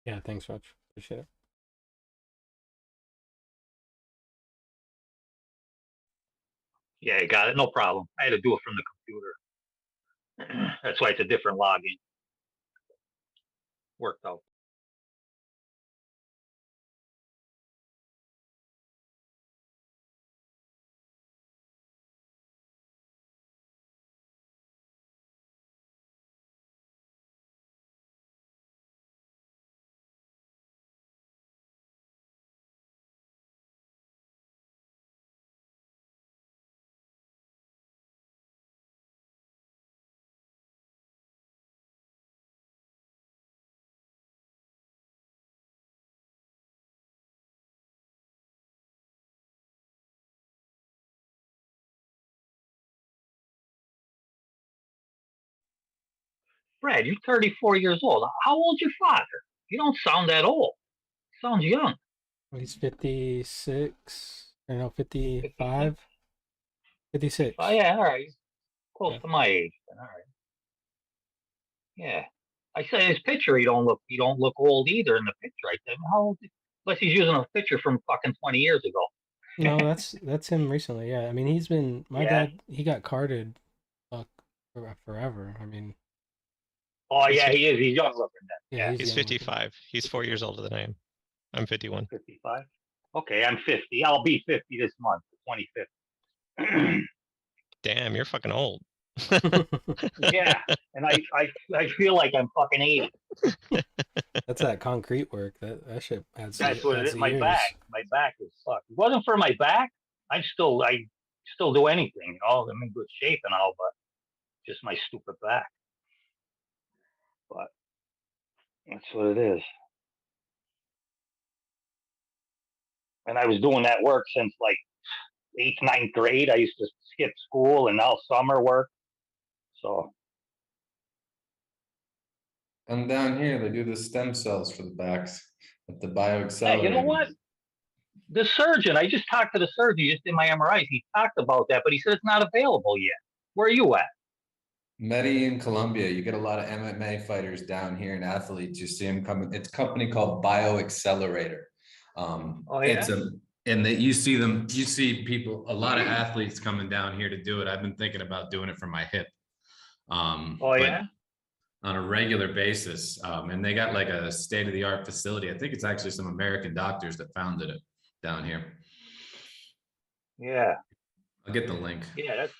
Yeah, thanks much. Appreciate it. Yeah, got it. No problem. I had to do it from the computer. That's why it's a different login. Worked out. Brad, you're 34 years old. How old's your father? You don't sound that old. Sounds young. He's 56, or no, 56? 55, 56. Oh, yeah, all right. Close Yeah. to my age. Then. All right. Yeah. I say his picture, he don't look old either in the picture. I said, how old? Unless he's using a picture from fucking 20 years ago. No, that's him recently. Yeah, I mean, he's been my Yeah. dad. He got carded, forever. I mean, Oh, He's yeah, he is. He's young looking then. yeah, Yeah, He's young looking. 55. He's 4 years older than I am. I'm 51. 55. Okay, I'm 50. I'll be 50 this month, the 25th. Damn, you're fucking old. Yeah, and I feel like I'm fucking 80. That's that concrete work. That shit adds That's what it adds is. the My years. back is fucked. If it wasn't for my back, I still do anything. You know, I'm in good shape and all, but just my stupid back. But that's what it is. And I was doing that work since like 8th, 9th grade. I used to skip school and now summer work. So And down here, they do the stem cells for the backs at the bioaccelerator. hey, you know what? The surgeon, I just talked to the surgeon. He just did my MRIs. He talked about that, but he said it's not available yet. Where are you at? Medellin, Colombia. You get a lot of MMA fighters down here and athletes. You see them coming. It's a company called Bioaccelerator. Oh, yeah? It's a and that you see them. You see people. A lot of athletes coming down here to do it. I've been thinking about doing it for my hip. Oh, But yeah? on a regular basis, and they got like a state-of-the-art facility. I think it's actually some American doctors that founded it down here. Yeah. I'll get the link. Yeah, that's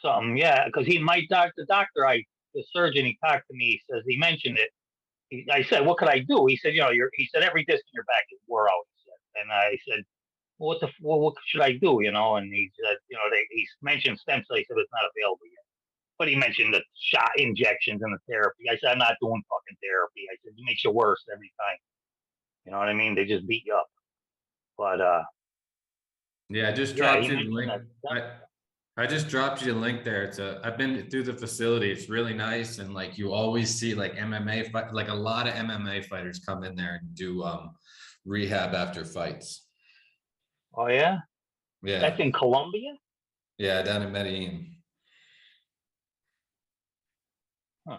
something. Yeah, because the surgeon, he talked to me. He says he mentioned it. I said, what could I do? He said, he said every disc in your back is wore out. He said, and I said, what should I do? And he said, he mentioned stem cells. He said it's not available yet. But he mentioned the shot injections and the therapy. I said, I'm not doing fucking therapy. I said, it makes you worse every time. You know what I mean? They just beat you up. But Yeah, I just yeah, dropped he you the mentioned link. that. I just dropped you a link there. I've been through the facility. It's really nice, and like you always see like MMA fight, like a lot of MMA fighters come in there and do rehab after fights. Oh, yeah? Yeah, That's in Colombia? yeah, down in Medellin. Huh.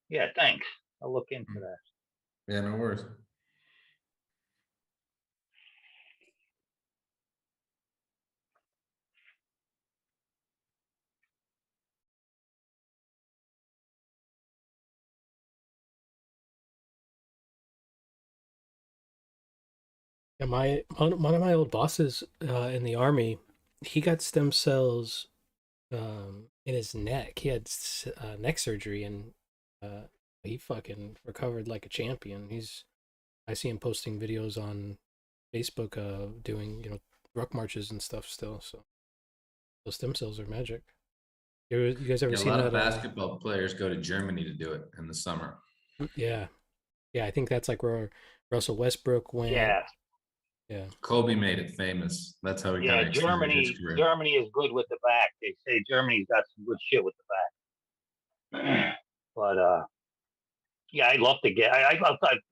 Yeah, thanks. I'll look into that. Yeah, no worries. Yeah, one of my old bosses in the army, he got stem cells in his neck. He had neck surgery, and he fucking recovered like a champion. I see him posting videos on Facebook doing ruck marches and stuff still. So those stem cells are magic. You guys ever Yeah, a seen lot that? of basketball players go to Germany to do it in the summer. Yeah, yeah. I think that's like where Russell Westbrook went. Yeah. Yeah. Kobe made it famous. That's how he kind Yeah, of extended his career. Germany is good with the back. They say Germany's got some good shit with the back. But yeah, I'd love to I'd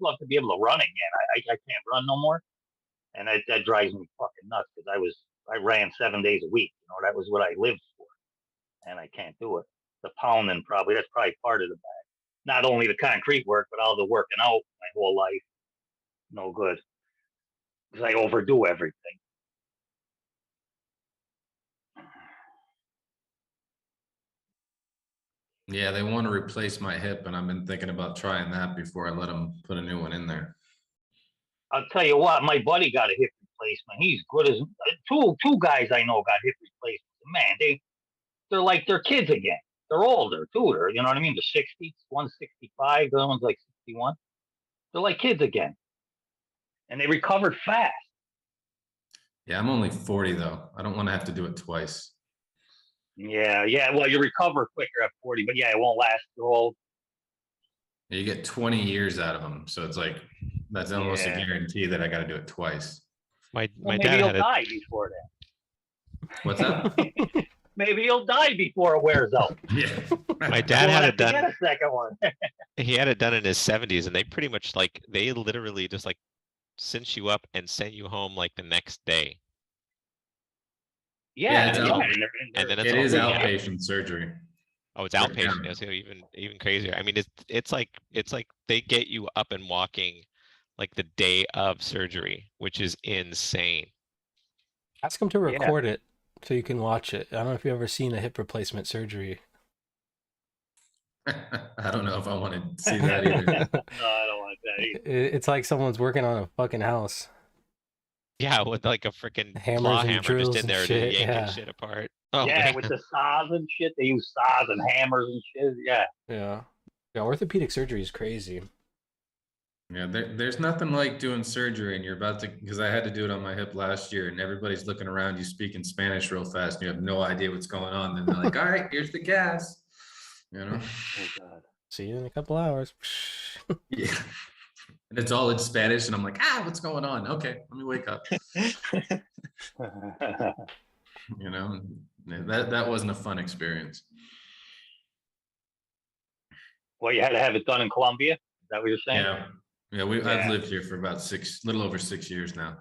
love to be able to run again. I can't run no more, and that drives me fucking nuts because I ran 7 days a week. That was what I lived for, and I can't do it. The pounding that's probably part of the back. not only the concrete work, but all the working out my whole life. No good. Because I overdo everything. Yeah, they want to replace my hip, and I've been thinking about trying that before I let them put a new one in there. I'll tell you what, my buddy got a hip replacement. He's good as two guys I know got hip replacements. Man, they're like they're kids again. They're older too. They're, you know what I mean? They're 60s, one's 65, the other one's like 61. They're like kids again. And they recovered fast. Yeah, I'm only 40 though. I don't want to have to do it twice. Yeah. Well, you recover quicker at 40, but yeah, it won't last the whole. You get 20 years out of them, so it's like that's almost a guarantee that I got to do it twice. My Maybe dad you'll had a die before that. What's that? Maybe you'll die before it wears out. Yeah. my dad had it Get done. a second one. He had it done in his 70s, and they pretty much like they literally just like cinch you up and send you home like the next day. Yeah, it's yeah, out. And then it's It all is rehab. outpatient surgery. Oh, it's Right outpatient. now. Yeah, so even crazier. I mean, it's like they get you up and walking like the day of surgery, which is insane. Ask them to record it so you can watch it. I don't know if you've ever seen a hip replacement surgery. I don't know if I want to see that either. No, I don't want that either. It's like someone's working on a fucking house. Yeah, with like a freaking Hammers claw and hammer drills just in and there shit, to yanking yeah. shit apart. Oh, Yeah, man. with the saws and shit. They use saws and hammers and shit. Yeah. Yeah, orthopedic surgery is crazy. Yeah, there's nothing like doing surgery and you're about to, because I had to do it on my hip last year and everybody's looking around you speaking Spanish real fast and you have no idea what's going on. Then they're like, all right, here's the gas. You know? Oh, God. See you in a couple hours. Yeah. And it's all in Spanish and I'm like, what's going on? Okay, let me wake up. You know, that wasn't a fun experience. Well, you had to have it done in Colombia? Is that what you're saying? Yeah, I've lived here for about little over 6 years now.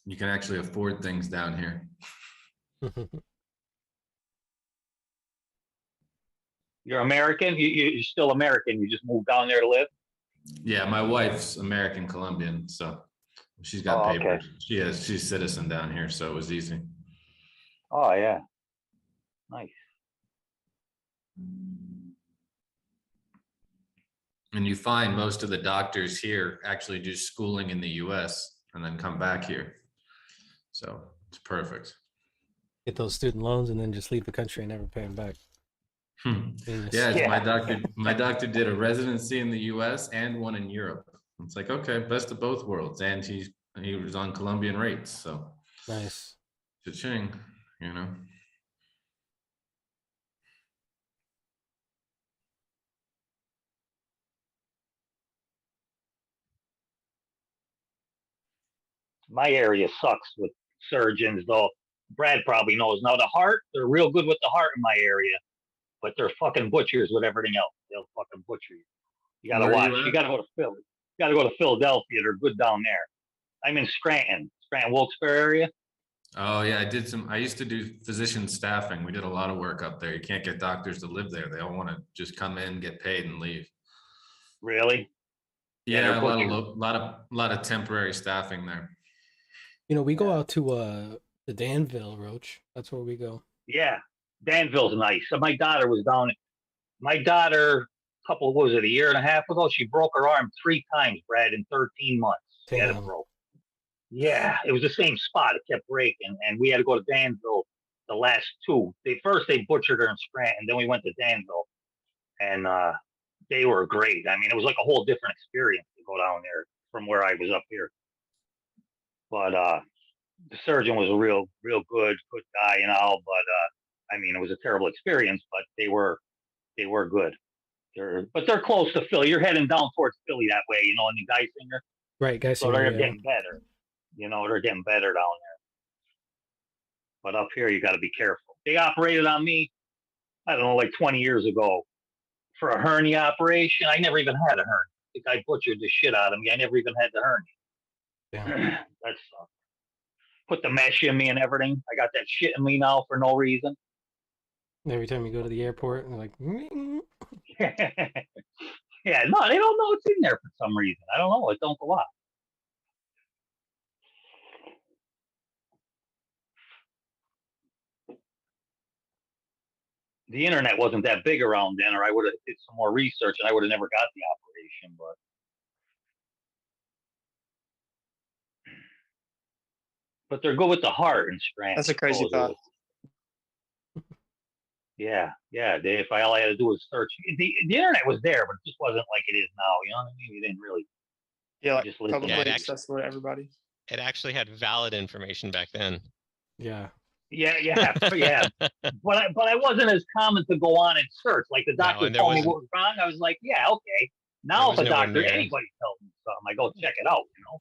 You can actually afford things down here. You're American? You're still American. You just moved down there to live? Yeah, my wife's American Colombian, so she's got papers. Okay. She's citizen down here, so it was easy. Oh, yeah. Nice. And you find most of the doctors here actually do schooling in the US and then come back here. So it's perfect. Get those student loans and then just leave the country and never pay them back. Yeah, my doctor did a residency in the US and one in Europe. It's like, okay, best of both worlds. And he was on Colombian rates, so Nice. cha-ching, you know. My area sucks with surgeons, though. Brad probably knows. Now, the heart, they're real good with the heart in my area, but they're fucking butchers with everything else. They'll fucking butcher you. You gotta watch. You gotta go to Philly. You gotta go to Philadelphia. They're good down there. I'm in Scranton, Wilkes-Barre area. Oh yeah, I used to do physician staffing. We did a lot of work up there. You can't get doctors to live there. They all want to just come in, get paid and leave. Really? Yeah, a lot of temporary staffing there. You know, we go out to the Danville, Roach. That's where we go. Yeah, Danville's nice. So my daughter was down. My daughter, a year and a half ago, she broke her arm 3 times, Brad, in 13 months. She had it broke. Yeah, it was the same spot. It kept breaking, and we had to go to Danville the last 2. First they butchered her in Scranton, then we went to Danville, and they were great. I mean, it was like a whole different experience to go down there from where I was up here. But the surgeon was a real good guy and all. But I mean, it was a terrible experience. But they were good. They're close to Philly. You're heading down towards Philly that way, you know, in the Geisinger. Right, Geisinger. So they're getting better. You know, they're getting better down there. But up here, you got to be careful. They operated on me, I don't know, like 20 years ago for a hernia operation. I never even had a hernia. The guy butchered the shit out of me. I never even had the hernia. Yeah. That sucked. Put the mesh in me and everything. I got that shit in me now for no reason. Every time you go to the airport, and like, Yeah, no, they don't know it's in there for some reason. I don't know. It don't go up. The internet wasn't that big around then, or I would have did some more research and I would have never got the operation. But they're good with the heart and strength. That's a crazy thought. Yeah. If all I had to do was search, the internet was there, but it just wasn't like it is now. You know what I mean? You didn't really. Yeah, like just listen. publicly accessible to everybody. It actually had valid information back then. yeah. Yeah. But I wasn't as common to go on and search. Like the doctor and told me what was wrong. I was like, yeah, okay. Now if a doctor, anybody tells me something, I go check it out. You know.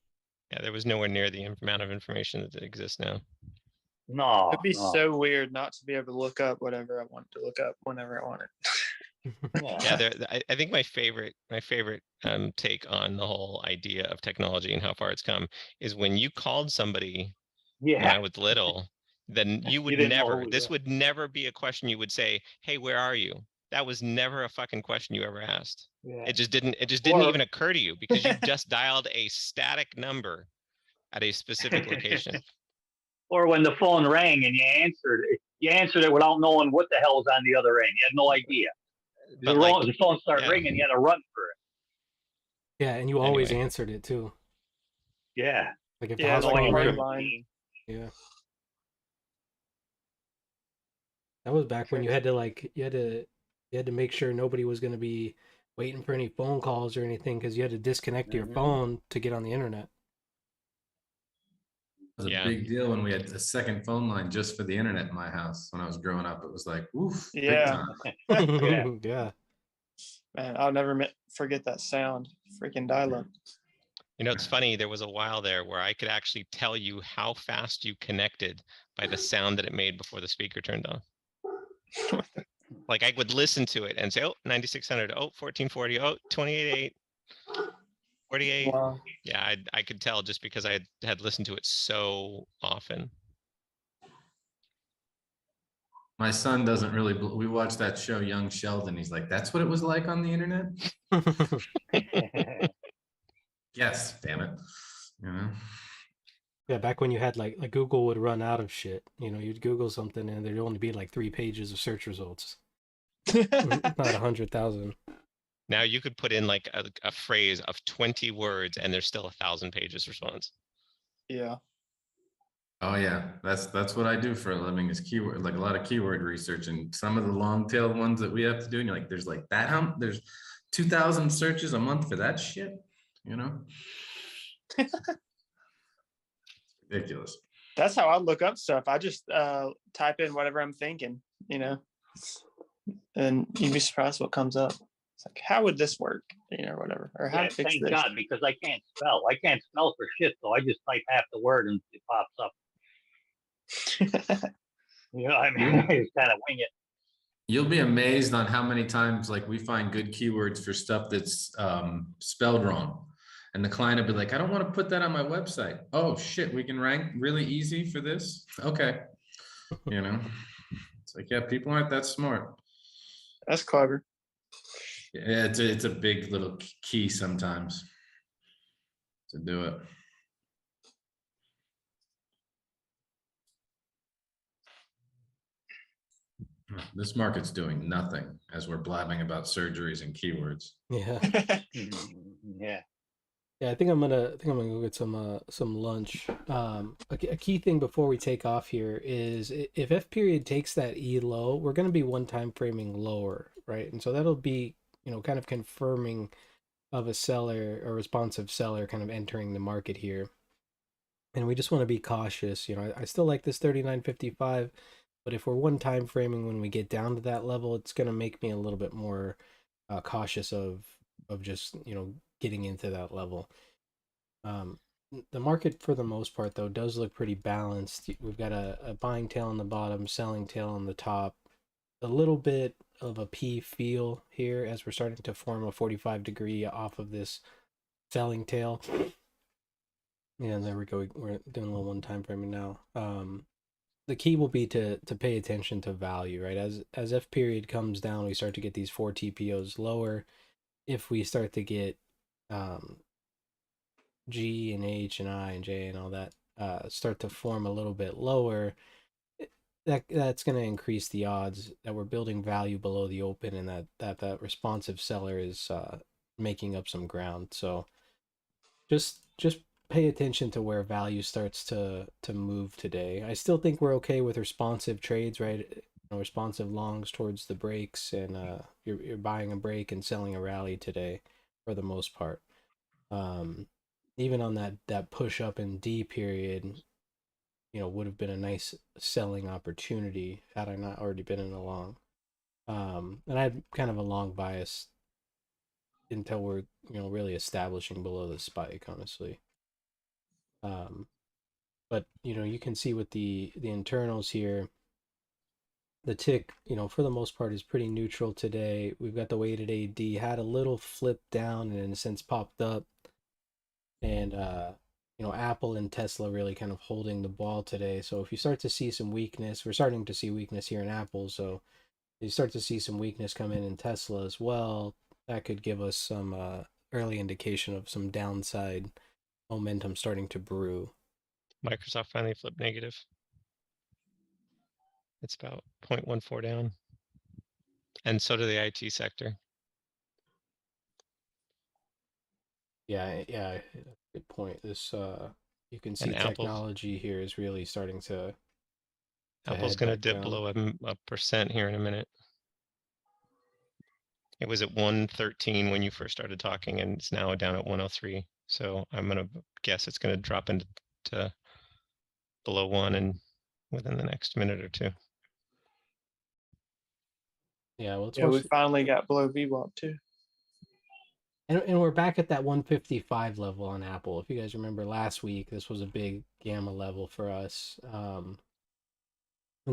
Yeah, there was nowhere near the amount of information that exists now. No, It'd be so weird not to be able to look up whatever I wanted to look up whenever I wanted. Yeah, I think my favorite take on the whole idea of technology and how far it's come is when you called somebody when I was little, then you would never, this would never be a question you would say, hey, where are you? That was never a fucking question you ever asked. Yeah. It just didn't even occur to you because you just dialed a static number at a specific location. Or when the phone rang and you answered it without knowing what the hell was on the other end. You had no idea. The phone started ringing, you had to run for it. Yeah, and you always answered it too. Yeah. Like if the house phone rang. Yeah. That was back when you had to make sure nobody was going to be waiting for any phone calls or anything because you had to disconnect your phone to get on the internet. It was a big deal when we had a second phone line just for the internet in my house when I was growing up. It was like, oof. Yeah. Yeah. Man, I'll never forget that sound. Freaking dial-up. You know, it's funny. There was a while there where I could actually tell you how fast you connected by the sound that it made before the speaker turned on. Like I would listen to it and say, oh, 9600, oh, 1440, oh, 288, 48. Wow. Yeah, I could tell just because I had listened to it so often. My son doesn't really, we watched that show, Young Sheldon. He's like, that's what it was like on the internet? Yes, damn it. You know? Yeah, back when you had like Google would run out of shit. You know, you'd Google something and there'd only be like 3 pages of search results. Not 100,000. Now you could put in like a phrase of 20 words and there's still 1,000 pages response. Yeah. Oh yeah, that's what I do for a living is keyword, like a lot of keyword research, and some of the long tail ones that we have to do. And you're like, there's like that, there's 2,000 searches a month for that shit, you know? Ridiculous. That's how I look up stuff. I just type in whatever I'm thinking, you know, and you'd be surprised what comes up. It's like, how would this work, you know, or whatever, or how to fix thank this. God, because I can't spell. I can't spell for shit, so I just type half the word and it pops up. You know, I mean, I just kind of wing it. You'll be amazed on how many times like we find good keywords for stuff that's spelled wrong. And the client will be like, I don't want to put that on my website. Oh shit, we can rank really easy for this. Okay. You know, it's like, yeah, people aren't that smart. That's clever. Yeah, it's a big little key sometimes to do it. This market's doing nothing as we're blabbing about surgeries and keywords. Yeah. Yeah. Yeah, I think I'm gonna go get some lunch. A key thing before we take off here is if F period takes that E low, we're gonna be one time framing lower, right? And so that'll be, you know, kind of confirming of a seller or responsive seller kind of entering the market here. And we just want to be cautious. You know, I still like this 39.55, but if we're one time framing when we get down to that level, it's gonna make me a little bit more cautious of just, you know, getting into that level. The market for the most part though does look pretty balanced. We've got a buying tail on the bottom, selling tail on the top, a little bit of a P feel here as we're starting to form a 45 degree off of this selling tail. And there we go, we're doing a little one time framing now. the key will be to pay attention to value, right? As F period comes down, we start to get these 4 TPOs lower. If we start to get G and H and I and J and all that start to form a little bit lower, that's going to increase the odds that we're building value below the open, and that responsive seller is making up some ground. So just pay attention to where value starts to move today. I still think we're okay with responsive trades, right? Responsive longs towards the breaks, and you're buying a break and selling a rally today for the most part. Even on that push up in D period, would have been a nice selling opportunity had I not already been in a long. And I had kind of a long bias until we're really establishing below the spike, honestly. But you can see with the internals here, the tick, for the most part is pretty neutral today. We've got the weighted AD had a little flip down and in a sense popped up, and Apple and Tesla really kind of holding the ball today. So if you start to see some weakness, we're starting to see weakness here in Apple. So if you start to see some weakness come in Tesla as well, that could give us some early indication of some downside momentum starting to brew. Microsoft finally flipped negative. It's about 0.14 down. And so do the IT sector. Yeah, good point. This you can see And technology here is really starting to Apple's head going to back dip down. below a percent here in a minute. It was at 113 when you first started talking, and it's now down at 103. So I'm going to guess it's going to drop into below 1 and within the next minute or two. Yeah, well, we finally got below VWAP too. And we're back at that 155 level on Apple. If you guys remember last week, this was a big gamma level for us. And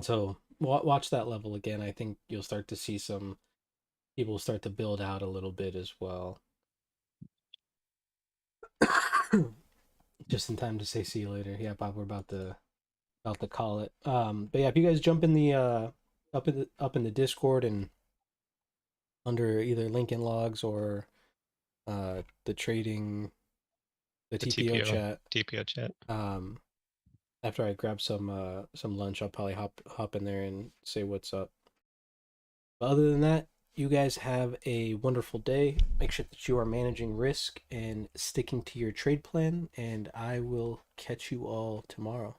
so watch that level again. I think you'll start to see some people start to build out a little bit as well. Just in time to say see you later. Yeah, Bob, we're about to call it. But yeah, if you guys jump in the up in the Discord and under either Lincoln Logs or the trading the TPO chat. TPO chat. After I grab some lunch, I'll probably hop in there and say what's up. But other than that, you guys have a wonderful day. Make sure that you are managing risk and sticking to your trade plan, and I will catch you all tomorrow.